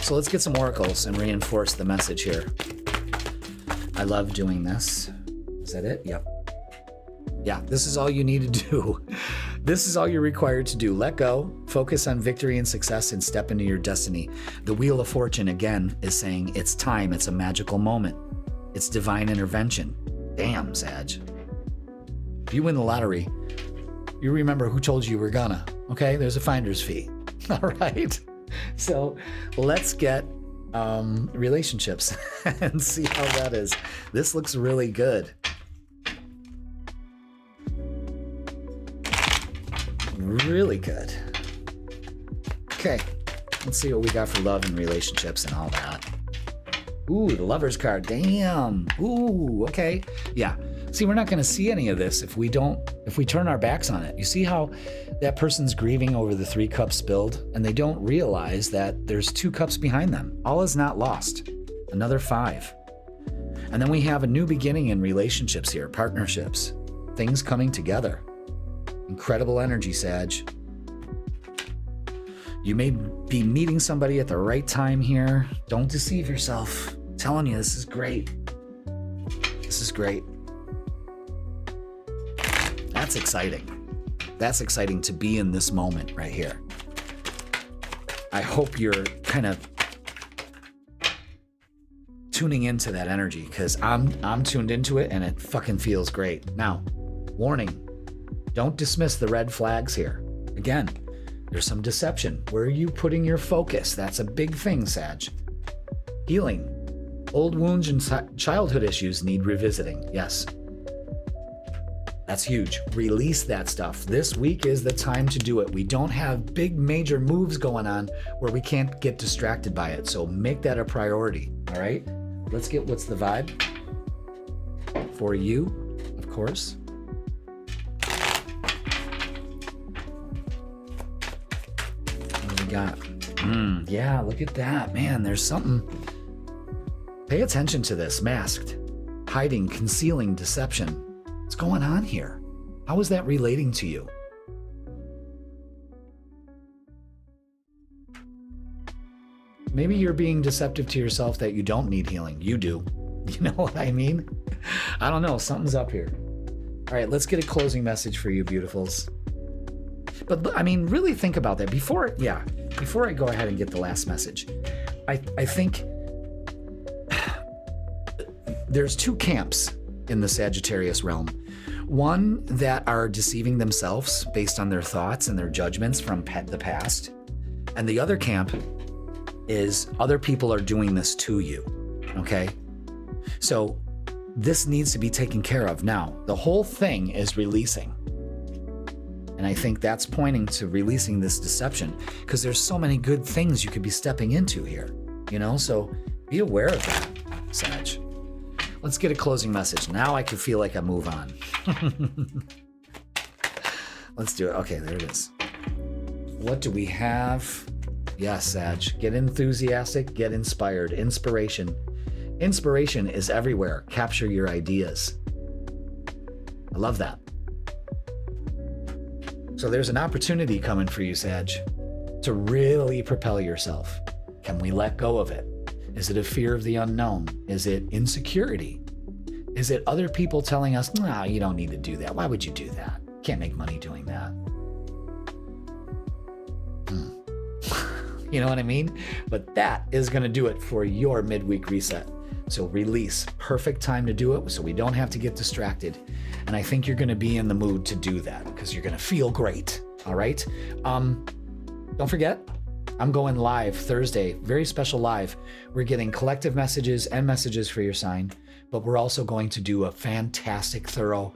So let's get some oracles and reinforce the message here. I love doing this. Is that it? Yep. Yeah, this is all you need to do. This is all you're required to do. Let go, focus on victory and success, and step into your destiny. The Wheel of Fortune, again, is saying it's time. It's a magical moment. It's divine intervention. Damn, Sag. If you win the lottery, you remember who told you were gonna, okay? There's a finder's fee, all right? So let's get relationships and see how that is. This looks really good. Really good. Okay, let's see what we got for love and relationships and all that. Ooh, the Lover's card, damn. Ooh, okay. Yeah. See, we're not going to see any of this if we turn our backs on it. You see how that person's grieving over the 3 cups spilled and they don't realize that there's 2 cups behind them. All is not lost. Another 5. And then we have a new beginning in relationships here, partnerships, things coming together. Incredible energy, Sag. You may be meeting somebody at the right time here. Don't deceive yourself. I'm telling you, this is great. This is great. That's exciting. That's exciting to be in this moment right here. I hope you're kind of tuning into that energy, because I'm tuned into it and it fucking feels great. Now, warning, don't dismiss the red flags here. Again, there's some deception. Where are you putting your focus? That's a big thing, Sag. Healing. Old wounds and childhood issues need revisiting. Yes. That's huge. Release that stuff. This week is the time to do it. We don't have big major moves going on where we can't get distracted by it. So make that a priority. All right? Let's get what's the vibe for you, of course. What do we got? Yeah, look at that. Man, there's something. Pay attention to this. Masked, hiding, concealing, deception. What's going on here? How is that relating to you? Maybe you're being deceptive to yourself that you don't need healing. You do. You know what I mean? I don't know. Something's up here. All right, let's get a closing message for you, beautifuls. But I mean, really think about that. Before I go ahead and get the last message, I think there's two camps in the Sagittarius realm. One that are deceiving themselves based on their thoughts and their judgments from the past. And the other camp is other people are doing this to you, okay? So this needs to be taken care of. Now, the whole thing is releasing. And I think that's pointing to releasing this deception, because there's so many good things you could be stepping into here, you know? So be aware of that, Sag. Let's get a closing message. Now I can feel like I move on. Let's do it. Okay, there it is. What do we have? Yes, Sag. Get enthusiastic, get inspired. Inspiration. Inspiration is everywhere. Capture your ideas. I love that. So there's an opportunity coming for you, Sag, to really propel yourself. Can we let go of it? Is it a fear of the unknown? Is it insecurity? Is it other people telling us, nah, you don't need to do that. Why would you do that? Can't make money doing that. You know what I mean? But that is going to do it for your midweek reset. So release. Perfect time to do it so we don't have to get distracted. And I think you're going to be in the mood to do that because you're going to feel great. All right? Don't forget, I'm going live Thursday, very special live. We're getting collective messages and messages for your sign, but we're also going to do a fantastic, thorough,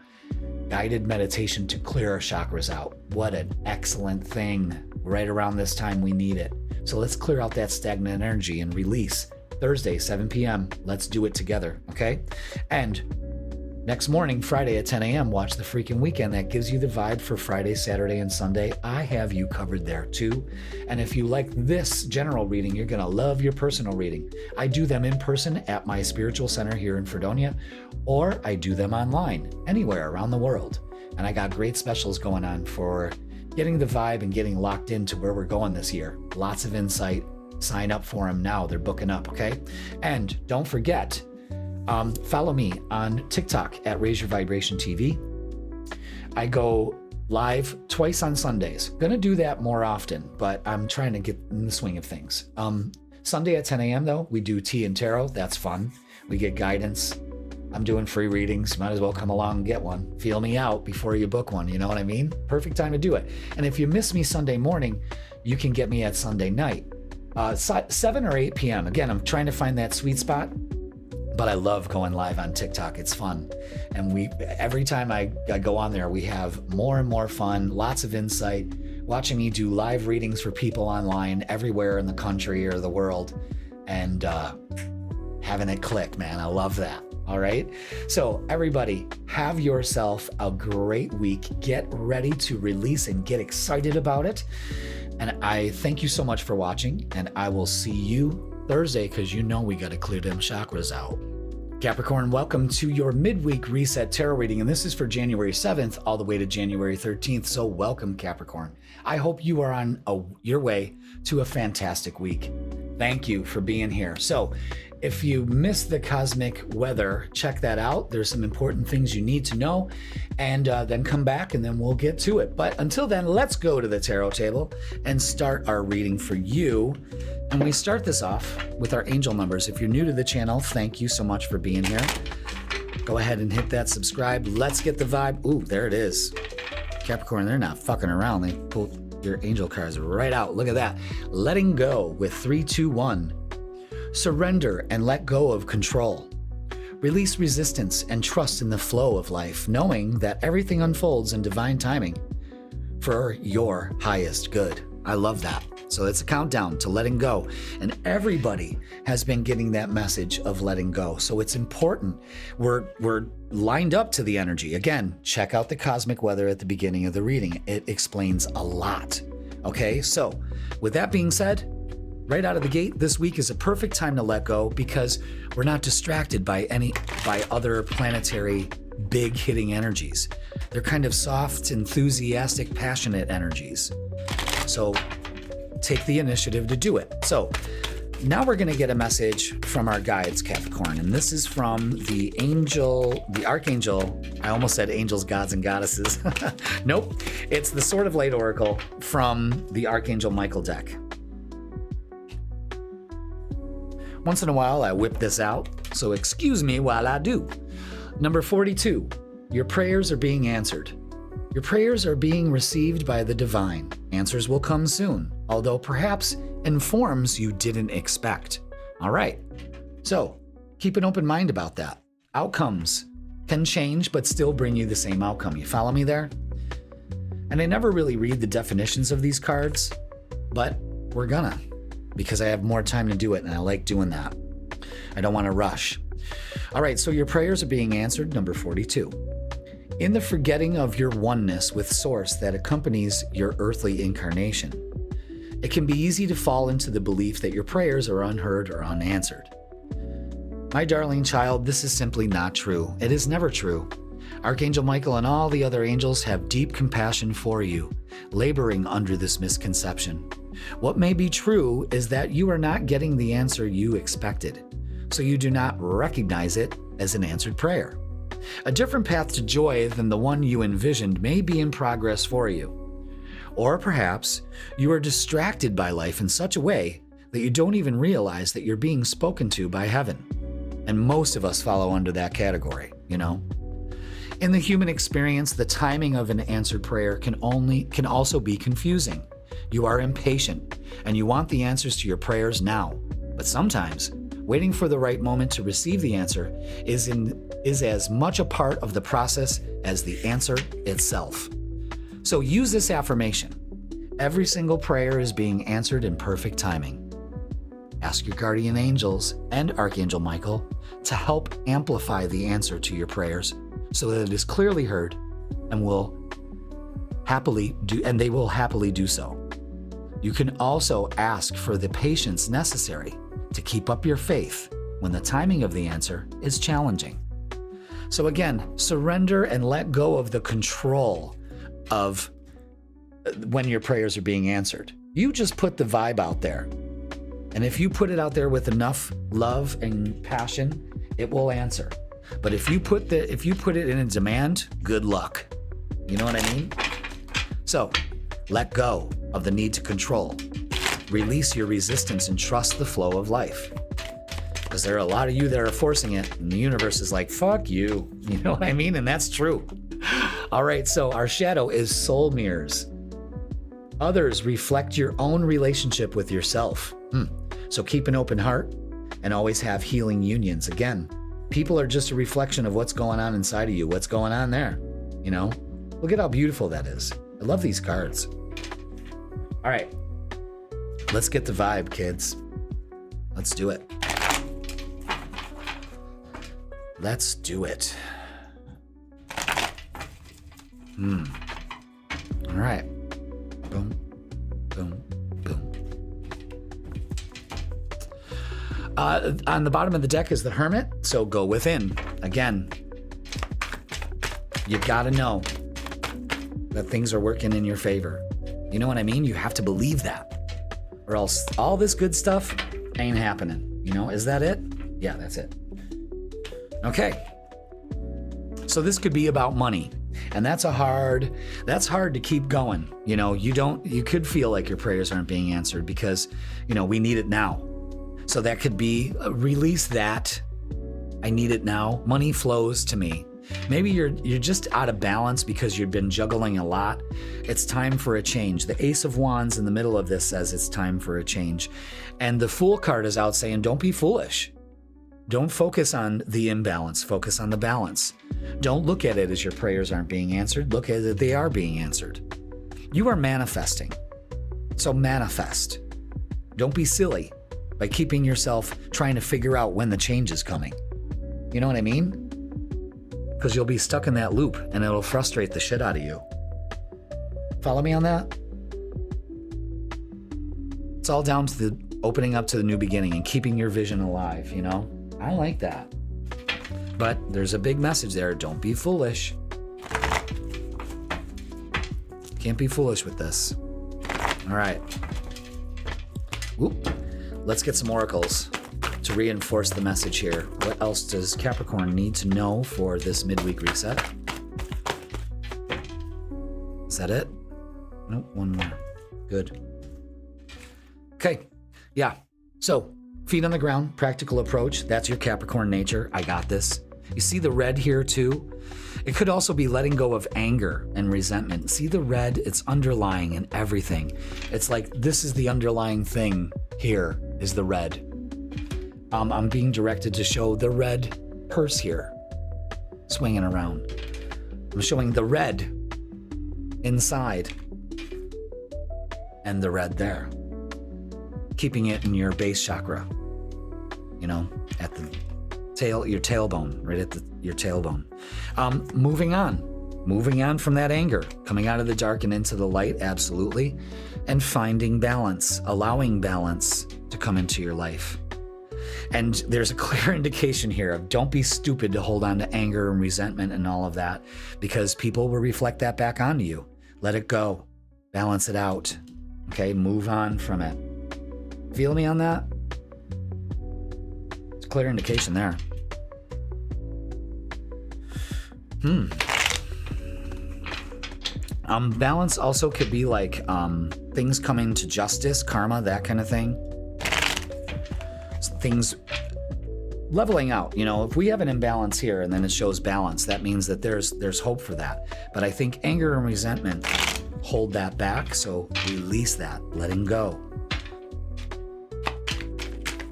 guided meditation to clear our chakras out. What an excellent thing. Right around this time, we need it. So let's clear out that stagnant energy and release. Thursday, 7 p.m. Let's do it together, okay? And next morning, Friday at 10 a.m., watch The Freaking Weekend. That gives you the vibe for Friday, Saturday, and Sunday. I have you covered there too. And if you like this general reading, you're going to love your personal reading. I do them in person at my spiritual center here in Fredonia, or I do them online, anywhere around the world. And I got great specials going on for getting the vibe and getting locked into where we're going this year. Lots of insight. Sign up for them now. They're booking up, okay? And don't forget, follow me on TikTok at Raise Your Vibration TV. I go live twice on Sundays. Gonna do that more often, but I'm trying to get in the swing of things. Sunday at 10 a.m. though, we do tea and tarot. That's fun. We get guidance. I'm doing free readings. Might as well come along and get one. Feel me out before you book one. You know what I mean? Perfect time to do it. And if you miss me Sunday morning, you can get me at Sunday night. 7 or 8 p.m. Again, I'm trying to find that sweet spot, but I love going live on TikTok. It's fun. And every time I go on there, we have more and more fun, lots of insight, watching me do live readings for people online everywhere in the country or the world, and having it click, man. I love that. All right. So everybody, have yourself a great week. Get ready to release and get excited about it. And I thank you so much for watching, and I will see you Thursday, because you know we got to clear them chakras out. Capricorn, welcome to your midweek reset tarot reading, and this is for January 7th all the way to January 13th. So welcome, Capricorn. I hope you are on your way to a fantastic week. Thank you for being here. So if you missed the cosmic weather, check that out. There's some important things you need to know, and then come back and then we'll get to it. But until then, let's go to the tarot table and start our reading for you. And we start this off with our angel numbers. If you're new to the channel, thank you so much for being here. Go ahead and hit that subscribe. Let's get the vibe. Ooh, there it is. Capricorn, they're not fucking around. They pulled your angel cards right out. Look at that. Letting go with 3, 2, 1. Surrender and let go of control. Release resistance and trust in the flow of life, knowing that everything unfolds in divine timing for your highest good. I love that. So it's a countdown to letting go. And everybody has been getting that message of letting go. So it's important. We're lined up to the energy. Again, check out the cosmic weather at the beginning of the reading. It explains a lot. Okay, so with that being said, right out of the gate, this week is a perfect time to let go because we're not distracted by other planetary big hitting energies. They're kind of soft, enthusiastic, passionate energies. So take the initiative to do it. So now we're going to get a message from our guides, Capricorn, and this is from the archangel. I almost said angels, gods, and goddesses. Nope. It's the Sword of Light Oracle from the Archangel Michael deck. Once in a while, I whip this out, so excuse me while I do. Number 42, your prayers are being answered. Your prayers are being received by the divine. Answers will come soon, although perhaps in forms you didn't expect. All right, so keep an open mind about that. Outcomes can change, but still bring you the same outcome. You follow me there? And I never really read the definitions of these cards, but we're gonna, because I have more time to do it, and I like doing that. I don't want to rush. All right, so your prayers are being answered, number 42. In the forgetting of your oneness with Source that accompanies your earthly incarnation, it can be easy to fall into the belief that your prayers are unheard or unanswered. My darling child, this is simply not true. It is never true. Archangel Michael and all the other angels have deep compassion for you, laboring under this misconception. What may be true is that you are not getting the answer you expected, so you do not recognize it as an answered prayer. A different path to joy than the one you envisioned may be in progress for you. Or perhaps you are distracted by life in such a way that you don't even realize that you're being spoken to by heaven. And most of us follow under that category, you know? In the human experience, the timing of an answered prayer can also be confusing. You are impatient and you want the answers to your prayers now. But sometimes waiting for the right moment to receive the answer is as much a part of the process as the answer itself. So use this affirmation. Every single prayer is being answered in perfect timing. Ask your guardian angels and Archangel Michael to help amplify the answer to your prayers so that it is clearly heard and they will happily do so. You can also ask for the patience necessary to keep up your faith when the timing of the answer is challenging. So again, surrender and let go of the control of when your prayers are being answered. You just put the vibe out there. And if you put it out there with enough love and passion, it will answer. But if you put it in a demand, good luck. You know what I mean? So let go of the need to control. Release your resistance and trust the flow of life. Because there are a lot of you that are forcing it, and the universe is like, fuck you. You know what I mean? And that's true. All right, so our shadow is soul mirrors. Others reflect your own relationship with yourself. So keep an open heart and always have healing unions. Again, people are just a reflection of what's going on inside of you, what's going on there. You know, look at how beautiful that is. I love these cards. All right, let's get the vibe, kids. Let's do it. Let's do it. All right. Boom, boom, boom. On the bottom of the deck is the Hermit, So go within. Again, you got to know that things are working in your favor. You know what I mean? You have to believe that, or else all this good stuff ain't happening. You know, is that it? Yeah, that's it. Okay. So this could be about money. And that's hard to keep going. You know, you could feel like your prayers aren't being answered because, you know, we need it now. So that could be release that. I need it now. Money flows to me. Maybe you're just out of balance because you've been juggling a lot. It's time for a change. The Ace of Wands in the middle of this says it's time for a change. And the Fool card is out saying, don't be foolish. Don't focus on the imbalance. Focus on the balance. Don't look at it as your prayers aren't being answered. Look at it, they are being answered. You are manifesting. So manifest. Don't be silly by keeping yourself trying to figure out when the change is coming. You know what I mean? Because you'll be stuck in that loop and it'll frustrate the shit out of you. Follow me on that? It's all down to the opening up to the new beginning and keeping your vision alive, you know? I like that. But there's a big message there. Don't be foolish. Can't be foolish with this. All right. Whoop. Let's get some oracles to reinforce the message here. What else does Capricorn need to know for this midweek reset? Is that it? Nope, one more. Good. Okay. Yeah. So, feet on the ground, practical approach. That's your Capricorn nature. I got this. You see the red here too? It could also be letting go of anger and resentment. See the red? It's underlying in everything. It's like this is the underlying thing here is the red. I'm being directed to show the red purse here, swinging around. I'm showing the red inside and the red there. Keeping it in your base chakra, you know, at the tail, your tailbone, right at your tailbone. Moving on from that anger, coming out of the dark and into the light, absolutely, and finding balance, allowing balance to come into your life. And there's a clear indication here of don't be stupid to hold on to anger and resentment and all of that, because people will reflect that back onto you. Let it go, balance it out, okay, move on from it. Feel me on that? It's a clear indication there. Balance also could be like things coming to justice, karma, that kind of thing. Things leveling out. You know, if we have an imbalance here and then it shows balance, that means that there's hope for that. But I think anger and resentment hold that back, so release that, letting go.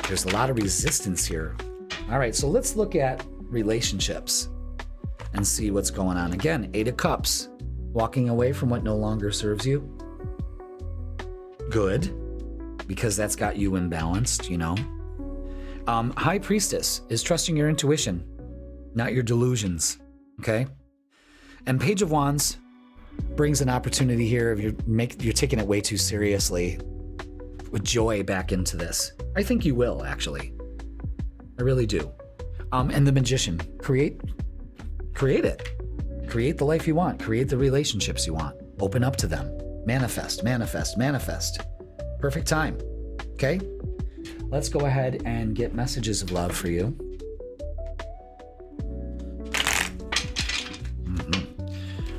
There's a lot of resistance here. All right, so let's look at relationships and see what's going on. Again, 8 of Cups, walking away from what no longer serves you. Good, because that's got you imbalanced, you know. High Priestess is trusting your intuition, not your delusions, okay? And Page of Wands brings an opportunity here if you're taking it way too seriously, with joy back into this. I think you will, actually. I really do. And the Magician, create it. Create the life you want. Create the relationships you want. Open up to them. Manifest, manifest, manifest. Perfect time. Okay? Let's go ahead and get messages of love for you.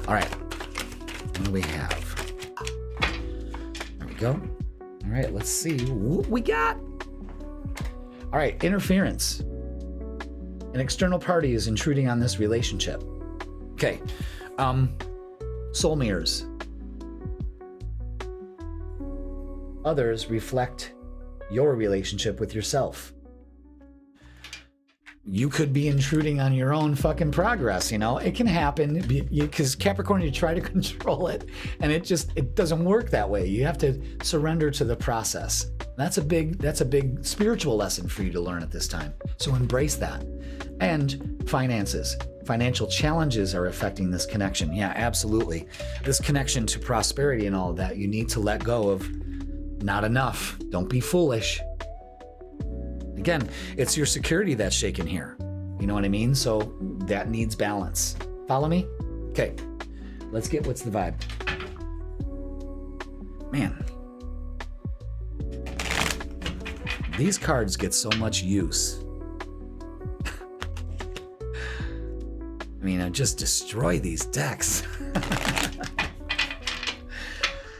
All right. What do we have? There we go. All right, let's see what we got. All right, interference. An external party is intruding on this relationship. Okay. Soul mirrors. Others reflect your relationship with yourself. You could be intruding on your own fucking progress, you know? It can happen because Capricorn, you try to control it and it doesn't work that way. You have to surrender to the process. That's a big spiritual lesson for you to learn at this time. So embrace that. And finances. Financial challenges are affecting this connection. Yeah, absolutely. This connection to prosperity and all of that, you need to let go of not enough. Don't be foolish. Again, it's your security that's shaken here. You know what I mean? So that needs balance. Follow me? Okay, let's get what's the vibe. Man, these cards get so much use. I mean, I just destroy these decks.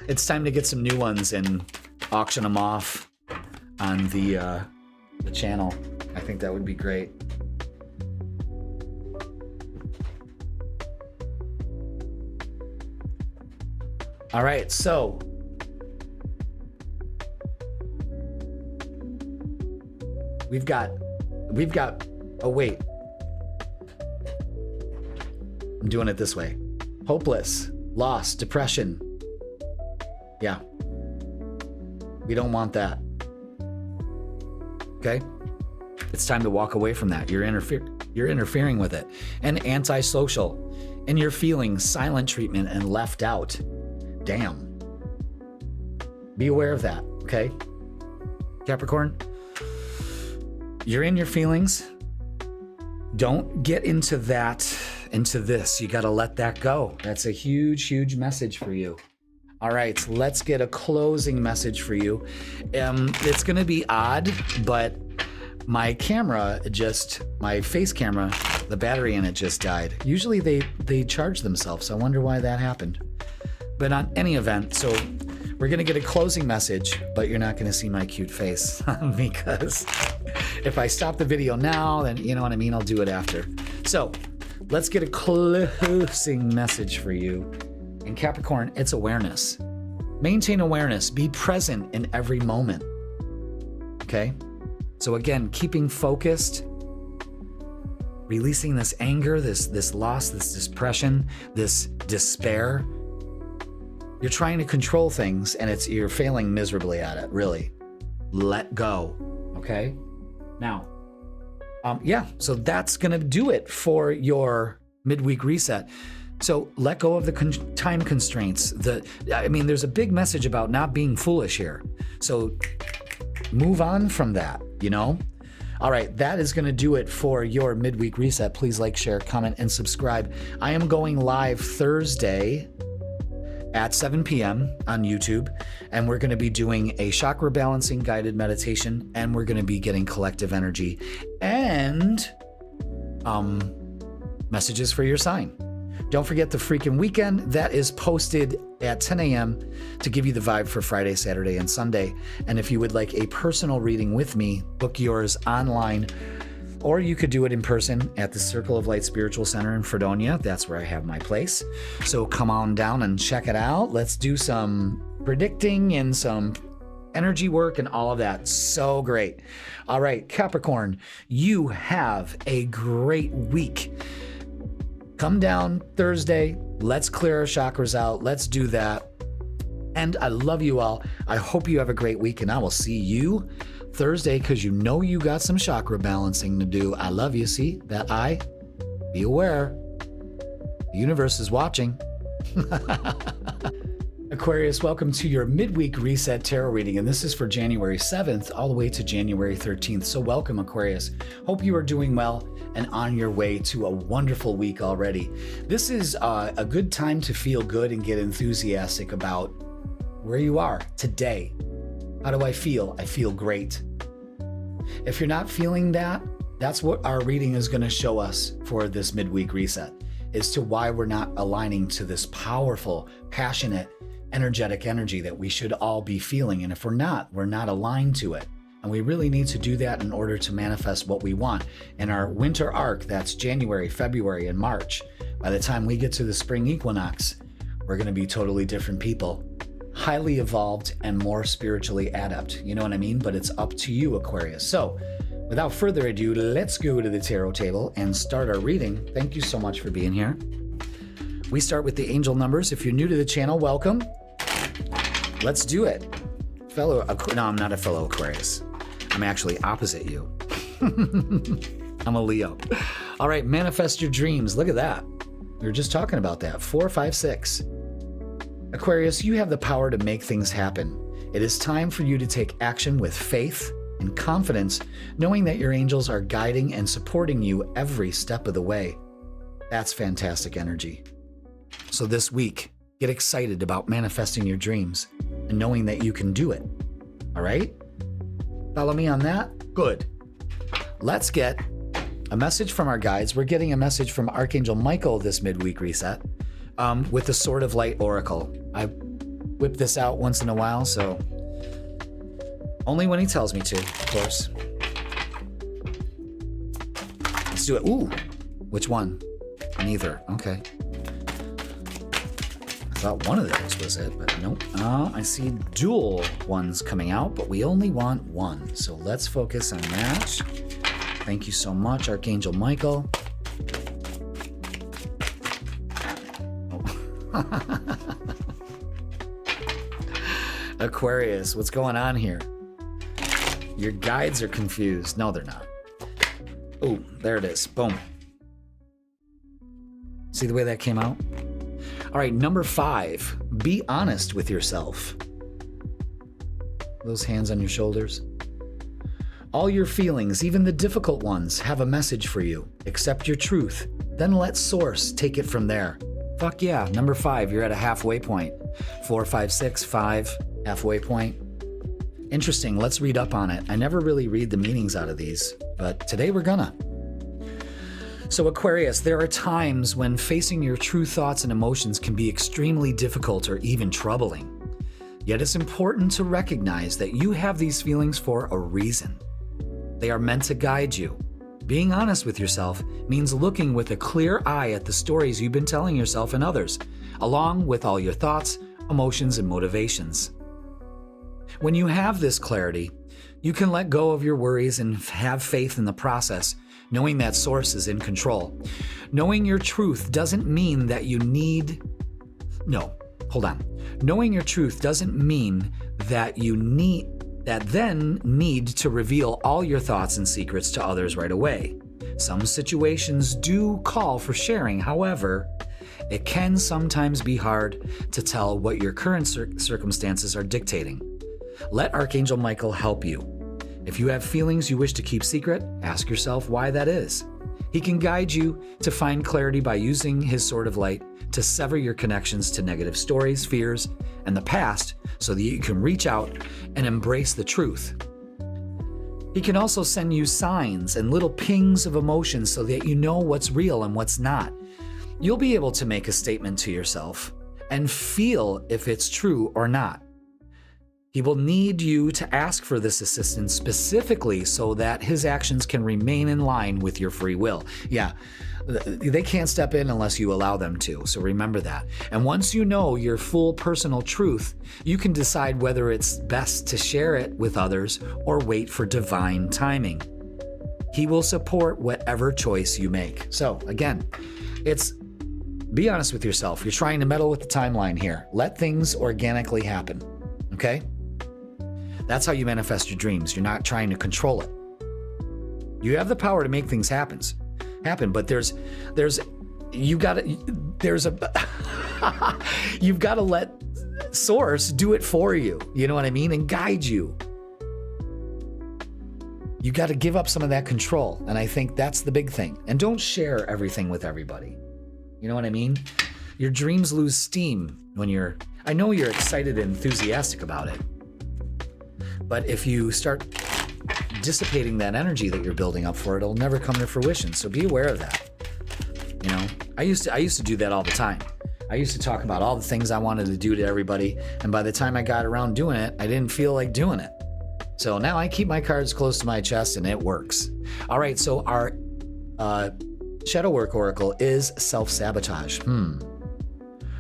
It's time to get some new ones and auction them off on the channel. I think that would be great. All right, so we've got, oh wait, I'm doing it this way. Hopeless, lost, depression. Yeah, we don't want that. Okay, it's time to walk away from that. You're interfering with it. And antisocial, and you're feeling silent treatment and left out. Damn. Be aware of that, okay? Capricorn, you're in your feelings. Don't get into this. You got to let that go. That's a huge, huge message for you. All right, let's get a closing message for you. It's going to be odd, but my face camera, the battery in it just died. Usually they charge themselves. So I wonder why that happened. But on any event, so we're going to get a closing message, but you're not going to see my cute face because if I stop the video now, then you know what I mean? I'll do it after. So let's get a closing message for you. And Capricorn, it's awareness. Maintain awareness. Be present in every moment. Okay? So again, keeping focused, releasing this anger, this loss, this depression, this despair. You're trying to control things and you're failing miserably at it, really. Let go, okay? Now, so that's gonna do it for your midweek reset. So let go of the time constraints. There's a big message about not being foolish here. So move on from that, you know? All right, that is going to do it for your midweek reset. Please like, share, comment, and subscribe. I am going live Thursday at 7 p.m. on YouTube, and we're going to be doing a chakra balancing guided meditation, and we're going to be getting collective energy and messages for your sign. Don't forget the freaking weekend. That is posted at 10 a.m. to give you the vibe for Friday, Saturday, and Sunday. And if you would like a personal reading with me, book yours online, or you could do it in person at the Circle of Light Spiritual Center in Fredonia. That's where I have my place. So come on down and check it out. Let's do some predicting and some energy work and all of that. So great. All right, Capricorn, you have a great week. Come down Thursday. Let's clear our chakras out. Let's do that. And I love you all. I hope you have a great week, and I will see you Thursday because you know you got some chakra balancing to do. I love you. See that eye? Be aware. The universe is watching. Aquarius, welcome to your midweek reset tarot reading, and this is for January 7th all the way to January 13th. So welcome, Aquarius. Hope you are doing well and on your way to a wonderful week already. This is a good time to feel good and get enthusiastic about where you are today. How do I feel? I feel great. If you're not feeling that, that's what our reading is going to show us for this midweek reset, as to why we're not aligning to this powerful, passionate, energetic energy that we should all be feeling. And if we're not aligned to it. And we really need to do that in order to manifest what we want. In our winter arc, that's January, February, and March. By the time we get to the spring equinox, we're going to be totally different people, highly evolved and more spiritually adept. You know what I mean? But it's up to you, Aquarius. So without further ado, let's go to the tarot table and start our reading. Thank you so much for being here. We start with the angel numbers. If you're new to the channel, welcome. Let's do it. No, I'm not a fellow Aquarius. I'm actually opposite you. I'm a Leo. All right, manifest your dreams. Look at that. We were just talking about that. 4, 5, 6. Aquarius, you have the power to make things happen. It is time for you to take action with faith and confidence, knowing that your angels are guiding and supporting you every step of the way. That's fantastic energy. So this week, get excited about manifesting your dreams and knowing that you can do it. All right? Follow me on that? Good. Let's get a message from our guides. We're getting a message from Archangel Michael this midweek reset with the Sword of Light Oracle. I whip this out once in a while, so only when he tells me to, of course. Let's do it. Ooh, which one? Neither. Okay. I thought one of those was it, but nope. I see dual ones coming out, but we only want one. So let's focus on that. Thank you so much, Archangel Michael. Oh. Aquarius, what's going on here? Your guides are confused. No, they're not. Oh, there it is. Boom. See the way that came out? All right, number 5, be honest with yourself. Those hands on your shoulders. All your feelings, even the difficult ones, have a message for you. Accept your truth, then let Source take it from there. Fuck yeah, number 5, you're at a halfway point. 4, 5, 6, 5, halfway point. Interesting, let's read up on it. I never really read the meanings out of these, but today we're gonna. So Aquarius, there are times when facing your true thoughts and emotions can be extremely difficult or even troubling. Yet it's important to recognize that you have these feelings for a reason. They are meant to guide you. Being honest with yourself means looking with a clear eye at the stories you've been telling yourself and others, along with all your thoughts, emotions, and motivations. When you have this clarity, you can let go of your worries and have faith in the process, knowing that Source is in control. Knowing your truth doesn't mean that Knowing your truth doesn't mean that you need to reveal all your thoughts and secrets to others right away. Some situations do call for sharing. However, it can sometimes be hard to tell what your current circumstances are dictating. Let Archangel Michael help you. If you have feelings you wish to keep secret, ask yourself why that is. He can guide you to find clarity by using his Sword of Light to sever your connections to negative stories, fears, and the past so that you can reach out and embrace the truth. He can also send you signs and little pings of emotions so that you know what's real and what's not. You'll be able to make a statement to yourself and feel if it's true or not. He will need you to ask for this assistance specifically so that his actions can remain in line with your free will. Yeah, they can't step in unless you allow them to, so remember that. And once you know your full personal truth, you can decide whether it's best to share it with others or wait for divine timing. He will support whatever choice you make. So again, be honest with yourself. You're trying to meddle with the timeline here. Let things organically happen, okay? That's how you manifest your dreams. You're not trying to control it. You have the power to make things happen, but you've got to let Source do it for you. You know what I mean? And guide you. You got to give up some of that control. And I think that's the big thing. And don't share everything with everybody. You know what I mean? Your dreams lose steam when I know you're excited and enthusiastic about it. But if you start dissipating that energy that you're building up for it, it'll never come to fruition. So be aware of that. You know, I used to do that all the time. I used to talk about all the things I wanted to do to everybody, and by the time I got around doing it, I didn't feel like doing it. So now I keep my cards close to my chest, and it works. All right, so our shadow work oracle is self-sabotage.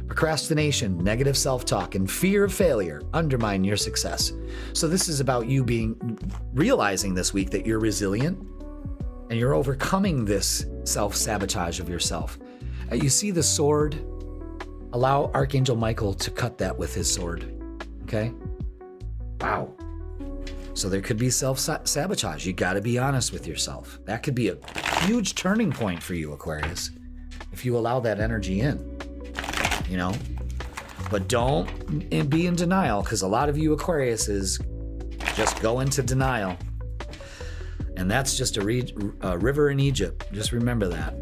Procrastination, negative self-talk, and fear of failure undermine your success. So this is about you realizing this week that you're resilient and you're overcoming this self-sabotage of yourself. You see the sword? Allow Archangel Michael to cut that with his sword. Okay? Wow. So there could be self-sabotage. You got to be honest with yourself. That could be a huge turning point for you, Aquarius, if you allow that energy in. You know, but don't be in denial, because a lot of you Aquariuses just go into denial. And that's just a river in Egypt. Just remember that.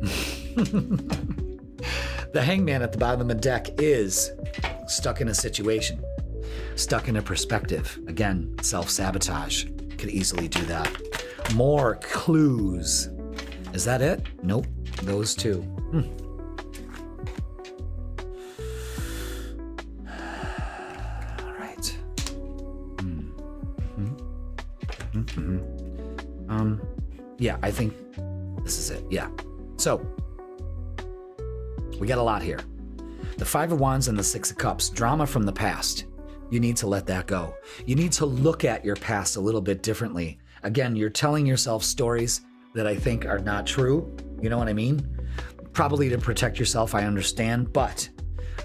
The Hangman at the bottom of the deck is stuck in a situation, stuck in a perspective. Again, self-sabotage. Could easily do that. More clues. Is that it? Nope. Those two. All right. Yeah, I think this is it. Yeah. So we got a lot here. The Five of Wands and the Six of Cups. Drama from the past. You need to let that go. You need to look at your past a little bit differently. Again, you're telling yourself stories that I think are not true. You know what I mean? Probably to protect yourself, I understand. But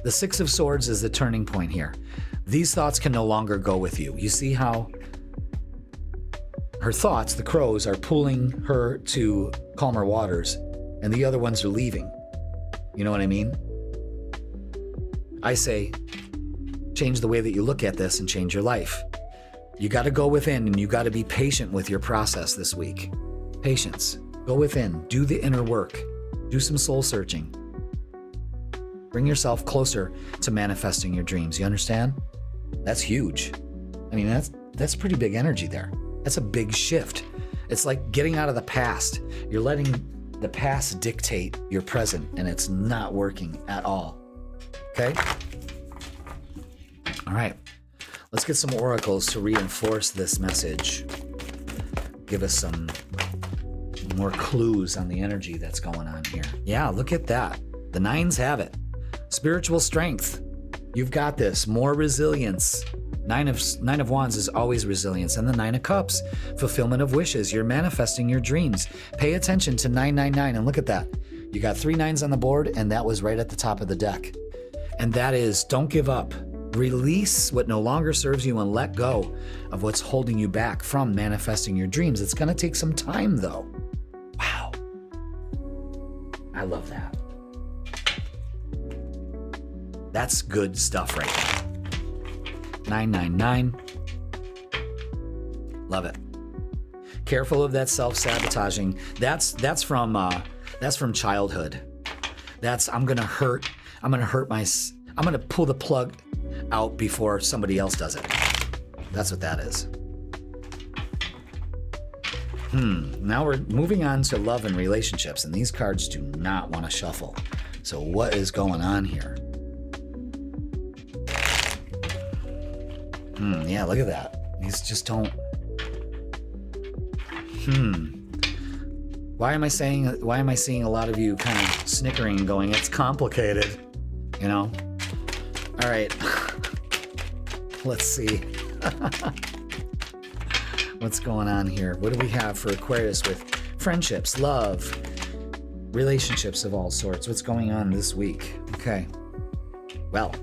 the Six of Swords is the turning point here. These thoughts can no longer go with you. You see how her thoughts, the crows, are pulling her to calmer waters, and the other ones are leaving. You know what I mean? I say, change the way that you look at this and change your life. You got to go within, and you got to be patient with your process this week. Patience. Go within. Do the inner work. Do some soul searching. Bring yourself closer to manifesting your dreams. You understand? That's huge. I mean, that's pretty big energy there. That's a big shift. It's like getting out of the past. You're letting the past dictate your present, and it's not working at all. Okay? All right. Let's get some oracles to reinforce this message. Give us some more clues on the energy that's going on here. Yeah, look at that. The nines have it. Spiritual strength. You've got this. More resilience. Nine of Wands is always resilience. And the Nine of Cups, fulfillment of wishes. You're manifesting your dreams. Pay attention to 999, and look at that. You got 3 nines on the board, and that was right at the top of the deck. And that is, don't give up. Release what no longer serves you and let go of what's holding you back from manifesting your dreams. It's going to take some time, though. Wow. I love that. That's good stuff right there. 999. Love it. Careful of that self-sabotaging. That's from childhood. I'm going to pull the plug out before somebody else does it. That's what that is. Now we're moving on to love and relationships, and these cards do not want to shuffle. So what is going on here? Yeah, look at that. These just don't. Why am I seeing a lot of you kind of snickering and going, it's complicated, you know? All right. Let's see. What's going on here? What do we have for Aquarius with friendships, love, relationships of all sorts? What's going on this week? Okay. Well,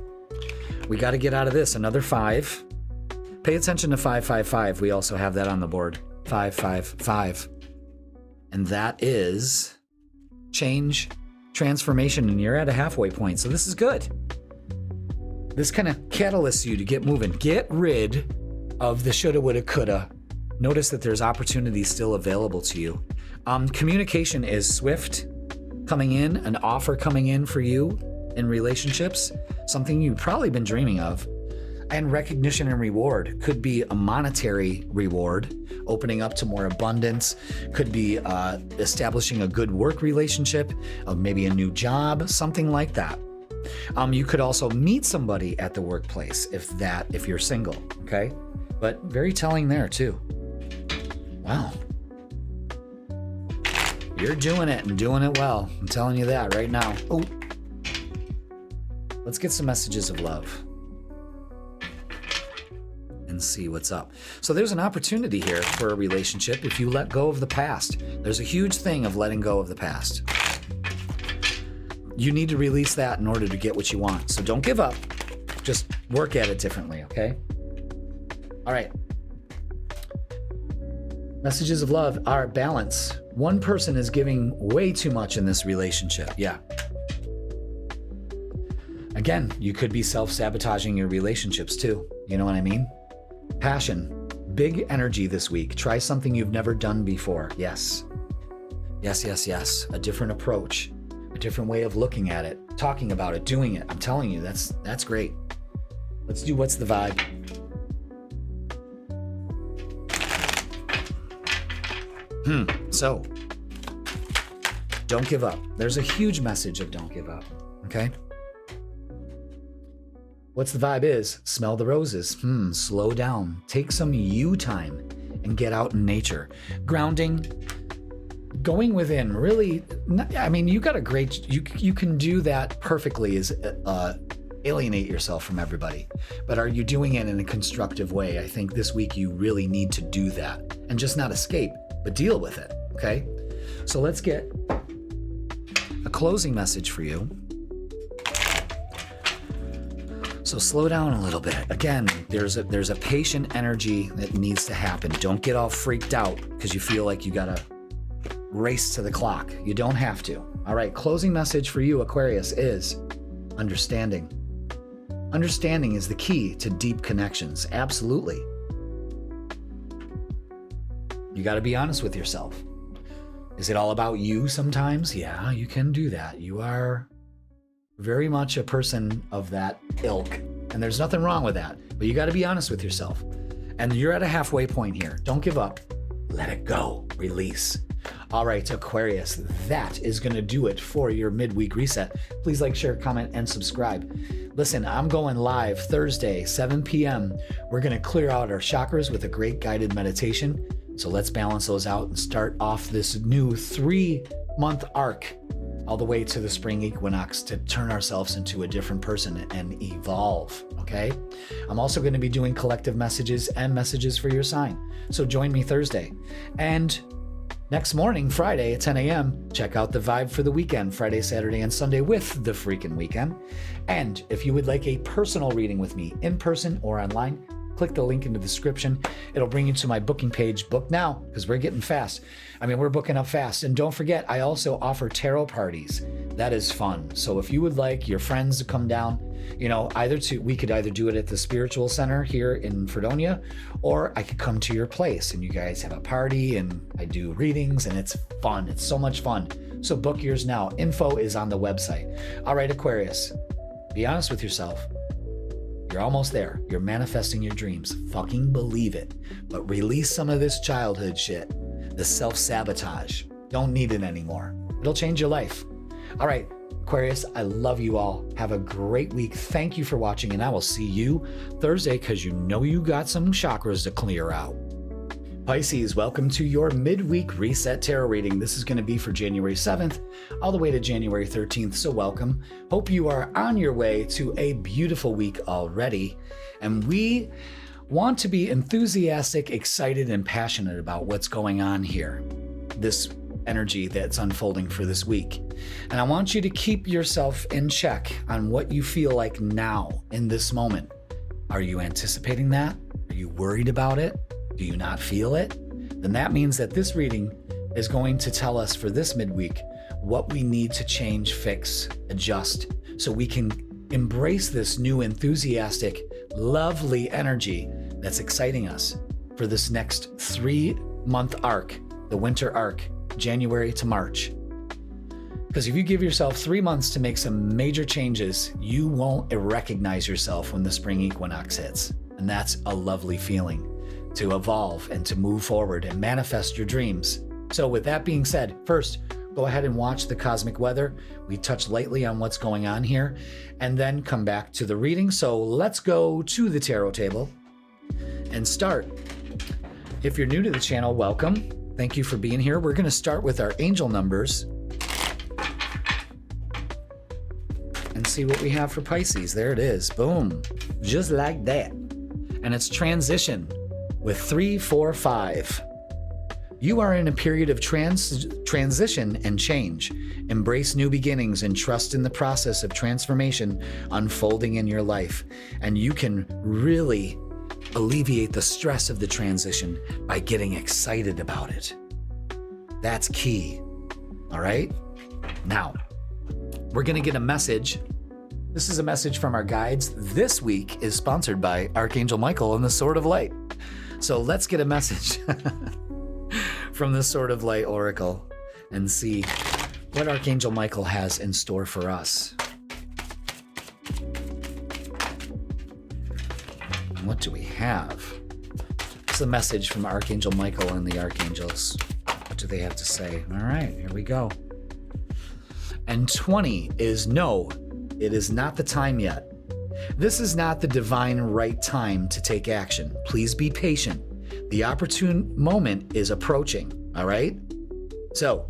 we got to get out of this. Another 5. Pay attention to 555. We also have that on the board. 555. And that is change, transformation, and you're at a halfway point. So this is good. This kind of catalysts you to get moving. Get rid of the shoulda, woulda, coulda. Notice that there's opportunities still available to you. Communication is swift coming in, an offer coming in for you in relationships, something you've probably been dreaming of. And recognition and reward could be a monetary reward, opening up to more abundance, could be establishing a good work relationship, maybe a new job, something like that. You could also meet somebody at the workplace if you're single, okay? But very telling there too. Wow. You're doing it and doing it well. I'm telling you that right now. Oh. Let's get some messages of love and see what's up. So there's an opportunity here for a relationship if you let go of the past. There's a huge thing of letting go of the past. You need to release that in order to get what you want. So don't give up. Just work at it differently, okay? All right. Messages of love are balance. One person is giving way too much in this relationship. Yeah. Again, you could be self-sabotaging your relationships too. You know what I mean? Passion. Big energy this week. Try something you've never done before. Yes. Yes. A different approach, a different way of looking at it, talking about it, doing it. I'm telling you, that's great. Let's do what's the vibe. So, don't give up. There's a huge message of don't give up, okay? What's the vibe is, smell the roses. Slow down. Take some you time and get out in nature. Grounding, going within, really, I mean, you got a great, you can do that perfectly is alienate yourself from everybody. But are you doing it in a constructive way? I think this week you really need to do that and just not escape, but deal with it, okay? So let's get a closing message for you. So slow down a little bit. Again, there's a patient energy that needs to happen. Don't get all freaked out because you feel like you gotta race to the clock. You don't have to. All right, closing message for you, Aquarius, is understanding. Understanding is the key to deep connections. Absolutely. You got to be honest with yourself. Is it all about you sometimes? Yeah, you can do that. You are very much a person of that ilk, and there's nothing wrong with that, but you got to be honest with yourself. And you're at a halfway point here. Don't give up. Let it go. Release. All right, Aquarius, that is going to do it for your midweek reset. Please like, share, comment, and subscribe. Listen, I'm going live Thursday, 7 p.m. We're going to clear out our chakras with a great guided meditation. So let's balance those out and start off this new 3-month arc all the way to the spring equinox to turn ourselves into a different person and evolve, okay? I'm also going to be doing collective messages and messages for your sign. So join me Thursday. And next morning, Friday at 10 a.m., check out the vibe for the weekend, Friday, Saturday, and Sunday with the freaking weekend. And if you would like a personal reading with me in person or online, click the link in the description. It'll bring you to my booking page. Book now, because we're getting fast. I mean, we're booking up fast. And don't forget, I also offer tarot parties. That is fun. So if you would like your friends to come down, you know, we could either do it at the Spiritual Center here in Fredonia, or I could come to your place and you guys have a party and I do readings and it's fun. It's so much fun. So book yours now. Info is on the website. All right, Aquarius, be honest with yourself. You're almost there. You're manifesting your dreams. Fucking believe it. But release some of this childhood shit, the self-sabotage. Don't need it anymore. It'll change your life. All right, Aquarius, I love you all. Have a great week. Thank you for watching, and I will see you Thursday because you know you got some chakras to clear out. Pisces, welcome to your midweek reset tarot reading. This is going to be for January 7th all the way to January 13th, so welcome. Hope you are on your way to a beautiful week already, and we want to be enthusiastic, excited, and passionate about what's going on here, this energy that's unfolding for this week. And I want you to keep yourself in check on what you feel like now in this moment. Are you anticipating that? Are you worried about it? Do you not feel it? Then that means that this reading is going to tell us for this midweek what we need to change, fix, adjust, so we can embrace this new enthusiastic, lovely energy that's exciting us for this next 3-month arc, the winter arc, January to March. Because if you give yourself 3 months to make some major changes, you won't recognize yourself when the spring equinox hits. And that's a lovely feeling, to evolve and to move forward and manifest your dreams. So with that being said, first, go ahead and watch the cosmic weather. We touch lightly on what's going on here and then come back to the reading. So let's go to the tarot table and start. If you're new to the channel, welcome. Thank you for being here. We're going to start with our angel numbers and see what we have for Pisces. There it is. Boom. Just like that. And it's transition with 3, 4, 5. You are in a period of transition and change. Embrace new beginnings and trust in the process of transformation unfolding in your life. And you can really alleviate the stress of the transition by getting excited about it. That's key. All right? Now, we're going to get a message. This is a message from our guides. This week is sponsored by Archangel Michael and the Sword of Light. So let's get a message from this Sword of Light Oracle and see what Archangel Michael has in store for us. What do we have? It's a message from Archangel Michael and the Archangels. What do they have to say? All right, here we go. And 20 is no, it is not the time yet. This is not the divine right time to take action. Please be patient. The opportune moment is approaching, all right? So,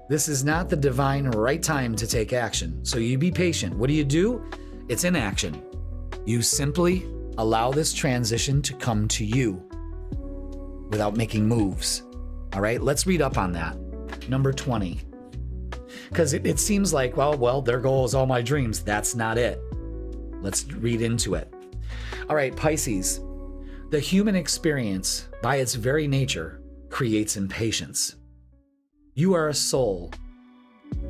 this is not the divine right time to take action. So you be patient. What do? It's inaction. You simply allow this transition to come to you without making moves. All right, let's read up on that. Number 20. Because it seems like, well, there goes all my dreams. That's not it. Let's read into it. All right, Pisces. The human experience, by its very nature, creates impatience. You are a soul,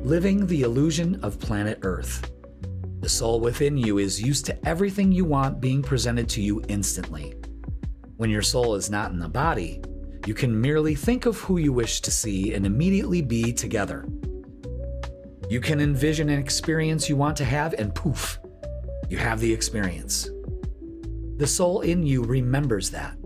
living the illusion of planet Earth. The soul within you is used to everything you want being presented to you instantly. When your soul is not in the body, you can merely think of who you wish to see and immediately be together. You can envision an experience you want to have, and poof, you have the experience. The soul in you remembers that.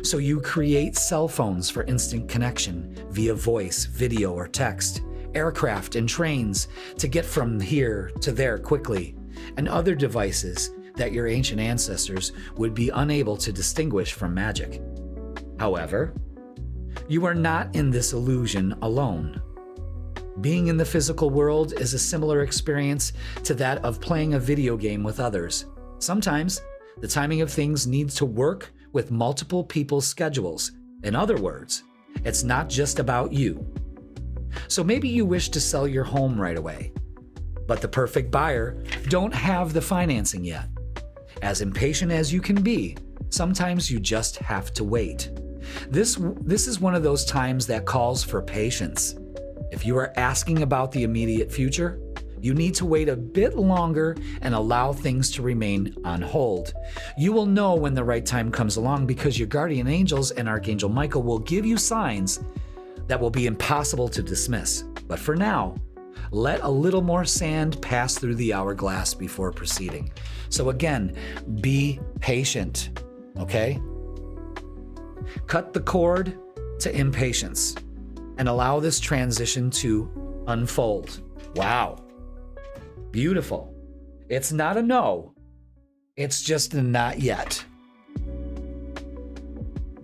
So you create cell phones for instant connection via voice, video, or text, aircraft and trains to get from here to there quickly, and other devices that your ancient ancestors would be unable to distinguish from magic. However, you are not in this illusion alone. Being in the physical world is a similar experience to that of playing a video game with others. Sometimes, the timing of things needs to work with multiple people's schedules. In other words, it's not just about you. So maybe you wish to sell your home right away, but the perfect buyer don't have the financing yet. As impatient as you can be, sometimes you just have to wait. This is one of those times that calls for patience. If you are asking about the immediate future, you need to wait a bit longer and allow things to remain on hold. You will know when the right time comes along because your guardian angels and Archangel Michael will give you signs that will be impossible to dismiss. But for now, let a little more sand pass through the hourglass before proceeding. So again, be patient, okay? Cut the cord to impatience and allow this transition to unfold. Wow. Beautiful. It's not a no. It's just a not yet.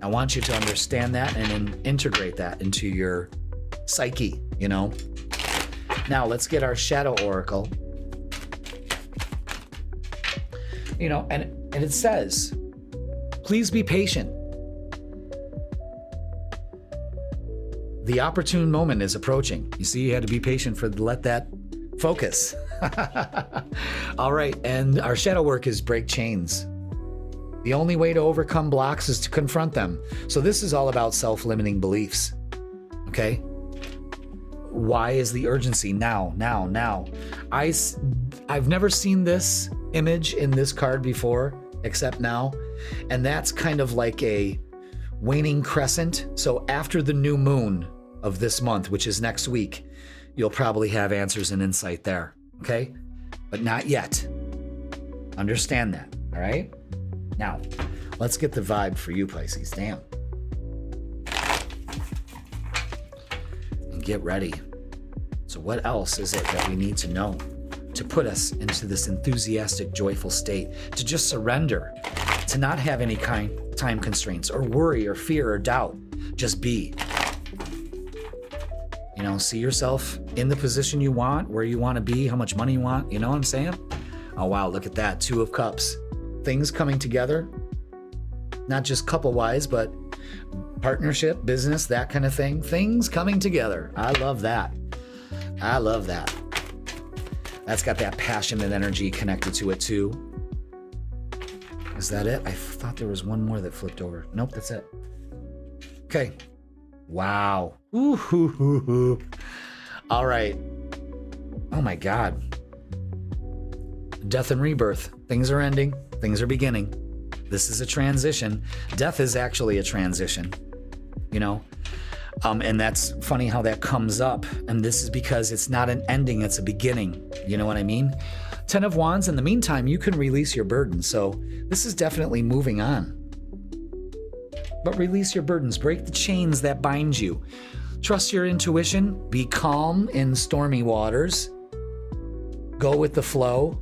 I want you to understand that and integrate that into your psyche, you know? Now let's get our shadow oracle. You know, and it says, please be patient. The opportune moment is approaching. You see, you had to be patient to let that focus. All right, and our shadow work is break chains. The only way to overcome blocks is to confront them. So this is all about self-limiting beliefs. Okay? Why is the urgency now? I've never seen this image in this card before, except now. And that's kind of like a waning crescent. So after the new moon of this month, which is next week, you'll probably have answers and insight there. Okay? But not yet. Understand that. All right? Now, let's get the vibe for you, Pisces. Damn. And get ready. So what else is it that we need to know to put us into this enthusiastic, joyful state, to just surrender, to not have any time constraints or worry or fear or doubt? Just be. You know, see yourself in the position you want, where you want to be, how much money you want. You know what I'm saying? Oh, wow, look at that. 2 of Cups. Things coming together. Not just couple-wise, but partnership, business, that kind of thing. Things coming together. I love that. I love that. That's got that passion and energy connected to it, too. Is that it? I thought there was one more that flipped over. Nope, that's it. Okay. Wow. Ooh. All right. Oh my God. Death and rebirth. Things are ending. Things are beginning. This is a transition. Death is actually a transition, you know? And that's funny how that comes up. And this is because it's not an ending, it's a beginning. You know what I mean? 10 of Wands, in the meantime, you can release your burden. So this is definitely moving on. But release your burdens, break the chains that bind you. Trust your intuition, be calm in stormy waters. Go with the flow.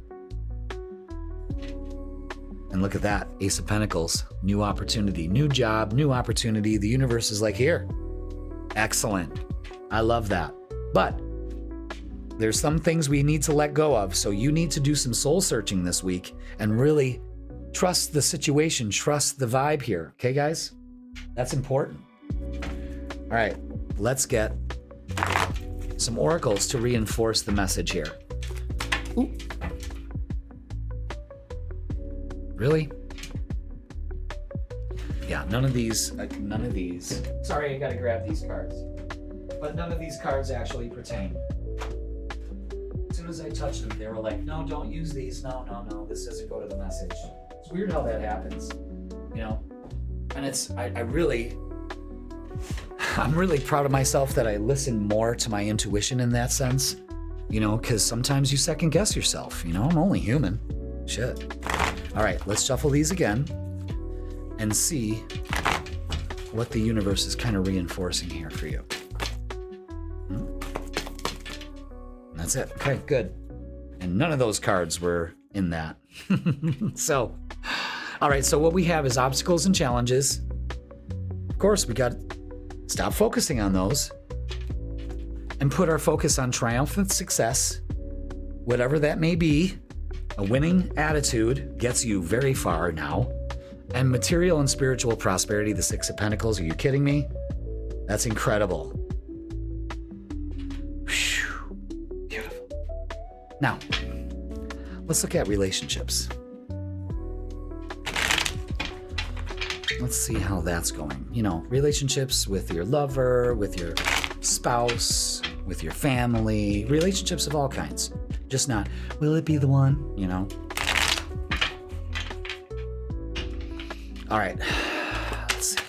And look at that, Ace of Pentacles, new opportunity, new job, new opportunity. The universe is like, here. Excellent. I love that. But there's some things we need to let go of. So you need to do some soul searching this week and really trust the situation, trust the vibe here. Okay, guys? That's important. All right, let's get some oracles to reinforce the message here. Ooh. Really? Yeah, none of these. Sorry, I gotta grab these cards. But none of these cards actually pertain. As soon as I touched them, they were like, no, don't use these. No, this doesn't go to the message. It's weird how that happens, you know? And I'm really proud of myself that I listen more to my intuition in that sense, you know, because sometimes you second guess yourself, you know, I'm only human. Shit. All right, let's shuffle these again and see what the universe is kind of reinforcing here for you. That's it. Okay, good. And none of those cards were in that. So, all right, so what we have is obstacles and challenges. Of course, we got to stop focusing on those and put our focus on triumphant success, whatever that may be. A winning attitude gets you very far now. And material and spiritual prosperity, the Six of Pentacles. Are you kidding me? That's incredible. Whew. Beautiful. Now, let's look at relationships. Let's see how that's going. You know, relationships with your lover, with your spouse, with your family, relationships of all kinds. Just not, will it be the one, you know? All right, let's see.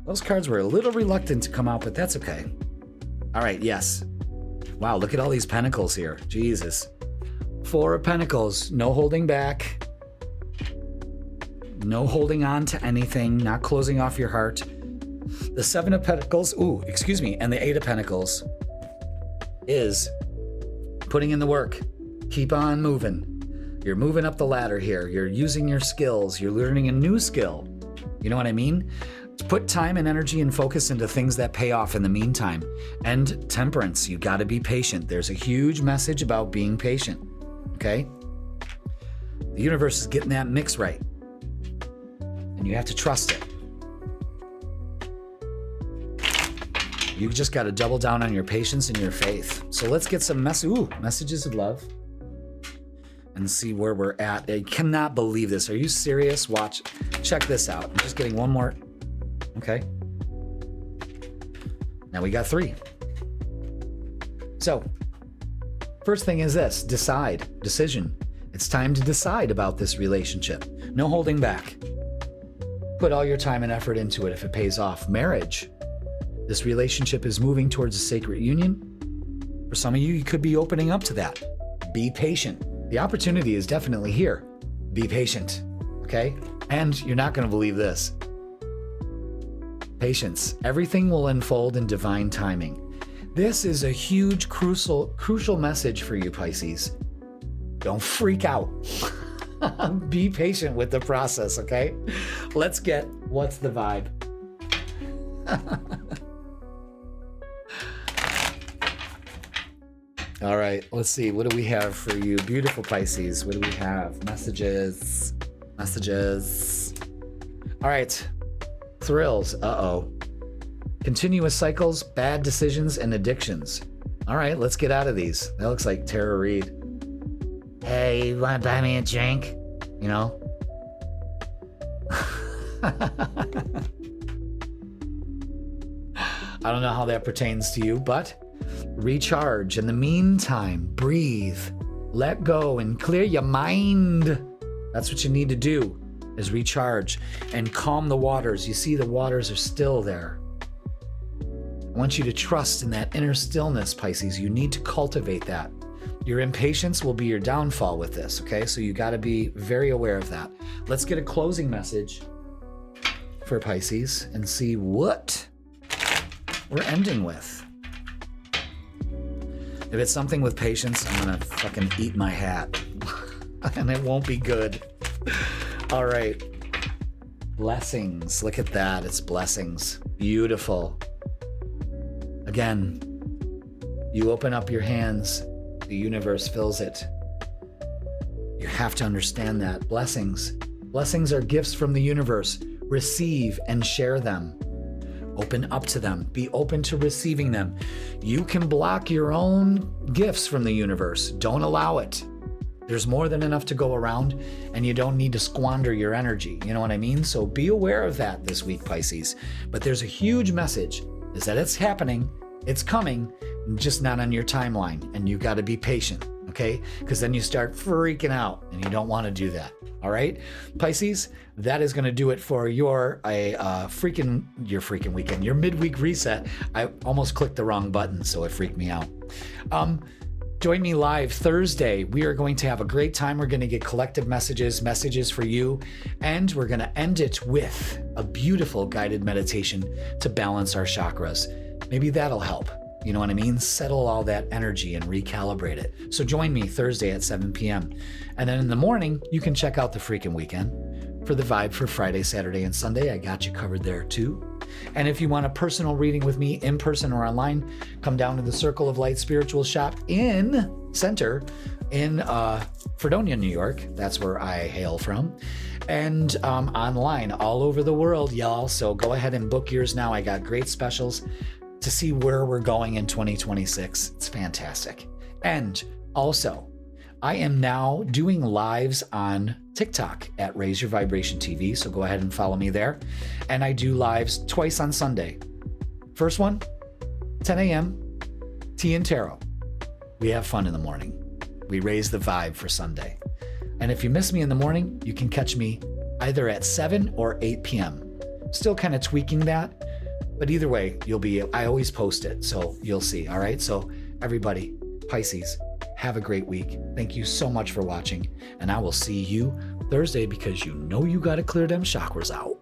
Those cards were a little reluctant to come out, but that's okay. All right, yes. Wow, look at all these pentacles here. Jesus. 4 of Pentacles, no holding back. No holding on to anything, not closing off your heart. The 7 of Pentacles, and the 8 of Pentacles is putting in the work. Keep on moving. You're moving up the ladder here. You're using your skills. You're learning a new skill. You know what I mean? Put time and energy and focus into things that pay off in the meantime. And temperance, you got to be patient. There's a huge message about being patient, okay? The universe is getting that mix right. And you have to trust it. You just got to double down on your patience and your faith. So let's get some messages of love and see where we're at. I cannot believe this. Are you serious? Watch. Check this out. I'm just getting one more. Okay. Now we got 3. So, first thing is this. Decision. It's time to decide about this relationship. No holding back. Put all your time and effort into it if it pays off. Marriage. This relationship is moving towards a sacred union. For some of you, you could be opening up to that. Be patient. The opportunity is definitely here. Be patient, okay? And you're not going to believe this. Patience. Everything will unfold in divine timing. This is a huge, crucial message for you, Pisces. Don't freak out. Be patient with the process, okay? Let's get what's the vibe. All right, let's see. What do we have for you, beautiful Pisces? What do we have? Messages. All right. Thrills. Continuous cycles, bad decisions, and addictions. All right, let's get out of these. That looks like Tara Reid. Hey, you want to buy me a drink? You know? I don't know how that pertains to you, but recharge. In the meantime, breathe, let go, and clear your mind. That's what you need to do, is recharge and calm the waters. You see the waters are still there. I want you to trust in that inner stillness, Pisces. You need to cultivate that. Your impatience will be your downfall with this, okay? So you got to be very aware of that. Let's get a closing message for Pisces and see what we're ending with. If it's something with patience, I'm going to fucking eat my hat. And it won't be good. All right. Blessings. Look at that. It's blessings. Beautiful. Again, you open up your hands, the universe fills it. You have to understand that. Blessings. Blessings are gifts from the universe. Receive and share them. Open up to them. Be open to receiving them. You can block your own gifts from the universe. Don't allow it. There's more than enough to go around, and you don't need to squander your energy. You know what I mean? So be aware of that this week, Pisces. But there's a huge message, is that it's happening, it's coming, just not on your timeline. And you got to be patient, okay? Because then you start freaking out, and you don't want to do that. All right, Pisces, that is going to do it for your freaking weekend, your midweek reset. I almost clicked the wrong button, so it freaked me out. Join me live Thursday. We are going to have a great time. We're going to get collective messages for you, and we're going to end it with a beautiful guided meditation to balance our chakras. Maybe that'll help. You know what I mean? Settle all that energy and recalibrate it. So join me Thursday at 7 p.m. And then in the morning, you can check out the freaking weekend for the vibe for Friday, Saturday, and Sunday. I got you covered there too. And if you want a personal reading with me in person or online, come down to the Circle of Light Spiritual Shop in Fredonia, New York. That's where I hail from. And online all over the world, y'all. So go ahead and book yours now. I got great specials to see where we're going in 2026. It's fantastic. And also, I am now doing lives on TikTok at Raise Your Vibration TV. So go ahead and follow me there. And I do lives twice on Sunday. First one, 10 a.m., tea and tarot. We have fun in the morning. We raise the vibe for Sunday. And if you miss me in the morning, you can catch me either at 7 or 8 p.m. Still kind of tweaking that. But either way, I always post it, so you'll see, all right? So everybody, Pisces, have a great week. Thank you so much for watching, and I will see you Thursday because you know you got to clear them chakras out.